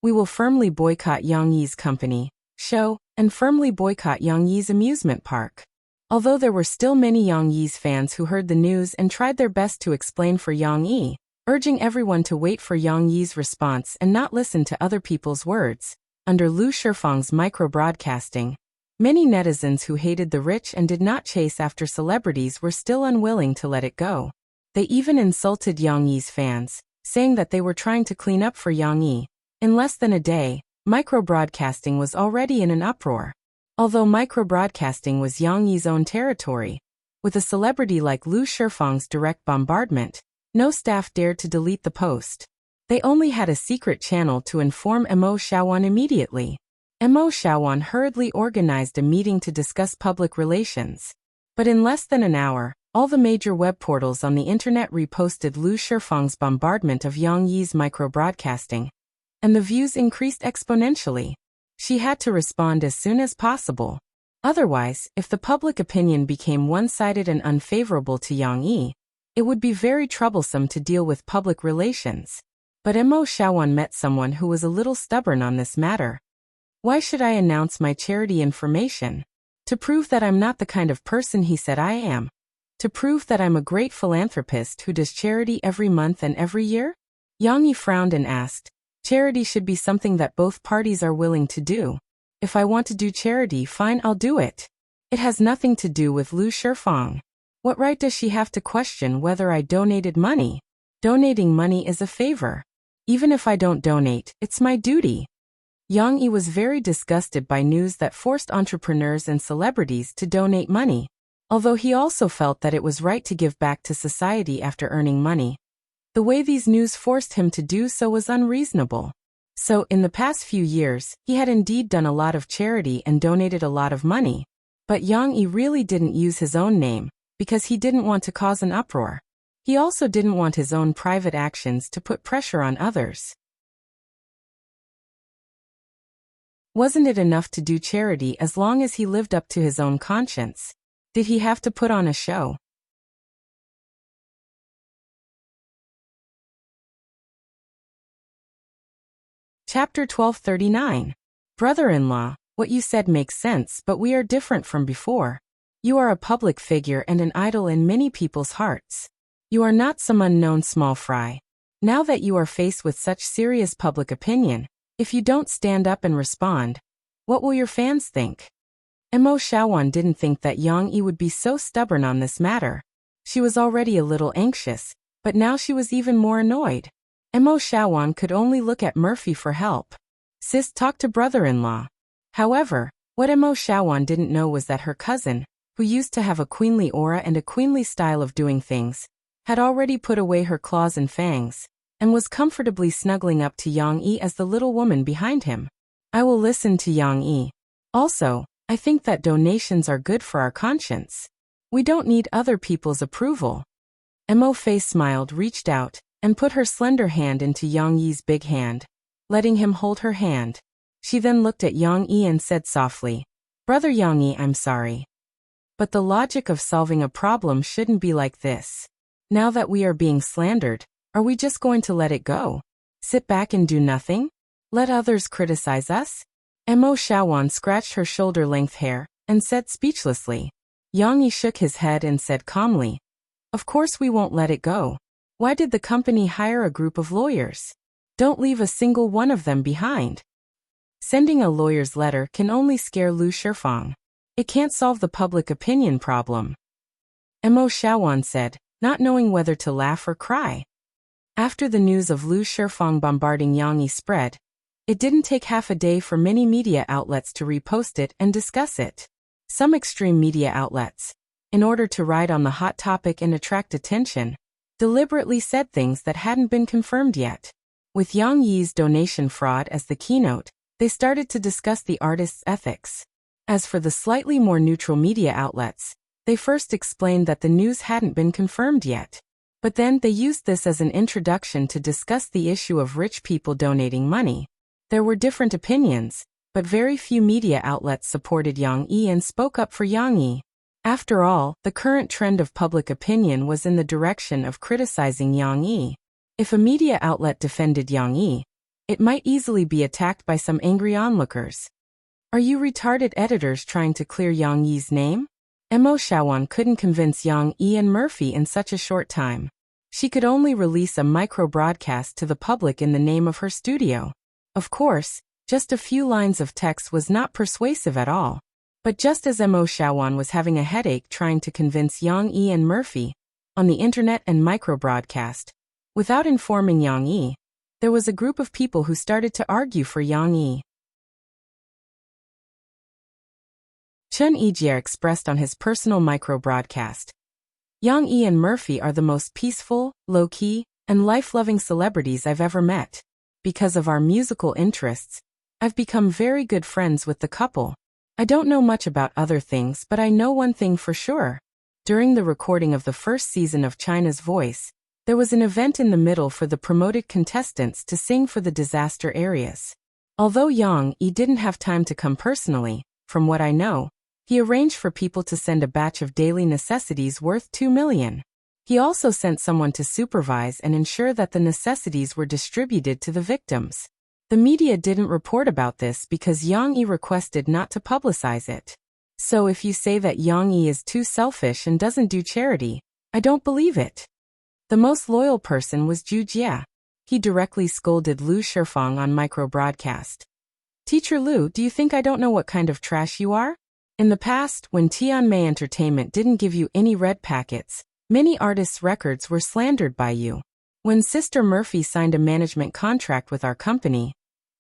We will firmly boycott Yang Yi's company, show, and firmly boycott Yang Yi's amusement park. Although there were still many Yang Yi's fans who heard the news and tried their best to explain for Yang Yi, urging everyone to wait for Yang Yi's response and not listen to other people's words. Under Lu Shifeng's micro-broadcasting, many netizens who hated the rich and did not chase after celebrities were still unwilling to let it go. They even insulted Yang Yi's fans, saying that they were trying to clean up for Yang Yi. In less than a day, micro-broadcasting was already in an uproar. Although micro-broadcasting was Yang Yi's own territory, With a celebrity like Lu Shifeng's direct bombardment, no staff dared to delete the post. They only had a secret channel to inform Mo Xiaowan immediately. Mo Xiaowan hurriedly organized a meeting to discuss public relations. But in less than an hour, all the major web portals on the internet reposted Lu Shifeng's bombardment of Yang Yi's microbroadcasting, and the views increased exponentially. She had to respond as soon as possible. Otherwise, if the public opinion became one-sided and unfavorable to Yang Yi, it would be very troublesome to deal with public relations. But Mo Xiaowan met someone who was a little stubborn on this matter. Why should I announce my charity information? To prove that I'm not the kind of person he said I am. To prove that I'm a great philanthropist who does charity every month and every year? Yang Yi frowned and asked, charity should be something that both parties are willing to do. If I want to do charity, fine, I'll do it. It has nothing to do with Lu Shifeng. What right does she have to question whether I donated money? Donating money is a favor. Even if I don't donate, it's my duty. Yang Yi was very disgusted by news that forced entrepreneurs and celebrities to donate money, although he also felt that it was right to give back to society after earning money. The way these news forced him to do so was unreasonable. So, in the past few years, he had indeed done a lot of charity and donated a lot of money. But Yang Yi really didn't use his own name, because he didn't want to cause an uproar. He also didn't want his own private actions to put pressure on others. Wasn't it enough to do charity as long as he lived up to his own conscience? Did he have to put on a show? Chapter 1239. Brother-in-law, what you said makes sense, but we are different from before. You are a public figure and an idol in many people's hearts. You are not some unknown small fry. Now that you are faced with such serious public opinion, if you don't stand up and respond, what will your fans think? Mo Xiaowan didn't think that Yang Yi would be so stubborn on this matter. She was already a little anxious, but now she was even more annoyed. Mo Xiaowan could only look at Murphy for help. Sis, talk to brother-in-law. However, what Mo Xiaowan didn't know was that her cousin, who used to have a queenly aura and a queenly style of doing things, had already put away her claws and fangs, and was comfortably snuggling up to Yang Yi as the little woman behind him. I will listen to Yang Yi. Also, I think that donations are good for our conscience. We don't need other people's approval. Mo Fei smiled, reached out, and put her slender hand into Yang Yi's big hand, letting him hold her hand. She then looked at Yang Yi and said softly, Brother Yang Yi, I'm sorry. But the logic of solving a problem shouldn't be like this. Now that we are being slandered, are we just going to let it go? Sit back and do nothing? Let others criticize us? Mo Xiaowan scratched her shoulder-length hair, and said speechlessly. Yang Yi shook his head and said calmly, Of course we won't let it go. Why did the company hire a group of lawyers? Don't leave a single one of them behind. Sending a lawyer's letter can only scare Lu Shifeng. It can't solve the public opinion problem. Mo Xiaowan said, not knowing whether to laugh or cry. After the news of Lu Shifeng bombarding Yang Yi spread, it didn't take half a day for many media outlets to repost it and discuss it. Some extreme media outlets, in order to ride on the hot topic and attract attention, deliberately said things that hadn't been confirmed yet. With Yang Yi's donation fraud as the keynote, they started to discuss the artist's ethics. As for the slightly more neutral media outlets, they first explained that the news hadn't been confirmed yet. But then they used this as an introduction to discuss the issue of rich people donating money. There were different opinions, but very few media outlets supported Yang Yi and spoke up for Yang Yi. After all, the current trend of public opinion was in the direction of criticizing Yang Yi. If a media outlet defended Yang Yi, it might easily be attacked by some angry onlookers. Are you retarded editors trying to clear Yang Yi's name? Mo Xiaowan couldn't convince Yang Yi and Murphy in such a short time. She could only release a micro-broadcast to the public in the name of her studio. Of course, just a few lines of text was not persuasive at all. But just as Mo Xiaowan was having a headache trying to convince Yang Yi and Murphy on the internet and micro-broadcast, without informing Yang Yi, there was a group of people who started to argue for Yang Yi. Chun Yi expressed on his personal micro-broadcast. Yang Yi and Murphy are the most peaceful, low-key, and life-loving celebrities I've ever met. Because of our musical interests, I've become very good friends with the couple. I don't know much about other things, but I know one thing for sure. During the recording of the first season of China's Voice, there was an event in the middle for the promoted contestants to sing for the disaster areas. Although Yang Yi didn't have time to come personally, from what I know, he arranged for people to send a batch of daily necessities worth 2 million. He also sent someone to supervise and ensure that the necessities were distributed to the victims. The media didn't report about this because Yang Yi requested not to publicize it. So if you say that Yang Yi is too selfish and doesn't do charity, I don't believe it. The most loyal person was Zhu Jie. He directly scolded Lu Shifeng on micro-broadcast. Teacher Lu, do you think I don't know what kind of trash you are? In the past, when Tianmei Entertainment didn't give you any red packets, many artists' records were slandered by you. When Sister Murphy signed a management contract with our company,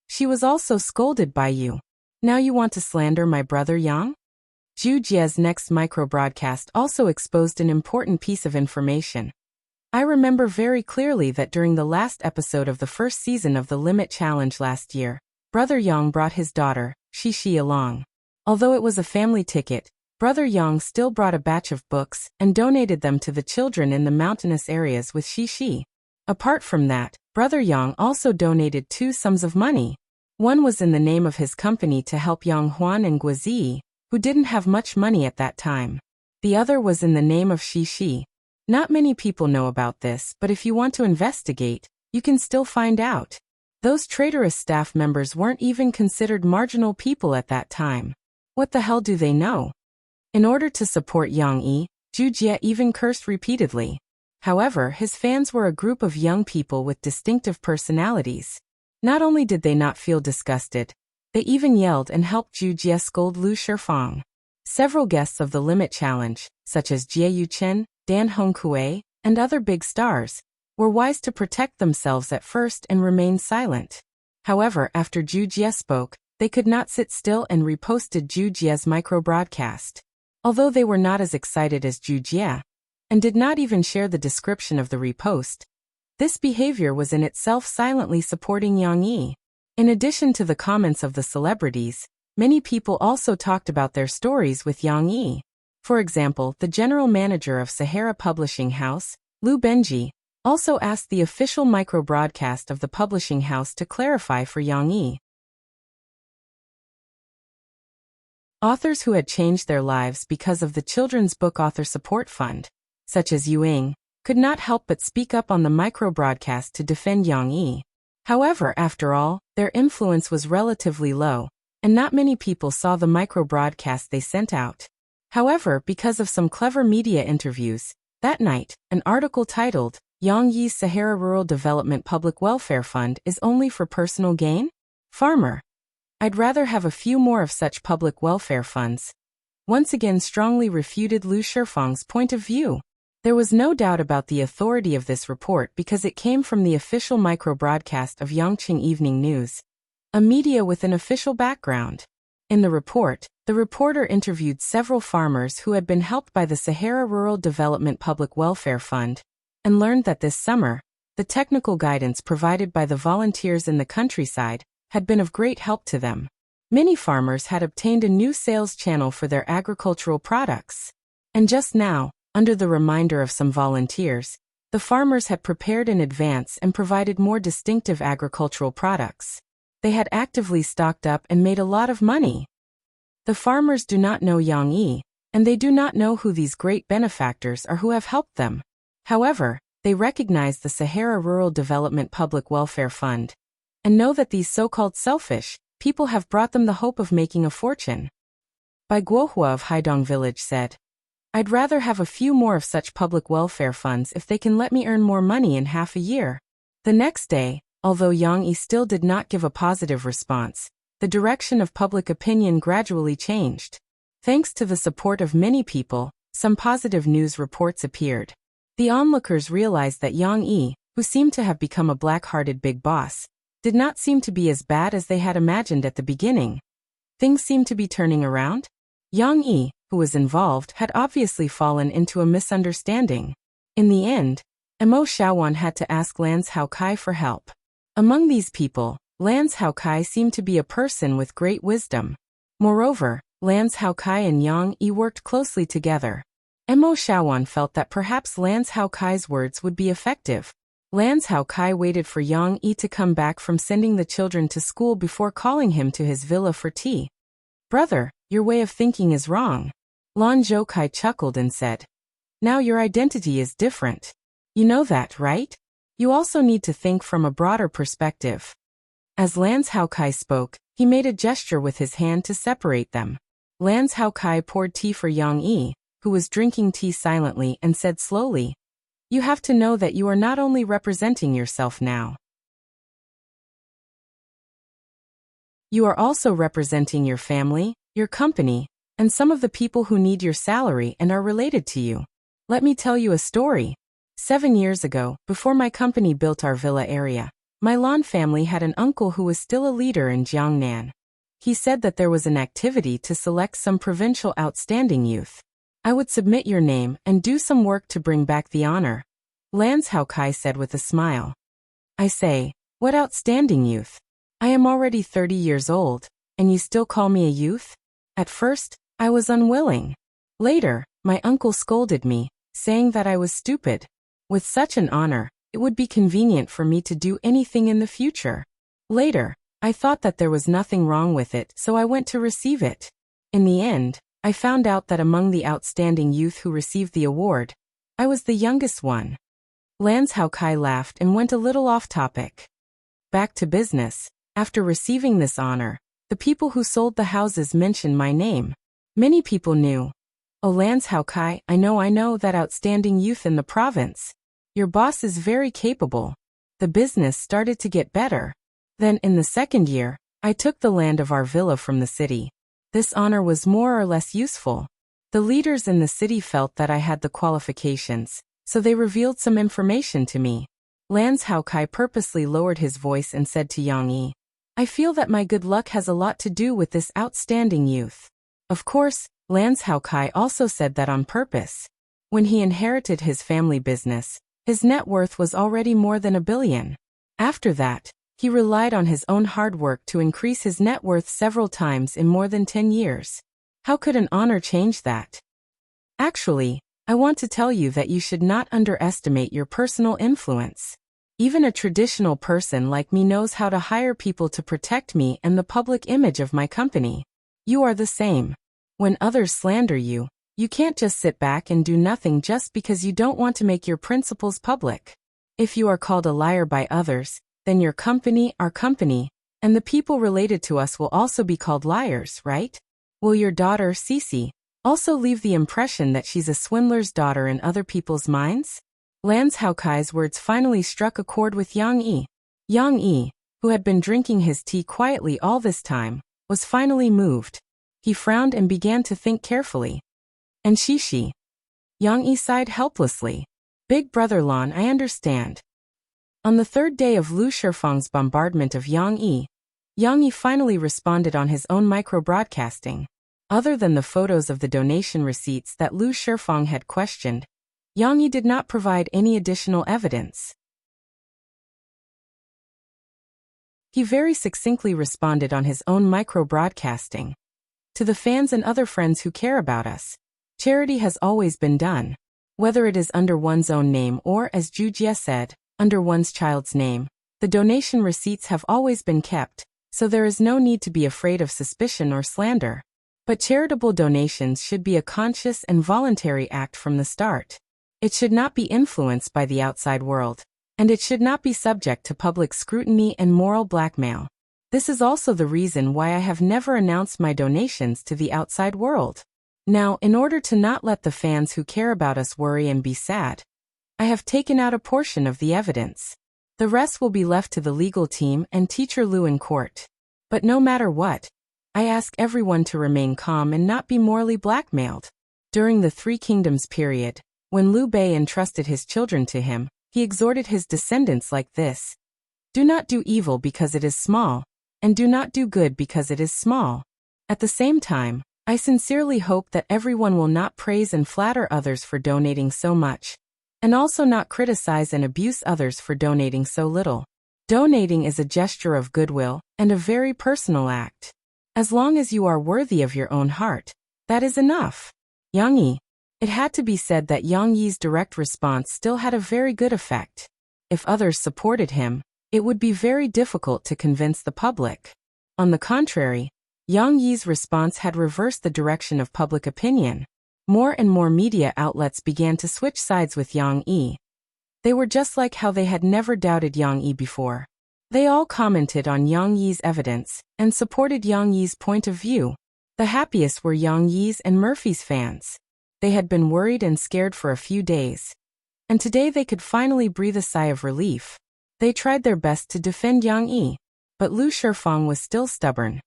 she was also scolded by you. Now you want to slander my brother Yang? Zhu Jie's next micro-broadcast also exposed an important piece of information. I remember very clearly that during the last episode of the first season of the Limit Challenge last year, Brother Yang brought his daughter, Shishi, along. Although it was a family ticket, Brother Yang still brought a batch of books and donated them to the children in the mountainous areas with Shishi. Apart from that, Brother Yang also donated 2 sums of money. One was in the name of his company to help Yang Huan and Guizi, who didn't have much money at that time. The other was in the name of Shishi. Not many people know about this, but if you want to investigate, you can still find out. Those traitorous staff members weren't even considered marginal people at that time. What the hell do they know? In order to support Yang Yi, Zhu Jie even cursed repeatedly. However, his fans were a group of young people with distinctive personalities. Not only did they not feel disgusted, they even yelled and helped Zhu Jie scold Lu Shifeng. Several guests of the Limit Challenge, such as Jie Yuchen, Dan Hongkue, and other big stars, were wise to protect themselves at first and remain silent. However, after Zhu Jie spoke, they could not sit still and reposted Zhu Jie's micro-broadcast. Although they were not as excited as Zhu Jie, and did not even share the description of the repost, this behavior was in itself silently supporting Yang Yi. In addition to the comments of the celebrities, many people also talked about their stories with Yang Yi. For example, the general manager of Sahara Publishing House, Lu Benji, also asked the official micro-broadcast of the publishing house to clarify for Yang Yi. Authors who had changed their lives because of the Children's Book Author Support Fund, such as Yu Ying, could not help but speak up on the micro-broadcast to defend Yang Yi. However, after all, their influence was relatively low, and not many people saw the micro-broadcast they sent out. However, because of some clever media interviews, that night, an article titled, Yang Yi's Sahara Rural Development Public Welfare Fund is only for personal gain? Farmer. I'd rather have a few more of such public welfare funds. Once again strongly refuted Lu Shifeng's point of view. There was no doubt about the authority of this report because it came from the official micro-broadcast of Yangqing Evening News, a media with an official background. In the report, the reporter interviewed several farmers who had been helped by the Sahara Rural Development Public Welfare Fund, and learned that this summer, the technical guidance provided by the volunteers in the countryside had been of great help to them. Many farmers had obtained a new sales channel for their agricultural products. And just now, under the reminder of some volunteers, the farmers had prepared in advance and provided more distinctive agricultural products. They had actively stocked up and made a lot of money. The farmers do not know Yang Yi, and they do not know who these great benefactors are who have helped them. However, they recognize the Sahara Rural Development Public Welfare Fund, and know that these so-called selfish people have brought them the hope of making a fortune. Bai Guohua of Haidong Village said, I'd rather have a few more of such public welfare funds if they can let me earn more money in half a year. The next day, although Yang Yi still did not give a positive response, the direction of public opinion gradually changed. Thanks to the support of many people, some positive news reports appeared. The onlookers realized that Yang Yi, who seemed to have become a black-hearted big boss, did not seem to be as bad as they had imagined at the beginning. Things seemed to be turning around. Yang Yi, who was involved, had obviously fallen into a misunderstanding. In the end, Mo Xiaowan had to ask Lan Caocai for help. Among these people, Lan Caocai seemed to be a person with great wisdom. Moreover, Lan Caocai and Yang Yi worked closely together. Mo Xiaowan felt that perhaps Lan Caocai's words would be effective. Lan Caocai waited for Yang Yi to come back from sending the children to school before calling him to his villa for tea. "Brother, your way of thinking is wrong." Lan Zhoukai chuckled and said, "Now your identity is different. You know that, right? You also need to think from a broader perspective." As Lan Caocai spoke, he made a gesture with his hand to separate them. Lan Caocai poured tea for Yang Yi, who was drinking tea silently, and said slowly, "You have to know that you are not only representing yourself now. You are also representing your family, your company, and some of the people who need your salary and are related to you. Let me tell you a story. 7 years ago, before my company built our villa area, my Lan family had an uncle who was still a leader in Jiangnan. He said that there was an activity to select some provincial outstanding youth. I would submit your name and do some work to bring back the honor." Lan Caocai said with a smile. "I say, what outstanding youth? I am already 30 years old, and you still call me a youth?" At first, I was unwilling. Later, my uncle scolded me, saying that I was stupid. With such an honor, it would be convenient for me to do anything in the future. Later, I thought that there was nothing wrong with it, so I went to receive it. In the end, I found out that among the outstanding youth who received the award, I was the youngest one. Lan Caocai laughed and went a little off topic. Back to business. After receiving this honor, the people who sold the houses mentioned my name. Many people knew. "Oh, Lan Caocai, I know that outstanding youth in the province. Your boss is very capable." The business started to get better. Then, in the second year, I took the land of our villa from the city. This honor was more or less useful. The leaders in the city felt that I had the qualifications, so they revealed some information to me. Lan Caocai purposely lowered his voice and said to Yang Yi, "I feel that my good luck has a lot to do with this outstanding youth." Of course, Lan Caocai also said that on purpose. When he inherited his family business, his net worth was already more than $1 billion. After that, he relied on his own hard work to increase his net worth several times in more than 10 years. How could an honor change that? Actually, I want to tell you that you should not underestimate your personal influence. Even a traditional person like me knows how to hire people to protect me and the public image of my company. You are the same. When others slander you, you can't just sit back and do nothing just because you don't want to make your principles public. If you are called a liar by others, then your company, our company, and the people related to us will also be called liars, right? Will your daughter, Cici, also leave the impression that she's a swindler's daughter in other people's minds? Lan Caocai's words finally struck a chord with Yang Yi. Yang Yi, who had been drinking his tea quietly all this time, was finally moved. He frowned and began to think carefully. "And Shishi?" Yang Yi sighed helplessly. "Big brother Lan, I understand." On the third day of Lu Shifeng's bombardment of Yang Yi finally responded on his own micro-broadcasting. Other than the photos of the donation receipts that Lu Shifeng had questioned, Yang Yi did not provide any additional evidence. He very succinctly responded on his own micro-broadcasting. "To the fans and other friends who care about us, charity has always been done. Whether it is under one's own name or, as Zhu Jie said, under one's child's name, the donation receipts have always been kept, so there is no need to be afraid of suspicion or slander. But charitable donations should be a conscious and voluntary act from the start. It should not be influenced by the outside world, and it should not be subject to public scrutiny and moral blackmail. This is also the reason why I have never announced my donations to the outside world. Now, in order to not let the fans who care about us worry and be sad, I have taken out a portion of the evidence. The rest will be left to the legal team and Teacher Lu in court. But no matter what, I ask everyone to remain calm and not be morally blackmailed." During the Three Kingdoms period, when Liu Bei entrusted his children to him, he exhorted his descendants like this: "Do not do evil because it is small, and do not do good because it is small." At the same time, I sincerely hope that everyone will not praise and flatter others for donating so much, and also not criticize and abuse others for donating so little. Donating is a gesture of goodwill and a very personal act. As long as you are worthy of your own heart, that is enough. Yang Yi. It had to be said that Yang Yi's direct response still had a very good effect. If others supported him, it would be very difficult to convince the public. On the contrary, Yang Yi's response had reversed the direction of public opinion. More and more media outlets began to switch sides with Yang Yi. They were just like how they had never doubted Yang Yi before. They all commented on Yang Yi's evidence and supported Yang Yi's point of view. The happiest were Yang Yi's and Murphy's fans. They had been worried and scared for a few days, and today they could finally breathe a sigh of relief. They tried their best to defend Yang Yi, but Lu Shifeng was still stubborn.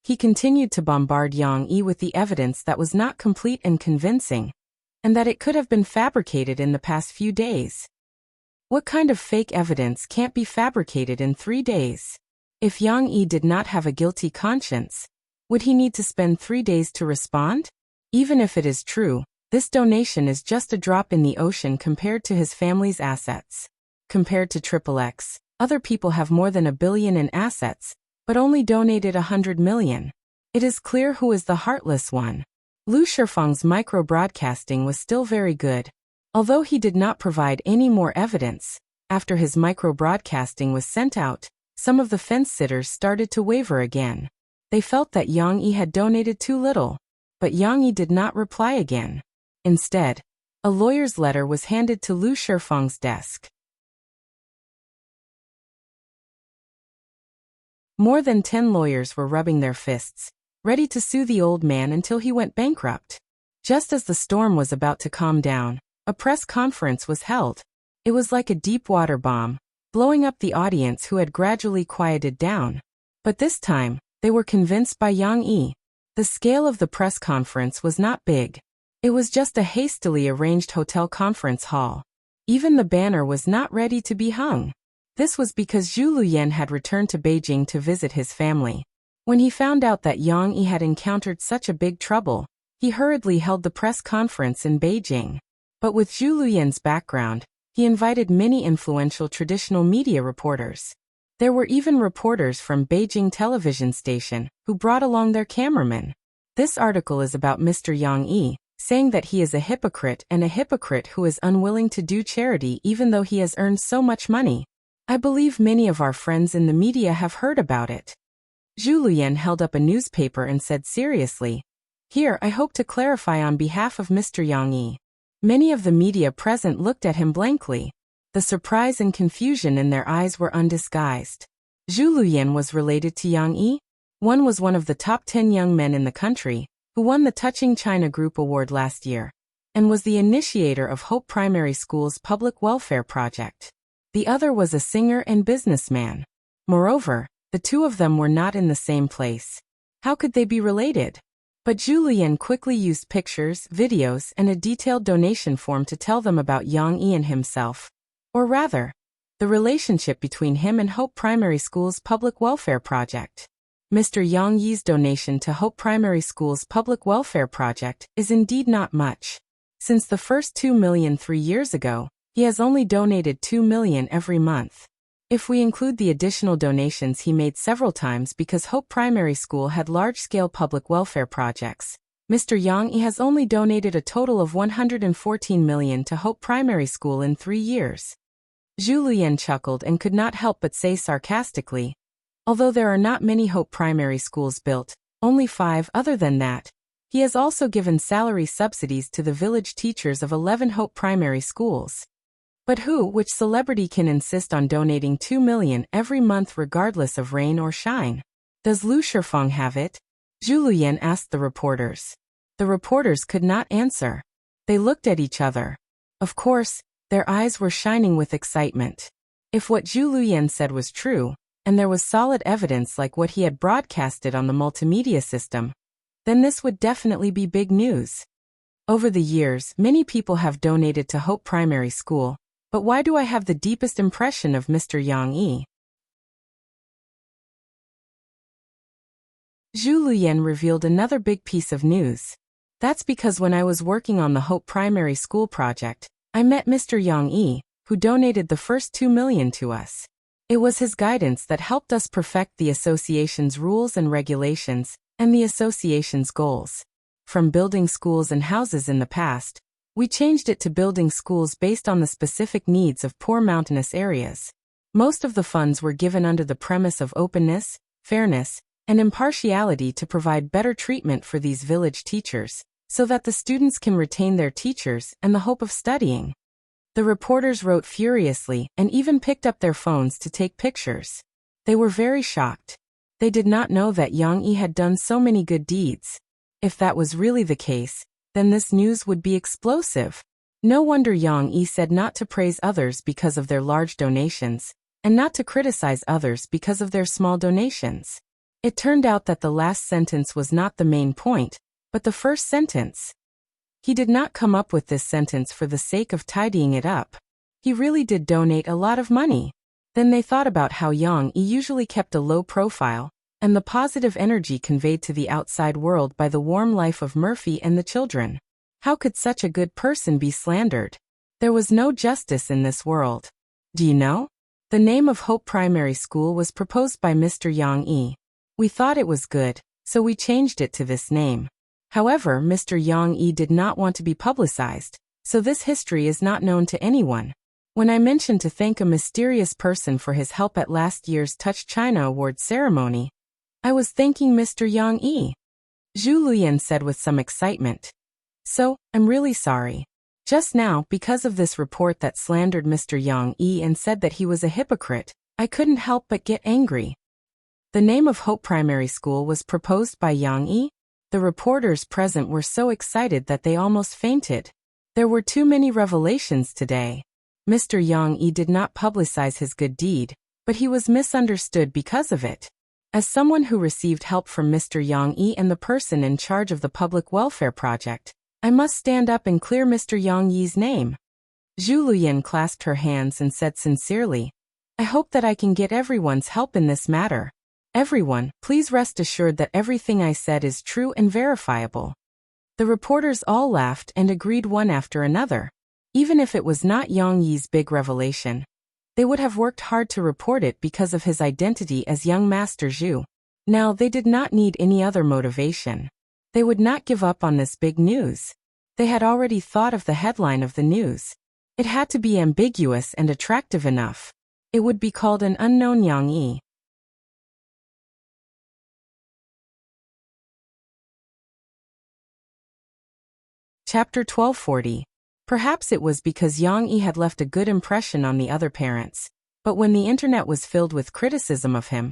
He continued to bombard Yang Yi with the evidence that was not complete and convincing, and that it could have been fabricated in the past few days. What kind of fake evidence can't be fabricated in 3 days? If Yang Yi did not have a guilty conscience, would he need to spend 3 days to respond? Even if it is true, this donation is just a drop in the ocean compared to his family's assets. Compared to XXX, other people have more than $1 billion in assets, but only donated $100 million. It is clear who is the heartless one. Lu Shifeng's micro-broadcasting was still very good. Although he did not provide any more evidence, after his micro-broadcasting was sent out, some of the fence-sitters started to waver again. They felt that Yang Yi had donated too little, but Yang Yi did not reply again. Instead, a lawyer's letter was handed to Lu Shifeng's desk. More than 10 lawyers were rubbing their fists, ready to sue the old man until he went bankrupt. Just as the storm was about to calm down, a press conference was held. It was like a deep-water bomb, blowing up the audience who had gradually quieted down. But this time, they were convinced by Yang Yi. The scale of the press conference was not big. It was just a hastily arranged hotel conference hall. Even the banner was not ready to be hung. This was because Zhu Luyan had returned to Beijing to visit his family. When he found out that Yang Yi had encountered such a big trouble, he hurriedly held the press conference in Beijing. But with Zhu Luyan's background, he invited many influential traditional media reporters. There were even reporters from Beijing television station who brought along their cameramen. This article is about Mr. Yang Yi, saying that he is a hypocrite and a hypocrite who is unwilling to do charity even though he has earned so much money. I believe many of our friends in the media have heard about it. Zhu Luyan held up a newspaper and said seriously, "Here I hope to clarify on behalf of Mr. Yang Yi." Many of the media present looked at him blankly. The surprise and confusion in their eyes were undisguised. Zhu Luyan was related to Yang Yi. One was one of the top 10 young men in the country, who won the Touching China Group Award last year, and was the initiator of Hope Primary School's public welfare project. The other was a singer and businessman. Moreover, the two of them were not in the same place. How could they be related? But Zhu Luyan quickly used pictures, videos, and a detailed donation form to tell them about Yang Yi and himself. Or rather, the relationship between him and Hope Primary School's public welfare project. Mr. Yang Yi's donation to Hope Primary School's public welfare project is indeed not much. Since the first 2 million 3 years ago, he has only donated 2 million every month. If we include the additional donations he made several times because Hope Primary School had large-scale public welfare projects, Mr. Yang Yi has only donated a total of 114 million to Hope Primary School in 3 years. Zhu Luyan chuckled and could not help but say sarcastically, "Although there are not many Hope Primary Schools built, only 5 other than that, he has also given salary subsidies to the village teachers of 11 Hope Primary Schools." But which celebrity can insist on donating 2 million every month regardless of rain or shine? Does Lu Shifeng have it? Zhu Luyan asked the reporters. The reporters could not answer. They looked at each other. Of course, their eyes were shining with excitement. If what Zhu Luyan said was true, and there was solid evidence like what he had broadcasted on the multimedia system, then this would definitely be big news. Over the years, many people have donated to Hope Primary School, but why do I have the deepest impression of Mr. Yang Yi? Zhu Luyan revealed another big piece of news. That's because when I was working on the Hope Primary School project, I met Mr. Yang Yi, who donated the first 2 million to us. It was his guidance that helped us perfect the association's rules and regulations, and the association's goals. From building schools and houses in the past, we changed it to building schools based on the specific needs of poor mountainous areas. Most of the funds were given under the premise of openness, fairness, and impartiality to provide better treatment for these village teachers, so that the students can retain their teachers and the hope of studying. The reporters wrote furiously and even picked up their phones to take pictures. They were very shocked. They did not know that Yang Yi had done so many good deeds. If that was really the case, then this news would be explosive. No wonder Yang Yi said not to praise others because of their large donations, and not to criticize others because of their small donations. It turned out that the last sentence was not the main point, but the first sentence. He did not come up with this sentence for the sake of tidying it up. He really did donate a lot of money. Then they thought about how Yang Yi usually kept a low profile, and the positive energy conveyed to the outside world by the warm life of Murphy and the children. How could such a good person be slandered? There was no justice in this world. Do you know? The name of Hope Primary School was proposed by Mr. Yang Yi. We thought it was good, so we changed it to this name. However, Mr. Yang Yi did not want to be publicized, so this history is not known to anyone. When I mentioned to thank a mysterious person for his help at last year's Touch China Award ceremony, I was thanking Mr. Yang Yi. Zhu Luyan said with some excitement. So, I'm really sorry. Just now, because of this report that slandered Mr. Yang Yi and said that he was a hypocrite, I couldn't help but get angry. The name of Hope Primary School was proposed by Yang Yi. The reporters present were so excited that they almost fainted. There were too many revelations today. Mr. Yang Yi did not publicize his good deed, but he was misunderstood because of it. As someone who received help from Mr. Yang Yi and the person in charge of the public welfare project, I must stand up and clear Mr. Yang Yi's name. Zhu Luyan clasped her hands and said sincerely, I hope that I can get everyone's help in this matter. Everyone, please rest assured that everything I said is true and verifiable. The reporters all laughed and agreed one after another. Even if it was not Yang Yi's big revelation, they would have worked hard to report it because of his identity as young Master Zhu. Now they did not need any other motivation. They would not give up on this big news. They had already thought of the headline of the news. It had to be ambiguous and attractive enough. It would be called An Unknown Yang Yi. Chapter 1240. Perhaps it was because Yang Yi had left a good impression on the other parents, but when the internet was filled with criticism of him,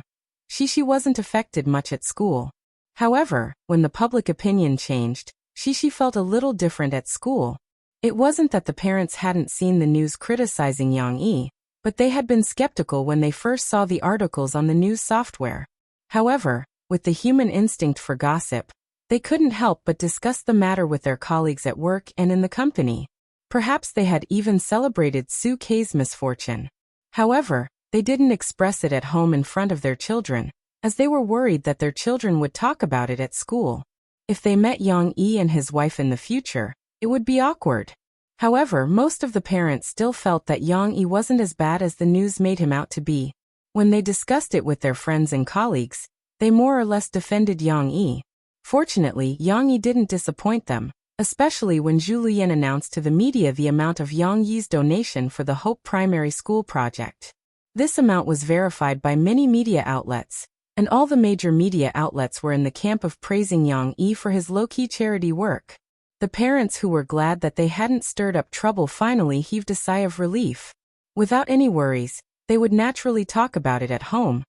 Shishi wasn't affected much at school. However, when the public opinion changed, Shishi felt a little different at school. It wasn't that the parents hadn't seen the news criticizing Yang Yi, but they had been skeptical when they first saw the articles on the news software. However, with the human instinct for gossip, they couldn't help but discuss the matter with their colleagues at work and in the company. Perhaps they had even celebrated Su Kei's misfortune. However, they didn't express it at home in front of their children, as they were worried that their children would talk about it at school. If they met Yang Yi and his wife in the future, it would be awkward. However, most of the parents still felt that Yang Yi wasn't as bad as the news made him out to be. When they discussed it with their friends and colleagues, they more or less defended Yang Yi. Fortunately, Yang Yi didn't disappoint them, especially when Zhu Luyan announced to the media the amount of Yang Yi's donation for the Hope Primary School project. This amount was verified by many media outlets, and all the major media outlets were in the camp of praising Yang Yi for his low-key charity work. The parents who were glad that they hadn't stirred up trouble finally heaved a sigh of relief. Without any worries, they would naturally talk about it at home,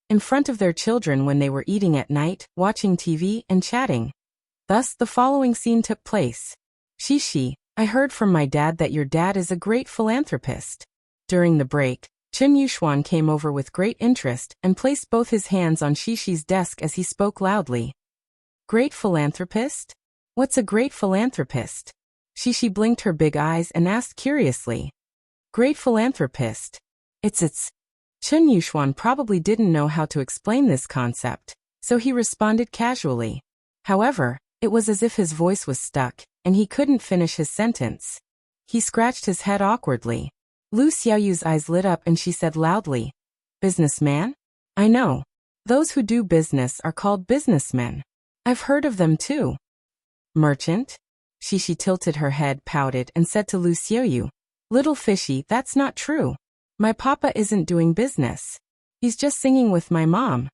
in front of their children when they were eating at night, watching TV, and chatting. Thus, the following scene took place. Shishi, I heard from my dad that your dad is a great philanthropist. During the break, Chen Yuxuan came over with great interest and placed both his hands on Shishi's desk as he spoke loudly. Great philanthropist? What's a great philanthropist? Shishi blinked her big eyes and asked curiously. Great philanthropist. It's. Chen Yuxuan probably didn't know how to explain this concept, so he responded casually. However, it was as if his voice was stuck, and he couldn't finish his sentence. He scratched his head awkwardly. Lu Xiaoyu's eyes lit up and she said loudly, "Businessman? I know. Those who do business are called businessmen. I've heard of them too." "Merchant?" Shishi tilted her head, pouted, and said to Lu Xiaoyu, "Little fishy, that's not true. My papa isn't doing business. He's just singing with my mom."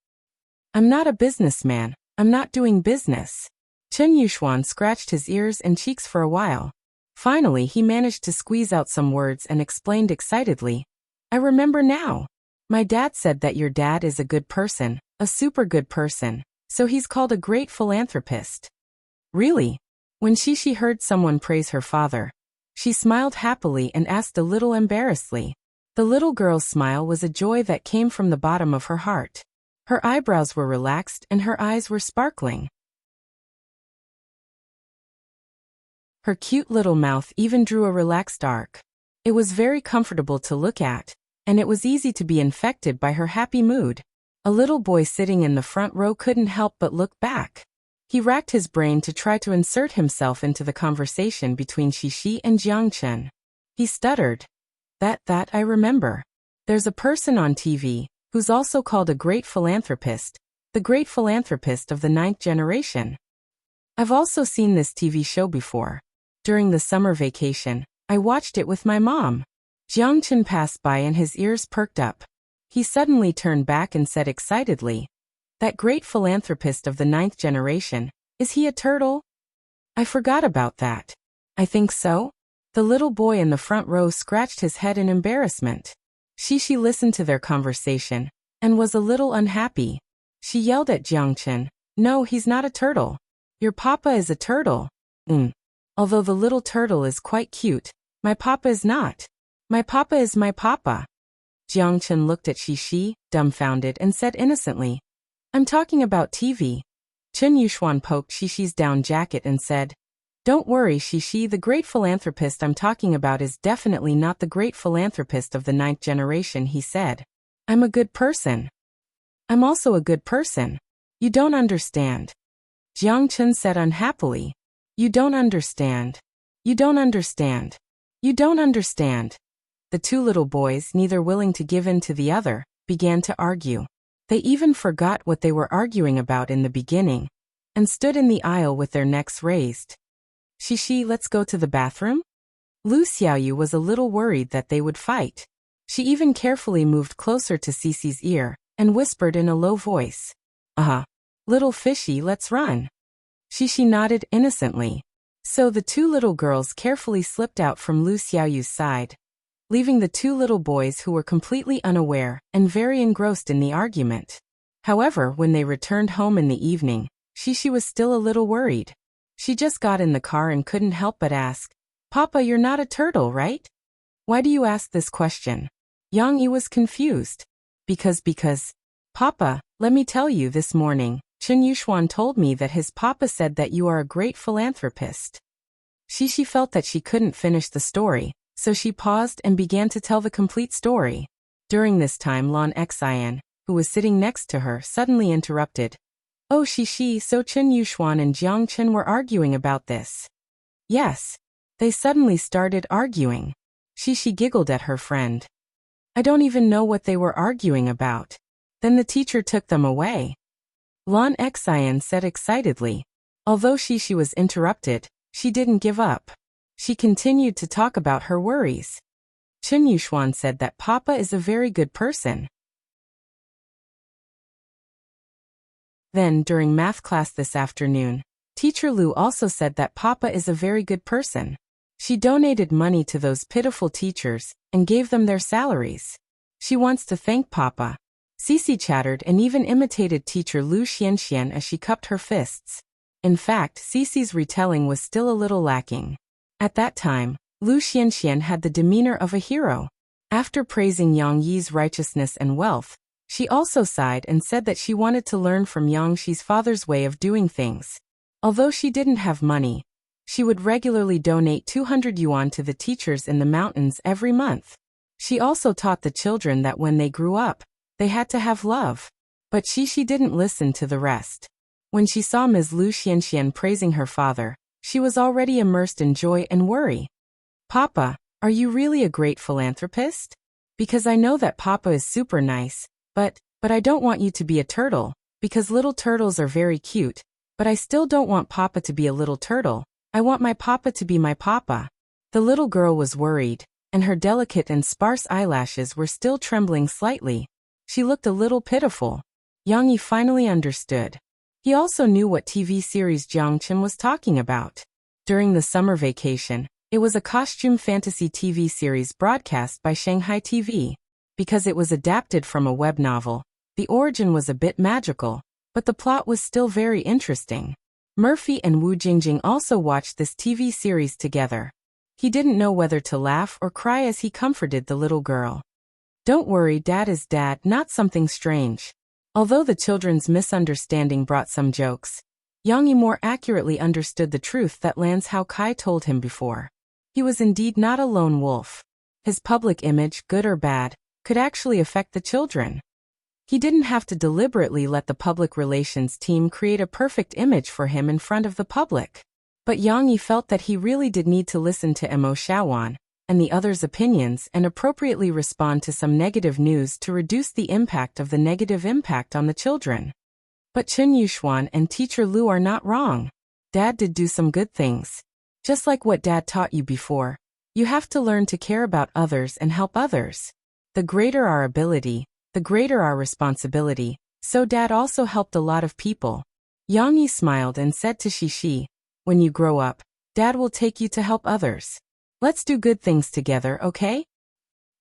"I'm not a businessman. I'm not doing business." Chen Yuxuan scratched his ears and cheeks for a while. Finally, he managed to squeeze out some words and explained excitedly, "I remember now. My dad said that your dad is a good person, a super good person, so he's called a great philanthropist." "Really?" When Shishi heard someone praise her father, she smiled happily and asked a little embarrassedly. The little girl's smile was a joy that came from the bottom of her heart. Her eyebrows were relaxed and her eyes were sparkling. Her cute little mouth even drew a relaxed arc. It was very comfortable to look at, and it was easy to be infected by her happy mood. A little boy sitting in the front row couldn't help but look back. He racked his brain to try to insert himself into the conversation between Shishi and Jiangchen. He stuttered, That I remember. There's a person on TV, who's also called a great philanthropist, the great philanthropist of the 9th generation. I've also seen this TV show before. During the summer vacation, I watched it with my mom." Jiangchen passed by and his ears perked up. He suddenly turned back and said excitedly, "That great philanthropist of the 9th generation, is he a turtle?" "I forgot about that." "I think so." The little boy in the front row scratched his head in embarrassment. Shishi listened to their conversation and was a little unhappy. She yelled at Jiangchen, "No, he's not a turtle. Your papa is a turtle." Although the little turtle is quite cute, my papa is not. My papa is my papa." Jiangchen looked at Shishi, dumbfounded, and said innocently, "I'm talking about TV." Chen Yuxuan poked Shishi's down jacket and said, "Don't worry, Shishi, the great philanthropist I'm talking about is definitely not the great philanthropist of the 9th generation," he said. "I'm a good person. I'm also a good person. You don't understand." Jiangchen said unhappily, "You don't understand. You don't understand. You don't understand." The two little boys, neither willing to give in to the other, began to argue. They even forgot what they were arguing about in the beginning, and stood in the aisle with their necks raised. "Shishi, let's go to the bathroom?" Lu Xiaoyu was a little worried that they would fight. She even carefully moved closer to Cece's ear, and whispered in a low voice, "Little fishy, let's run." Shishi nodded innocently. So the two little girls carefully slipped out from Lu Xiaoyu's side, leaving the two little boys who were completely unaware and very engrossed in the argument. However, when they returned home in the evening, Shishi was still a little worried. She just got in the car and couldn't help but ask, "Papa, you're not a turtle, right? Why do you ask this question?" Yang Yi was confused. Because, Papa, let me tell you, this morning, Chen Yuxuan told me that his papa said that you are a great philanthropist. Shishi felt that she couldn't finish the story, so she paused and began to tell the complete story. During this time, Lan Xian, who was sitting next to her, suddenly interrupted. "Oh, Shishi, so Chen Yuxuan and Jiangchen were arguing about this." "Yes. They suddenly started arguing." Shishi giggled at her friend. "I don't even know what they were arguing about. Then the teacher took them away." Lan Xian said excitedly. Although Shishi was interrupted, she didn't give up. She continued to talk about her worries. Chen Yuxuan said that Papa is a very good person. Then, during math class this afternoon, Teacher Lu also said that Papa is a very good person. She donated money to those pitiful teachers and gave them their salaries. She wants to thank Papa. Cece chattered and even imitated teacher Lu Xianxian as she cupped her fists. In fact, Cece's retelling was still a little lacking. At that time, Lu Xianxian had the demeanor of a hero. After praising Yang Yi's righteousness and wealth, she also sighed and said that she wanted to learn from Yang Shi's father's way of doing things. Although she didn't have money, she would regularly donate 200 yuan to the teachers in the mountains every month. She also taught the children that when they grew up, they had to have love. But Shishi didn't listen to the rest. When she saw Ms. Lu Xianxian praising her father, she was already immersed in joy and worry. Papa, are you really a great philanthropist? Because I know that Papa is super nice, but I don't want you to be a turtle, because little turtles are very cute, but I still don't want Papa to be a little turtle. I want my Papa to be my Papa. The little girl was worried, and her delicate and sparse eyelashes were still trembling slightly. She looked a little pitiful. Yang Yi finally understood. He also knew what TV series Jiang Chen was talking about. During the summer vacation, it was a costume fantasy TV series broadcast by Shanghai TV. Because it was adapted from a web novel, the origin was a bit magical, but the plot was still very interesting. Murphy and Wu Jingjing also watched this TV series together. He didn't know whether to laugh or cry as he comforted the little girl. Don't worry, Dad is Dad, not something strange. Although the children's misunderstanding brought some jokes, Yang Yi more accurately understood the truth that Lance Hao Kai told him before. He was indeed not a lone wolf. His public image, good or bad, could actually affect the children. He didn't have to deliberately let the public relations team create a perfect image for him in front of the public. But Yang Yi felt that he really did need to listen to Mo Xiaowan and the others' opinions and appropriately respond to some negative news to reduce the impact of the negative impact on the children. But Chen Yuxuan and Teacher Lu are not wrong. Dad did do some good things. Just like what Dad taught you before, you have to learn to care about others and help others. The greater our ability, the greater our responsibility, so Dad also helped a lot of people. Yang Yi smiled and said to Shishi, when you grow up, Dad will take you to help others. Let's do good things together, okay?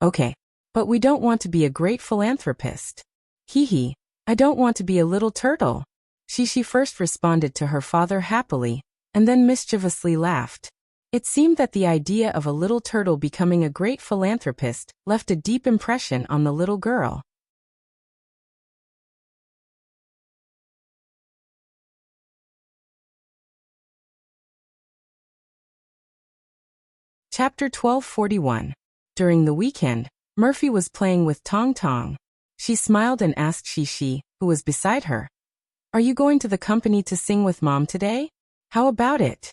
Okay. But we don't want to be a great philanthropist. Hee hee, I don't want to be a little turtle. Shishi first responded to her father happily, and then mischievously laughed. It seemed that the idea of a little turtle becoming a great philanthropist left a deep impression on the little girl. Chapter 1241. During the weekend, Murphy was playing with Tong Tong. She smiled and asked Shishi, who was beside her, "Are you going to the company to sing with Mom today? How about it?"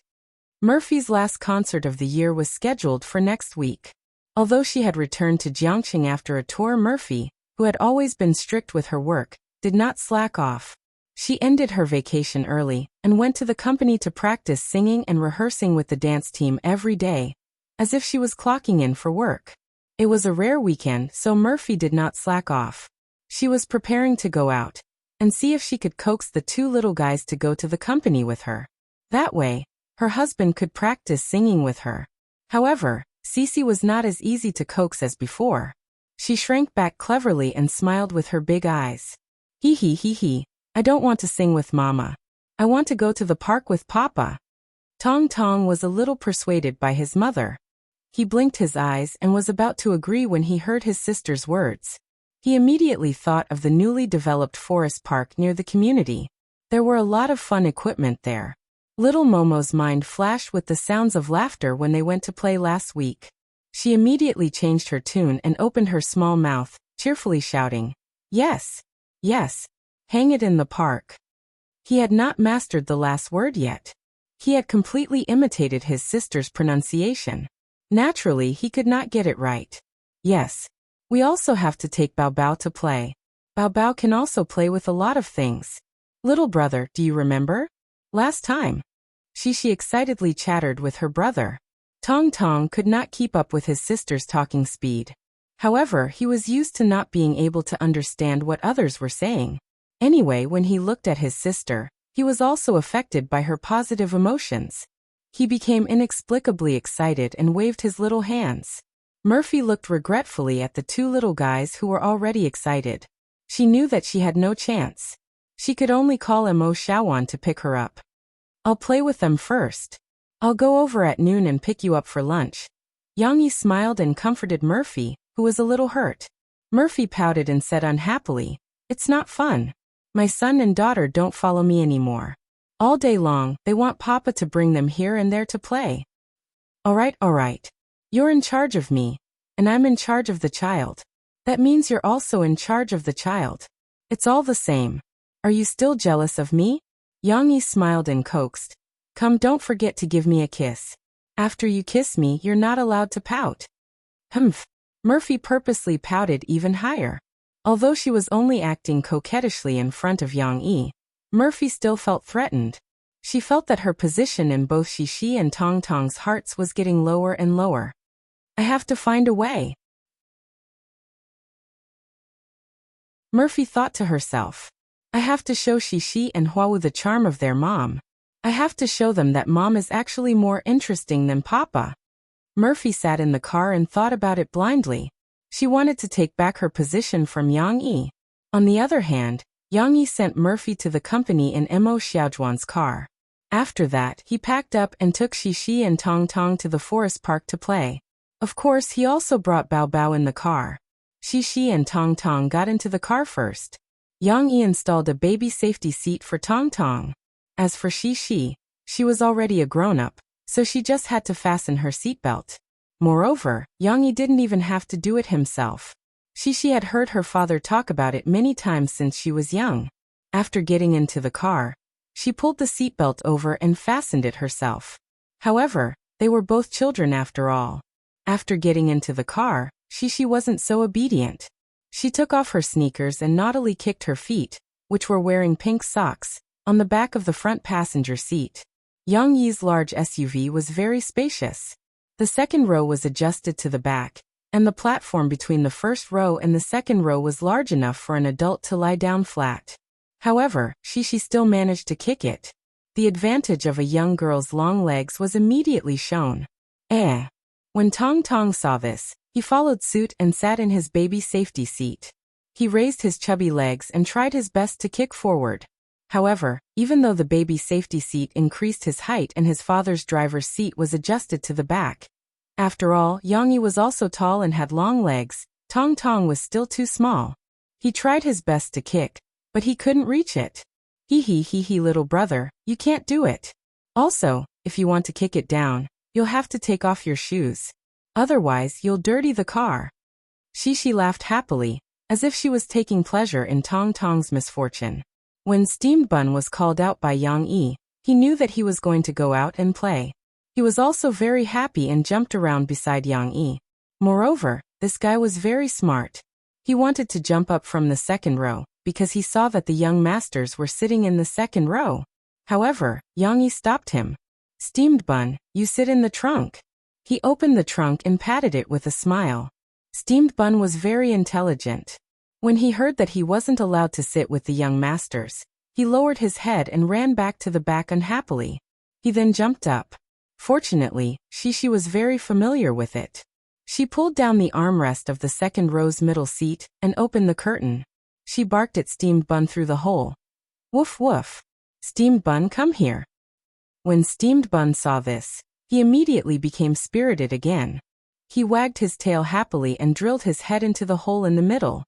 Murphy's last concert of the year was scheduled for next week. Although she had returned to Jiangqing after a tour, Murphy, who had always been strict with her work, did not slack off. She ended her vacation early and went to the company to practice singing and rehearsing with the dance team every day, as if she was clocking in for work. It was a rare weekend, so Murphy did not slack off. She was preparing to go out and see if she could coax the two little guys to go to the company with her. That way, her husband could practice singing with her. However, Cece was not as easy to coax as before. She shrank back cleverly and smiled with her big eyes. Hee hee hee hee, I don't want to sing with Mama. I want to go to the park with Papa. Tong Tong was a little persuaded by his mother. He blinked his eyes and was about to agree when he heard his sister's words. He immediately thought of the newly developed forest park near the community. There were a lot of fun equipment there. Little Momo's mind flashed with the sounds of laughter when they went to play last week. She immediately changed her tune and opened her small mouth, cheerfully shouting, "Yes! Yes! Hang it in the park!" He had not mastered the last word yet. He had completely imitated his sister's pronunciation. Naturally, he could not get it right. Yes. We also have to take Bao Bao to play. Bao Bao can also play with a lot of things. Little brother, do you remember? Last time. Shishi excitedly chattered with her brother. Tong Tong could not keep up with his sister's talking speed. However, he was used to not being able to understand what others were saying. Anyway, when he looked at his sister, he was also affected by her positive emotions. He became inexplicably excited and waved his little hands. Murphy looked regretfully at the two little guys who were already excited. She knew that she had no chance. She could only call Mo Xiaowan to pick her up. "I'll play with them first. I'll go over at noon and pick you up for lunch." Yang Yi smiled and comforted Murphy, who was a little hurt. Murphy pouted and said unhappily, "It's not fun. My son and daughter don't follow me anymore. All day long, they want Papa to bring them here and there to play." All right. You're in charge of me, and I'm in charge of the child. That means you're also in charge of the child. It's all the same. Are you still jealous of me? Yang Yi smiled and coaxed. Come, don't forget to give me a kiss. After you kiss me, you're not allowed to pout. Humph. Murphy purposely pouted even higher. Although she was only acting coquettishly in front of Yang Yi, Murphy still felt threatened. She felt that her position in both Xixi and Tong Tong's hearts was getting lower and lower. I have to find a way. Murphy thought to herself. I have to show Xixi and Huawu the charm of their mom. I have to show them that mom is actually more interesting than papa. Murphy sat in the car and thought about it blindly. She wanted to take back her position from Yang Yi. On the other hand, Yang Yi sent Murphy to the company in Mo Xiaozhuan's car. After that, he packed up and took Xixi and Tong Tong to the forest park to play. Of course, he also brought Bao Bao in the car. Xixi and Tong Tong got into the car first. Yang Yi installed a baby safety seat for Tong Tong. As for Xixi, she was already a grown-up, so she just had to fasten her seatbelt. Moreover, Yang Yi didn't even have to do it himself. Xixi had heard her father talk about it many times since she was young. After getting into the car, she pulled the seatbelt over and fastened it herself. However, they were both children after all. After getting into the car, Xixi wasn't so obedient. She took off her sneakers and naughtily kicked her feet, which were wearing pink socks, on the back of the front passenger seat. Yang Yi's large SUV was very spacious. The second row was adjusted to the back, and the platform between the first row and the second row was large enough for an adult to lie down flat. However, Xixi still managed to kick it. The advantage of a young girl's long legs was immediately shown. When Tong Tong saw this, he followed suit and sat in his baby safety seat. He raised his chubby legs and tried his best to kick forward. However, even though the baby safety seat increased his height and his father's driver's seat was adjusted to the back. After all, Yang Yi was also tall and had long legs, Tong Tong was still too small. He tried his best to kick, but he couldn't reach it. Hee, little brother, you can't do it. Also, if you want to kick it down, you'll have to take off your shoes. Otherwise, you'll dirty the car. Xixi laughed happily, as if she was taking pleasure in Tong Tong's misfortune. When Steamed Bun was called out by Yang Yi, he knew that he was going to go out and play. He was also very happy and jumped around beside Yang Yi. Moreover, this guy was very smart. He wanted to jump up from the second row, because he saw that the young masters were sitting in the second row. However, Yang Yi stopped him. Steamed Bun, you sit in the trunk. He opened the trunk and patted it with a smile. Steamed Bun was very intelligent. When he heard that he wasn't allowed to sit with the young masters, he lowered his head and ran back to the back unhappily. He then jumped up. Fortunately, Xixi was very familiar with it. She pulled down the armrest of the second row's middle seat and opened the curtain. She barked at Steamed Bun through the hole. Woof woof. Steamed Bun, come here. When Steamed Bun saw this, he immediately became spirited again. He wagged his tail happily and drilled his head into the hole in the middle.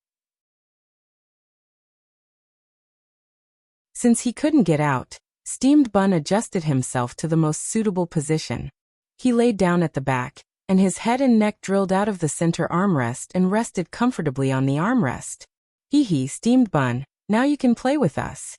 Since he couldn't get out, Steamed Bun adjusted himself to the most suitable position. He laid down at the back, and his head and neck drilled out of the center armrest and rested comfortably on the armrest. Hee, Steamed Bun, now you can play with us.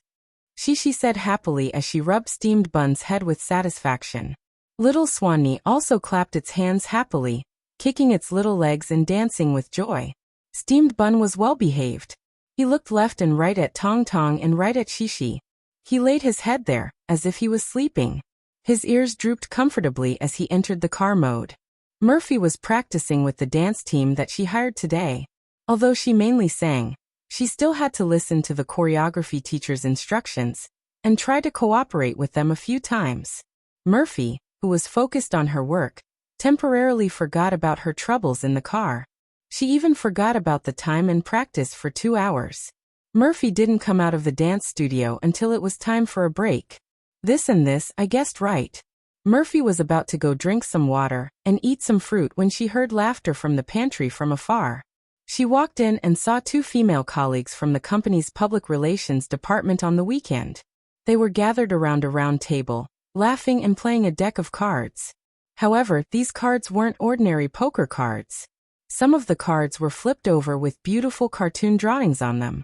Xixi said happily as she rubbed Steamed Bun's head with satisfaction. Little Swanee also clapped its hands happily, kicking its little legs and dancing with joy. Steamed Bun was well behaved. He looked left and right at Tong Tong and right at Xixi. He laid his head there, as if he was sleeping. His ears drooped comfortably as he entered the car mode. Murphy was practicing with the dance team that she hired today. Although she mainly sang, she still had to listen to the choreography teacher's instructions and try to cooperate with them a few times. Murphy, who was focused on her work, temporarily forgot about her troubles in the car. She even forgot about the time and practice for 2 hours. Murphy didn't come out of the dance studio until it was time for a break. This, I guessed right. Murphy was about to go drink some water and eat some fruit when she heard laughter from the pantry from afar. She walked in and saw 2 female colleagues from the company's public relations department on the weekend. They were gathered around a round table, laughing and playing a deck of cards. However, these cards weren't ordinary poker cards. Some of the cards were flipped over with beautiful cartoon drawings on them.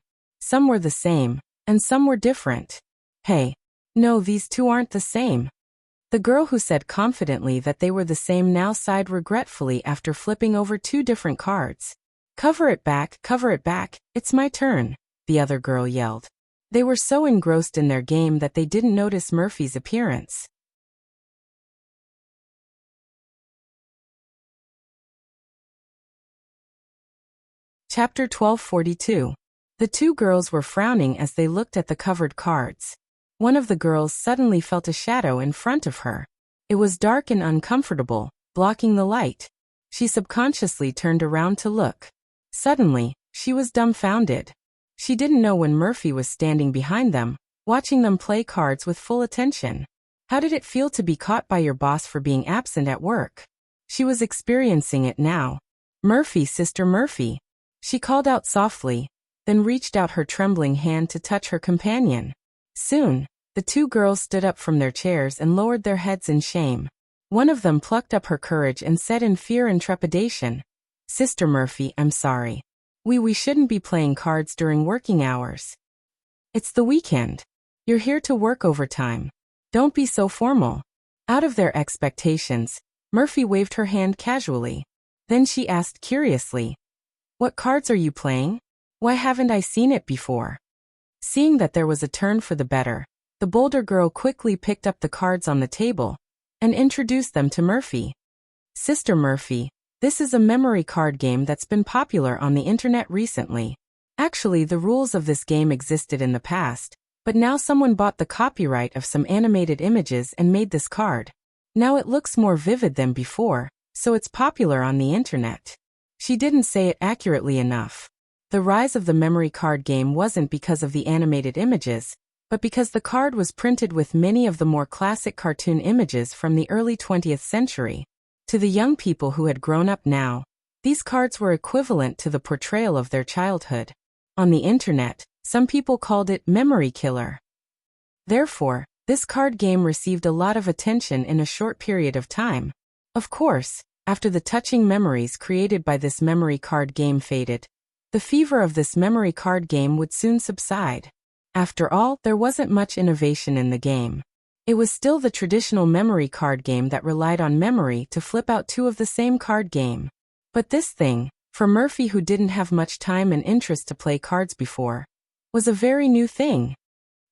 Some were the same, and some were different. Hey. No, these two aren't the same. The girl who said confidently that they were the same now sighed regretfully after flipping over two different cards. Cover it back, it's my turn, the other girl yelled. They were so engrossed in their game that they didn't notice Murphy's appearance. Chapter 1242. The two girls were frowning as they looked at the covered cards. One of the girls suddenly felt a shadow in front of her. It was dark and uncomfortable, blocking the light. She subconsciously turned around to look. Suddenly, she was dumbfounded. She didn't know when Murphy was standing behind them, watching them play cards with full attention. How did it feel to be caught by your boss for being absent at work? She was experiencing it now. Murphy, Sister Murphy. She called out softly, then reached out her trembling hand to touch her companion. Soon, the two girls stood up from their chairs and lowered their heads in shame. One of them plucked up her courage and said in fear and trepidation, Sister Murphy, I'm sorry. We shouldn't be playing cards during working hours. It's the weekend. You're here to work overtime. Don't be so formal. Out of their expectations, Murphy waved her hand casually. Then she asked curiously, What cards are you playing? Why haven't I seen it before? Seeing that there was a turn for the better, the bolder girl quickly picked up the cards on the table and introduced them to Murphy. Sister Murphy, this is a memory card game that's been popular on the internet recently. Actually, the rules of this game existed in the past, but now someone bought the copyright of some animated images and made this card. Now it looks more vivid than before, so it's popular on the internet. She didn't say it accurately enough. The rise of the memory card game wasn't because of the animated images, but because the card was printed with many of the more classic cartoon images from the early 20th century. To the young people who had grown up now, these cards were equivalent to the portrayal of their childhood. On the internet, some people called it memory killer. Therefore, this card game received a lot of attention in a short period of time. Of course, after the touching memories created by this memory card game faded, the fever of this memory card game would soon subside. After all, there wasn't much innovation in the game. It was still the traditional memory card game that relied on memory to flip out two of the same card game. But this thing, for Murphy who didn't have much time and interest to play cards before, was a very new thing.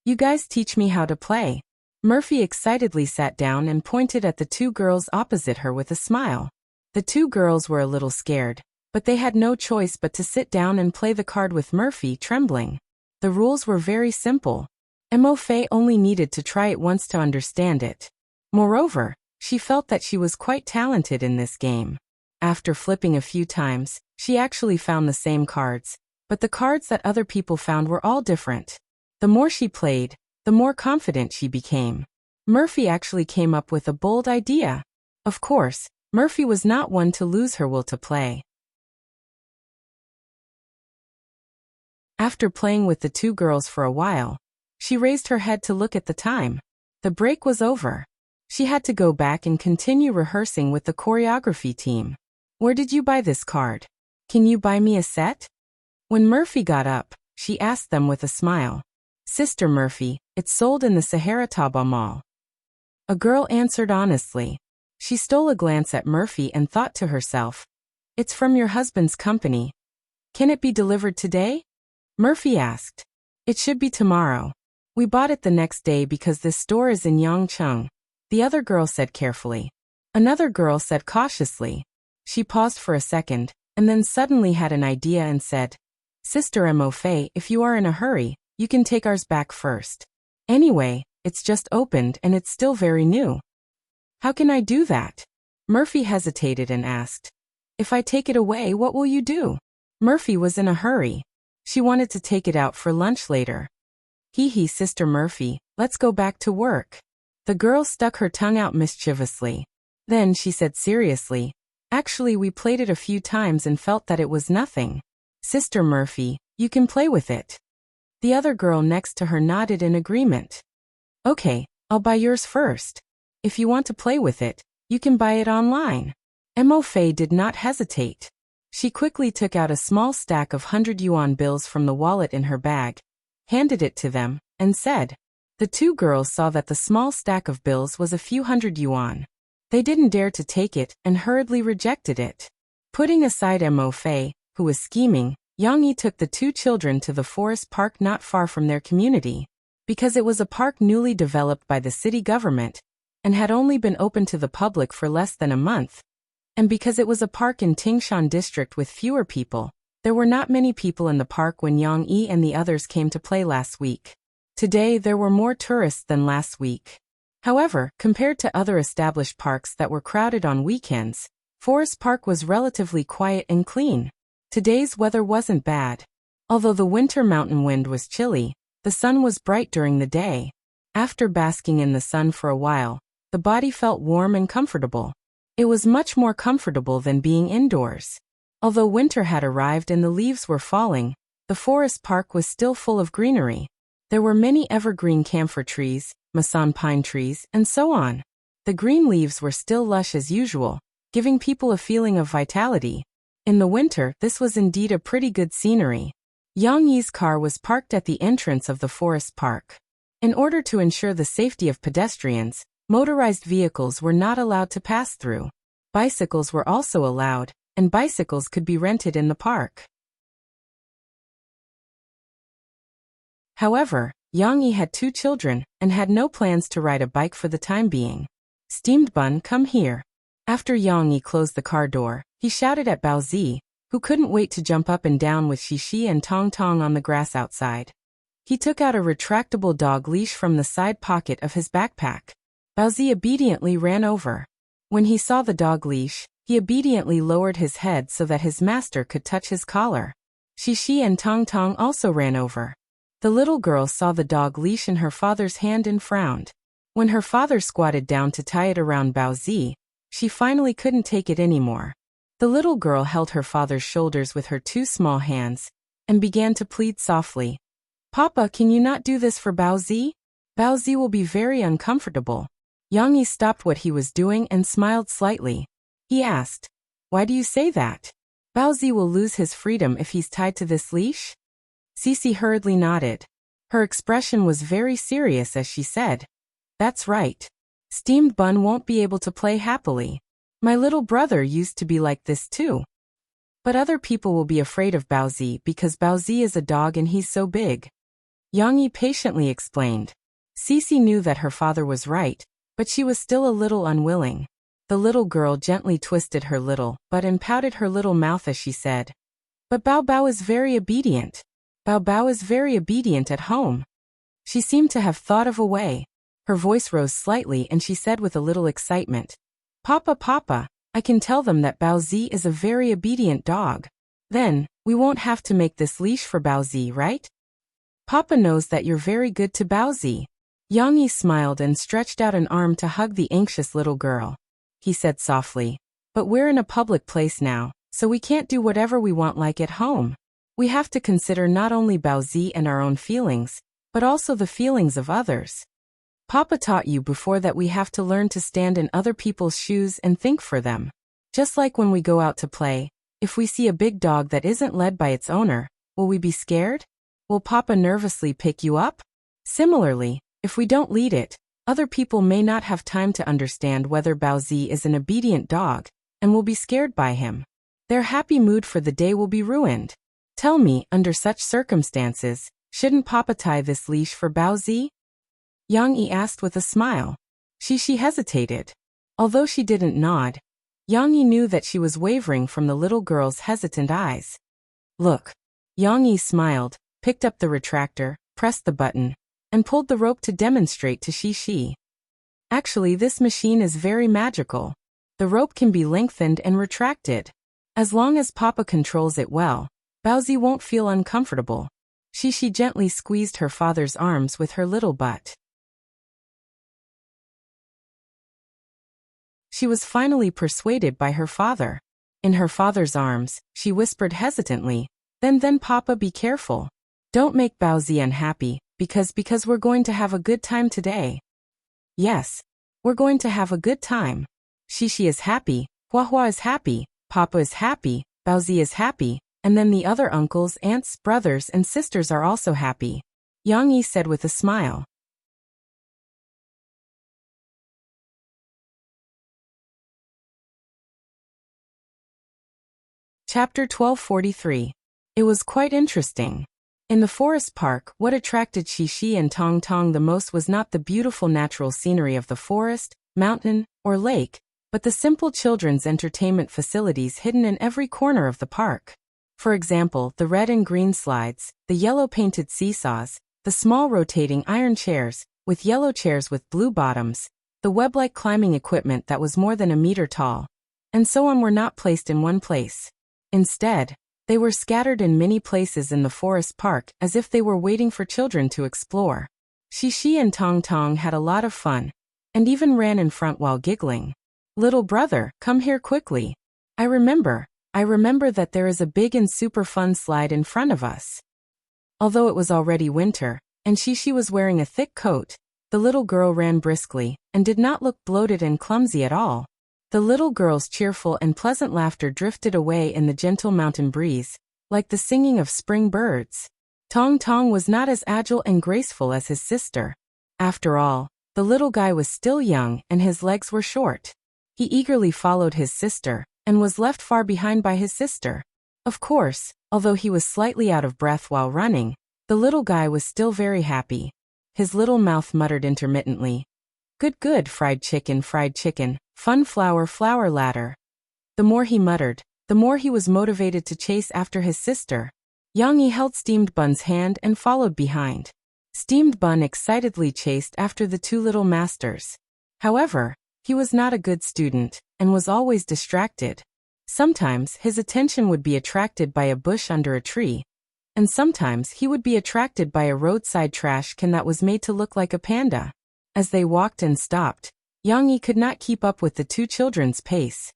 You guys teach me how to play. Murphy excitedly sat down and pointed at the two girls opposite her with a smile. The two girls were a little scared, but they had no choice but to sit down and play the card with Murphy, trembling. The rules were very simple. Mofe only needed to try it once to understand it. Moreover, she felt that she was quite talented in this game. After flipping a few times, she actually found the same cards, but the cards that other people found were all different. The more she played, the more confident she became. Murphy actually came up with a bold idea. Of course, Murphy was not one to lose her will to play. After playing with the two girls for a while, she raised her head to look at the time. The break was over. She had to go back and continue rehearsing with the choreography team. Where did you buy this card? Can you buy me a set? When Murphy got up, she asked them with a smile. Sister Murphy, it's sold in the Saharataba Mall. A girl answered honestly. She stole a glance at Murphy and thought to herself, It's from your husband's company. Can it be delivered today? Murphy asked. It should be tomorrow. We bought it the next day because this store is in Yangcheng, the other girl said carefully. Another girl said cautiously. She paused for a second, and then suddenly had an idea and said, Sister Mofe, if you are in a hurry, you can take ours back first. Anyway, it's just opened and it's still very new. How can I do that? Murphy hesitated and asked. If I take it away, what will you do? Murphy was in a hurry. She wanted to take it out for lunch later. Hee, Sister Murphy, let's go back to work. The girl stuck her tongue out mischievously. Then she said seriously, Actually, we played it a few times and felt that it was nothing. Sister Murphy, you can play with it. The other girl next to her nodded in agreement. Okay, I'll buy yours first. If you want to play with it, you can buy it online. Mofe did not hesitate. She quickly took out a small stack of 100 yuan bills from the wallet in her bag handed it to them, and said. The two girls saw that the small stack of bills was a few hundred yuan. They didn't dare to take it and hurriedly rejected it. Putting aside Mo Fei, who was scheming, Yang Yi took the two children to the forest park not far from their community. Because it was a park newly developed by the city government and had only been open to the public for less than a month, and because it was a park in Tingshan district with fewer people, there were not many people in the park when Yang Yi and the others came to play last week. Today there were more tourists than last week. However, compared to other established parks that were crowded on weekends, Forest Park was relatively quiet and clean. Today's weather wasn't bad. Although the winter mountain wind was chilly, the sun was bright during the day. After basking in the sun for a while, the body felt warm and comfortable. It was much more comfortable than being indoors. Although winter had arrived and the leaves were falling, the forest park was still full of greenery. There were many evergreen camphor trees, masan pine trees, and so on. The green leaves were still lush as usual, giving people a feeling of vitality. In the winter, this was indeed a pretty good scenery. Yang Yi's car was parked at the entrance of the forest park. In order to ensure the safety of pedestrians, motorized vehicles were not allowed to pass through. Bicycles were also allowed, and bicycles could be rented in the park. However, Yang Yi had two children and had no plans to ride a bike for the time being. Steamed Bun, come here. After Yang Yi closed the car door, he shouted at Bao Zi, who couldn't wait to jump up and down with Xixi and Tong Tong on the grass outside. He took out a retractable dog leash from the side pocket of his backpack. Bao Zi obediently ran over. When he saw the dog leash, he obediently lowered his head so that his master could touch his collar. Xixi and Tong Tong also ran over. The little girl saw the dog leash in her father's hand and frowned. When her father squatted down to tie it around Bao Zi, she finally couldn't take it anymore. The little girl held her father's shoulders with her two small hands and began to plead softly. Papa, can you not do this for Bao Zi? Bao Zi will be very uncomfortable. Yang Yi stopped what he was doing and smiled slightly. He asked, why do you say that? Bao Zi will lose his freedom if he's tied to this leash? Cece hurriedly nodded. Her expression was very serious as she said, that's right. Steamed Bun won't be able to play happily. My little brother used to be like this too. But other people will be afraid of Bao Zi because Bao Zi is a dog and he's so big. Yang Yi patiently explained. Cece knew that her father was right, but she was still a little unwilling. The little girl gently twisted her little butt and pouted her little mouth as she said, but Bao Bao is very obedient. Bao Bao is very obedient at home. She seemed to have thought of a way. Her voice rose slightly and she said with a little excitement, Papa, Papa, I can tell them that Bao Zi is a very obedient dog. Then, we won't have to make this leash for Bao Zi, right? Papa knows that you're very good to Bao Zi. Yang Yi smiled and stretched out an arm to hug the anxious little girl. He said softly, but we're in a public place now, so we can't do whatever we want like at home. We have to consider not only Bao Zi and our own feelings, but also the feelings of others. Papa taught you before that we have to learn to stand in other people's shoes and think for them. Just like when we go out to play, if we see a big dog that isn't led by its owner, will we be scared? Will Papa nervously pick you up? Similarly, if we don't lead it, other people may not have time to understand whether Bao Zi is an obedient dog, and will be scared by him. Their happy mood for the day will be ruined. Tell me, under such circumstances, shouldn't Papa tie this leash for Bao Zi? Yang Yi asked with a smile. She hesitated. Although she didn't nod, Yang Yi knew that she was wavering from the little girl's hesitant eyes. Look. Yang Yi smiled, picked up the retractor, pressed the button, and pulled the rope to demonstrate to Xixi. Actually, this machine is very magical. The rope can be lengthened and retracted. As long as Papa controls it well, Bao Zi won't feel uncomfortable. Xixi gently squeezed her father's arms with her little butt. She was finally persuaded by her father. In her father's arms, she whispered hesitantly, Then Papa, be careful. Don't make Bao Zi unhappy, because we're going to have a good time today. Yes. We're going to have a good time. Xixi is happy, Hua is happy, Papa is happy, Bao Zi is happy, and then the other uncles, aunts, brothers, and sisters are also happy. Yang Yi said with a smile. Chapter 1243. It was quite interesting. In the forest park, what attracted Xixi and Tong Tong the most was not the beautiful natural scenery of the forest, mountain, or lake, but the simple children's entertainment facilities hidden in every corner of the park. For example, the red and green slides, the yellow-painted seesaws, the small rotating iron chairs, with yellow chairs with blue bottoms, the web-like climbing equipment that was more than a meter tall, and so on were not placed in one place. Instead, they were scattered in many places in the forest park as if they were waiting for children to explore. Xixi and Tong Tong had a lot of fun, and even ran in front while giggling. "Little brother, come here quickly. I remember that there is a big and super fun slide in front of us." Although it was already winter, and Xixi was wearing a thick coat, the little girl ran briskly, and did not look bloated and clumsy at all. The little girl's cheerful and pleasant laughter drifted away in the gentle mountain breeze, like the singing of spring birds. Tong Tong was not as agile and graceful as his sister. After all, the little guy was still young and his legs were short. He eagerly followed his sister, and was left far behind by his sister. Of course, although he was slightly out of breath while running, the little guy was still very happy. His little mouth muttered intermittently, "Good, good, fried chicken, fun flower, flower ladder." The more he muttered, the more he was motivated to chase after his sister. Yang Yi held Steamed Bun's hand and followed behind. Steamed Bun excitedly chased after the two little masters. However, he was not a good student, and was always distracted. Sometimes his attention would be attracted by a bush under a tree, and sometimes he would be attracted by a roadside trash can that was made to look like a panda. As they walked and stopped, Yang Yi could not keep up with the two children's pace.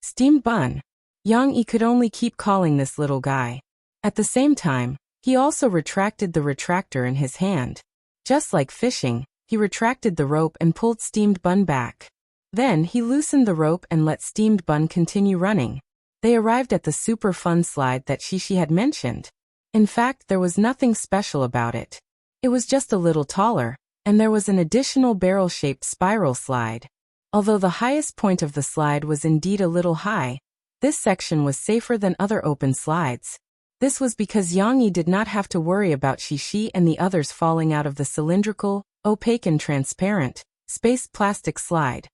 "Steamed Bun." Yang Yi could only keep calling this little guy. At the same time, he also retracted the retractor in his hand. Just like fishing, he retracted the rope and pulled Steamed Bun back. Then he loosened the rope and let Steamed Bun continue running. They arrived at the super fun slide that Xixi had mentioned. In fact, there was nothing special about it. It was just a little taller, and there was an additional barrel-shaped spiral slide. Although the highest point of the slide was indeed a little high, this section was safer than other open slides. This was because Yang Yi did not have to worry about Xixi and the others falling out of the cylindrical, opaque and transparent, space plastic slide.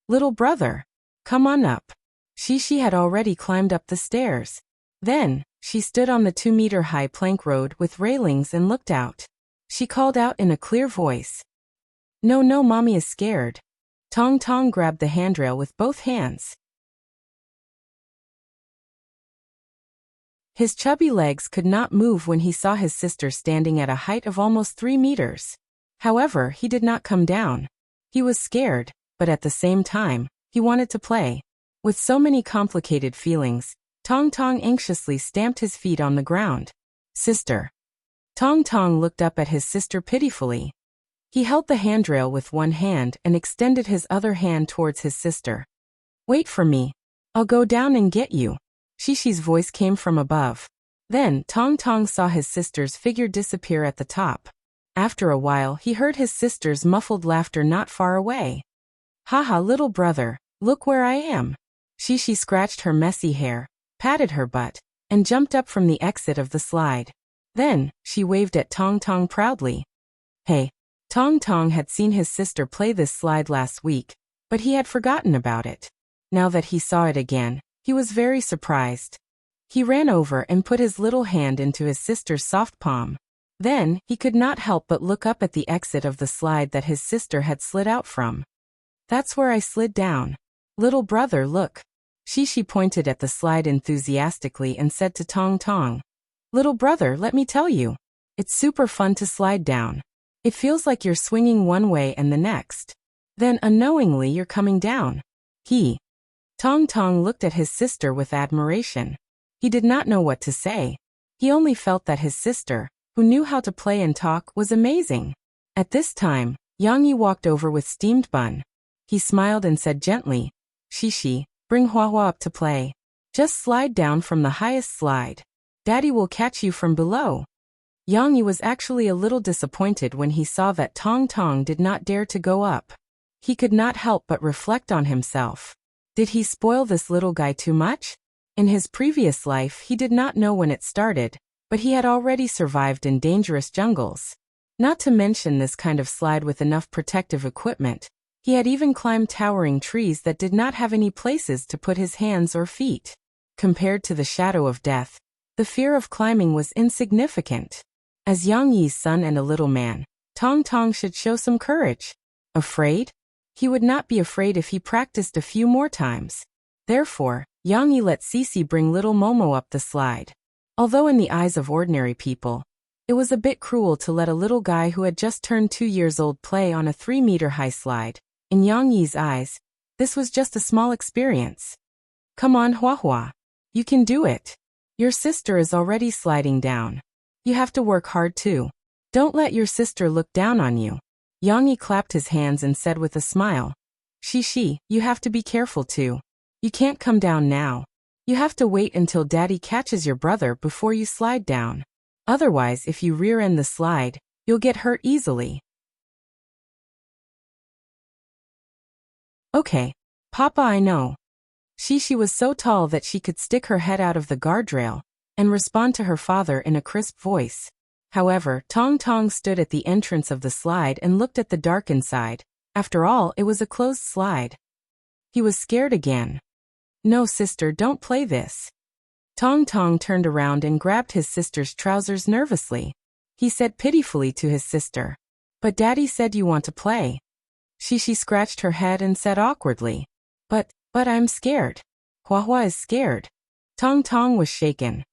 "Little brother, come on up." Xixi had already climbed up the stairs. Then, she stood on the 2-meter-high plank road with railings and looked out. She called out in a clear voice, "No, no, mommy is scared." Tong Tong grabbed the handrail with both hands. His chubby legs could not move when he saw his sister standing at a height of almost 3 meters. However, he did not come down. He was scared, but at the same time, he wanted to play. With so many complicated feelings, Tong Tong anxiously stamped his feet on the ground. "Sister." Tong Tong looked up at his sister pitifully. He held the handrail with one hand and extended his other hand towards his sister. "Wait for me. I'll go down and get you." Xixi's voice came from above. Then Tong Tong saw his sister's figure disappear at the top. After a while, he heard his sister's muffled laughter not far away. "Haha, little brother, look where I am." Xixi scratched her messy hair, patted her butt, and jumped up from the exit of the slide. Then, she waved at Tong Tong proudly. "Hey." Tong Tong had seen his sister play this slide last week, but he had forgotten about it. Now that he saw it again, he was very surprised. He ran over and put his little hand into his sister's soft palm. Then, he could not help but look up at the exit of the slide that his sister had slid out from. "That's where I slid down. Little brother, look." Xixi pointed at the slide enthusiastically and said to Tong Tong, "Little brother, let me tell you. It's super fun to slide down. It feels like you're swinging one way and the next. Then unknowingly you're coming down." Tong Tong looked at his sister with admiration. He did not know what to say. He only felt that his sister, who knew how to play and talk, was amazing. At this time, Yang Yi walked over with Steamed Bun. He smiled and said gently, "Xixi, bring Hua Hua up to play. Just slide down from the highest slide. Daddy will catch you from below." Yang Yi was actually a little disappointed when he saw that Tong Tong did not dare to go up. He could not help but reflect on himself. Did he spoil this little guy too much? In his previous life he did not know when it started, but he had already survived in dangerous jungles. Not to mention this kind of slide with enough protective equipment. He had even climbed towering trees that did not have any places to put his hands or feet. Compared to the shadow of death, the fear of climbing was insignificant. As Yang Yi's son and a little man, Tong Tong should show some courage. Afraid? He would not be afraid if he practiced a few more times. Therefore, Yang Yi let Cici bring little Momo up the slide. Although in the eyes of ordinary people, it was a bit cruel to let a little guy who had just turned 2 years old play on a 3-meter-high slide, in Yang Yi's eyes, this was just a small experience. Come on, Hua Hua. You can do it. Your sister is already sliding down. You have to work hard too. Don't let your sister look down on you. Yang Yi clapped his hands and said with a smile. Shishi, you have to be careful too. You can't come down now. You have to wait until Daddy catches your brother before you slide down. Otherwise, if you rear-end the slide, you'll get hurt easily. Okay, Papa, I know. Shishi was so tall that she could stick her head out of the guardrail and respond to her father in a crisp voice. However, Tong Tong stood at the entrance of the slide and looked at the dark inside. After all, it was a closed slide. He was scared again. No, sister, don't play this. Tong Tong turned around and grabbed his sister's trousers nervously. He said pitifully to his sister, But Daddy said you want to play. Shishi scratched her head and said awkwardly, But I'm scared. Hua Hua is scared. Tong Tong was shaken.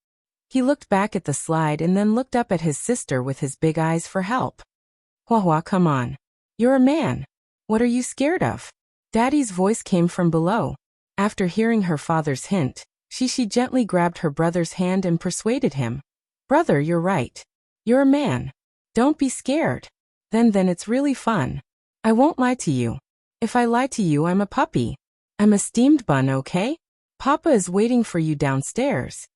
He looked back at the slide and then looked up at his sister with his big eyes for help. Hua Hua, come on. You're a man. What are you scared of? Daddy's voice came from below. After hearing her father's hint, Shishi gently grabbed her brother's hand and persuaded him. Brother, you're right. You're a man. Don't be scared. Then it's really fun. I won't lie to you. If I lie to you, I'm a puppy. I'm a steamed bun, okay? Papa is waiting for you downstairs.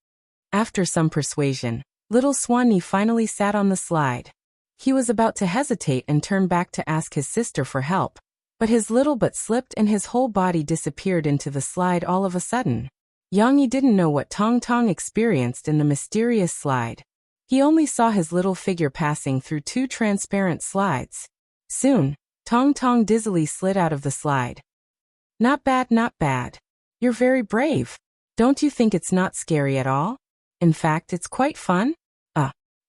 After some persuasion, little Swanee finally sat on the slide. He was about to hesitate and turn back to ask his sister for help, but his little butt slipped and his whole body disappeared into the slide all of a sudden. Yang Yi didn't know what Tong Tong experienced in the mysterious slide. He only saw his little figure passing through 2 transparent slides. Soon, Tong Tong dizzily slid out of the slide. Not bad, not bad. You're very brave. Don't you think it's not scary at all? In fact, it's quite fun.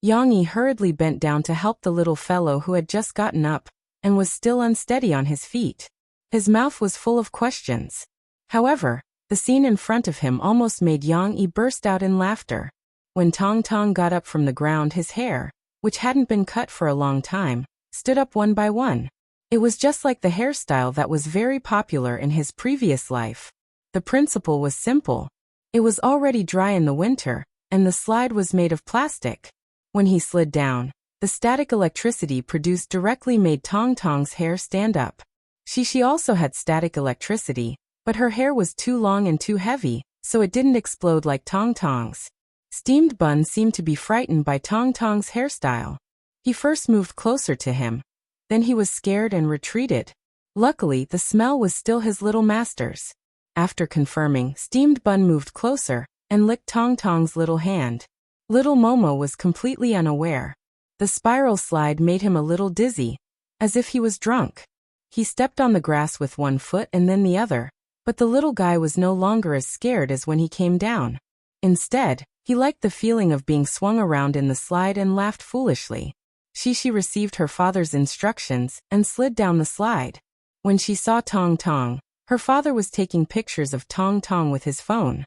Yang Yi hurriedly bent down to help the little fellow who had just gotten up and was still unsteady on his feet. His mouth was full of questions. However, the scene in front of him almost made Yang Yi burst out in laughter. When Tong Tong got up from the ground, his hair, which hadn't been cut for a long time, stood up one by one. It was just like the hairstyle that was very popular in his previous life. The principle was simple. It was already dry in the winter, and the slide was made of plastic. When he slid down, the static electricity produced directly made Tong Tong's hair stand up. Shishi also had static electricity, but her hair was too long and too heavy, so it didn't explode like Tong Tong's. Steamed Bun seemed to be frightened by Tong Tong's hairstyle. He first moved closer to him. Then he was scared and retreated. Luckily, the smell was still his little master's. After confirming, Steamed Bun moved closer and licked Tong Tong's little hand. Little Momo was completely unaware. The spiral slide made him a little dizzy, as if he was drunk. He stepped on the grass with one foot and then the other, but the little guy was no longer as scared as when he came down. Instead, he liked the feeling of being swung around in the slide and laughed foolishly. Shishi received her father's instructions and slid down the slide. When she saw Tong Tong, her father was taking pictures of Tong Tong with his phone.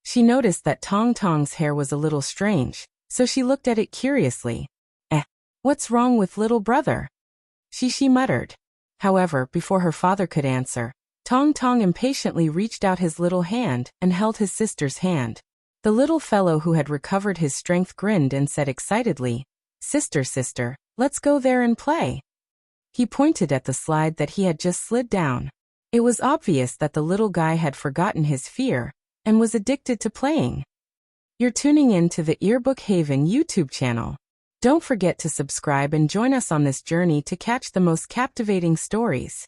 She noticed that Tong Tong's hair was a little strange, so she looked at it curiously. What's wrong with little brother? Shishi muttered. However, before her father could answer, Tong Tong impatiently reached out his little hand and held his sister's hand. The little fellow who had recovered his strength grinned and said excitedly, Sister, let's go there and play." He pointed at the slide that he had just slid down. It was obvious that the little guy had forgotten his fear and was addicted to playing. You're tuning in to the Earbook Haven YouTube channel. Don't forget to subscribe and join us on this journey to catch the most captivating stories.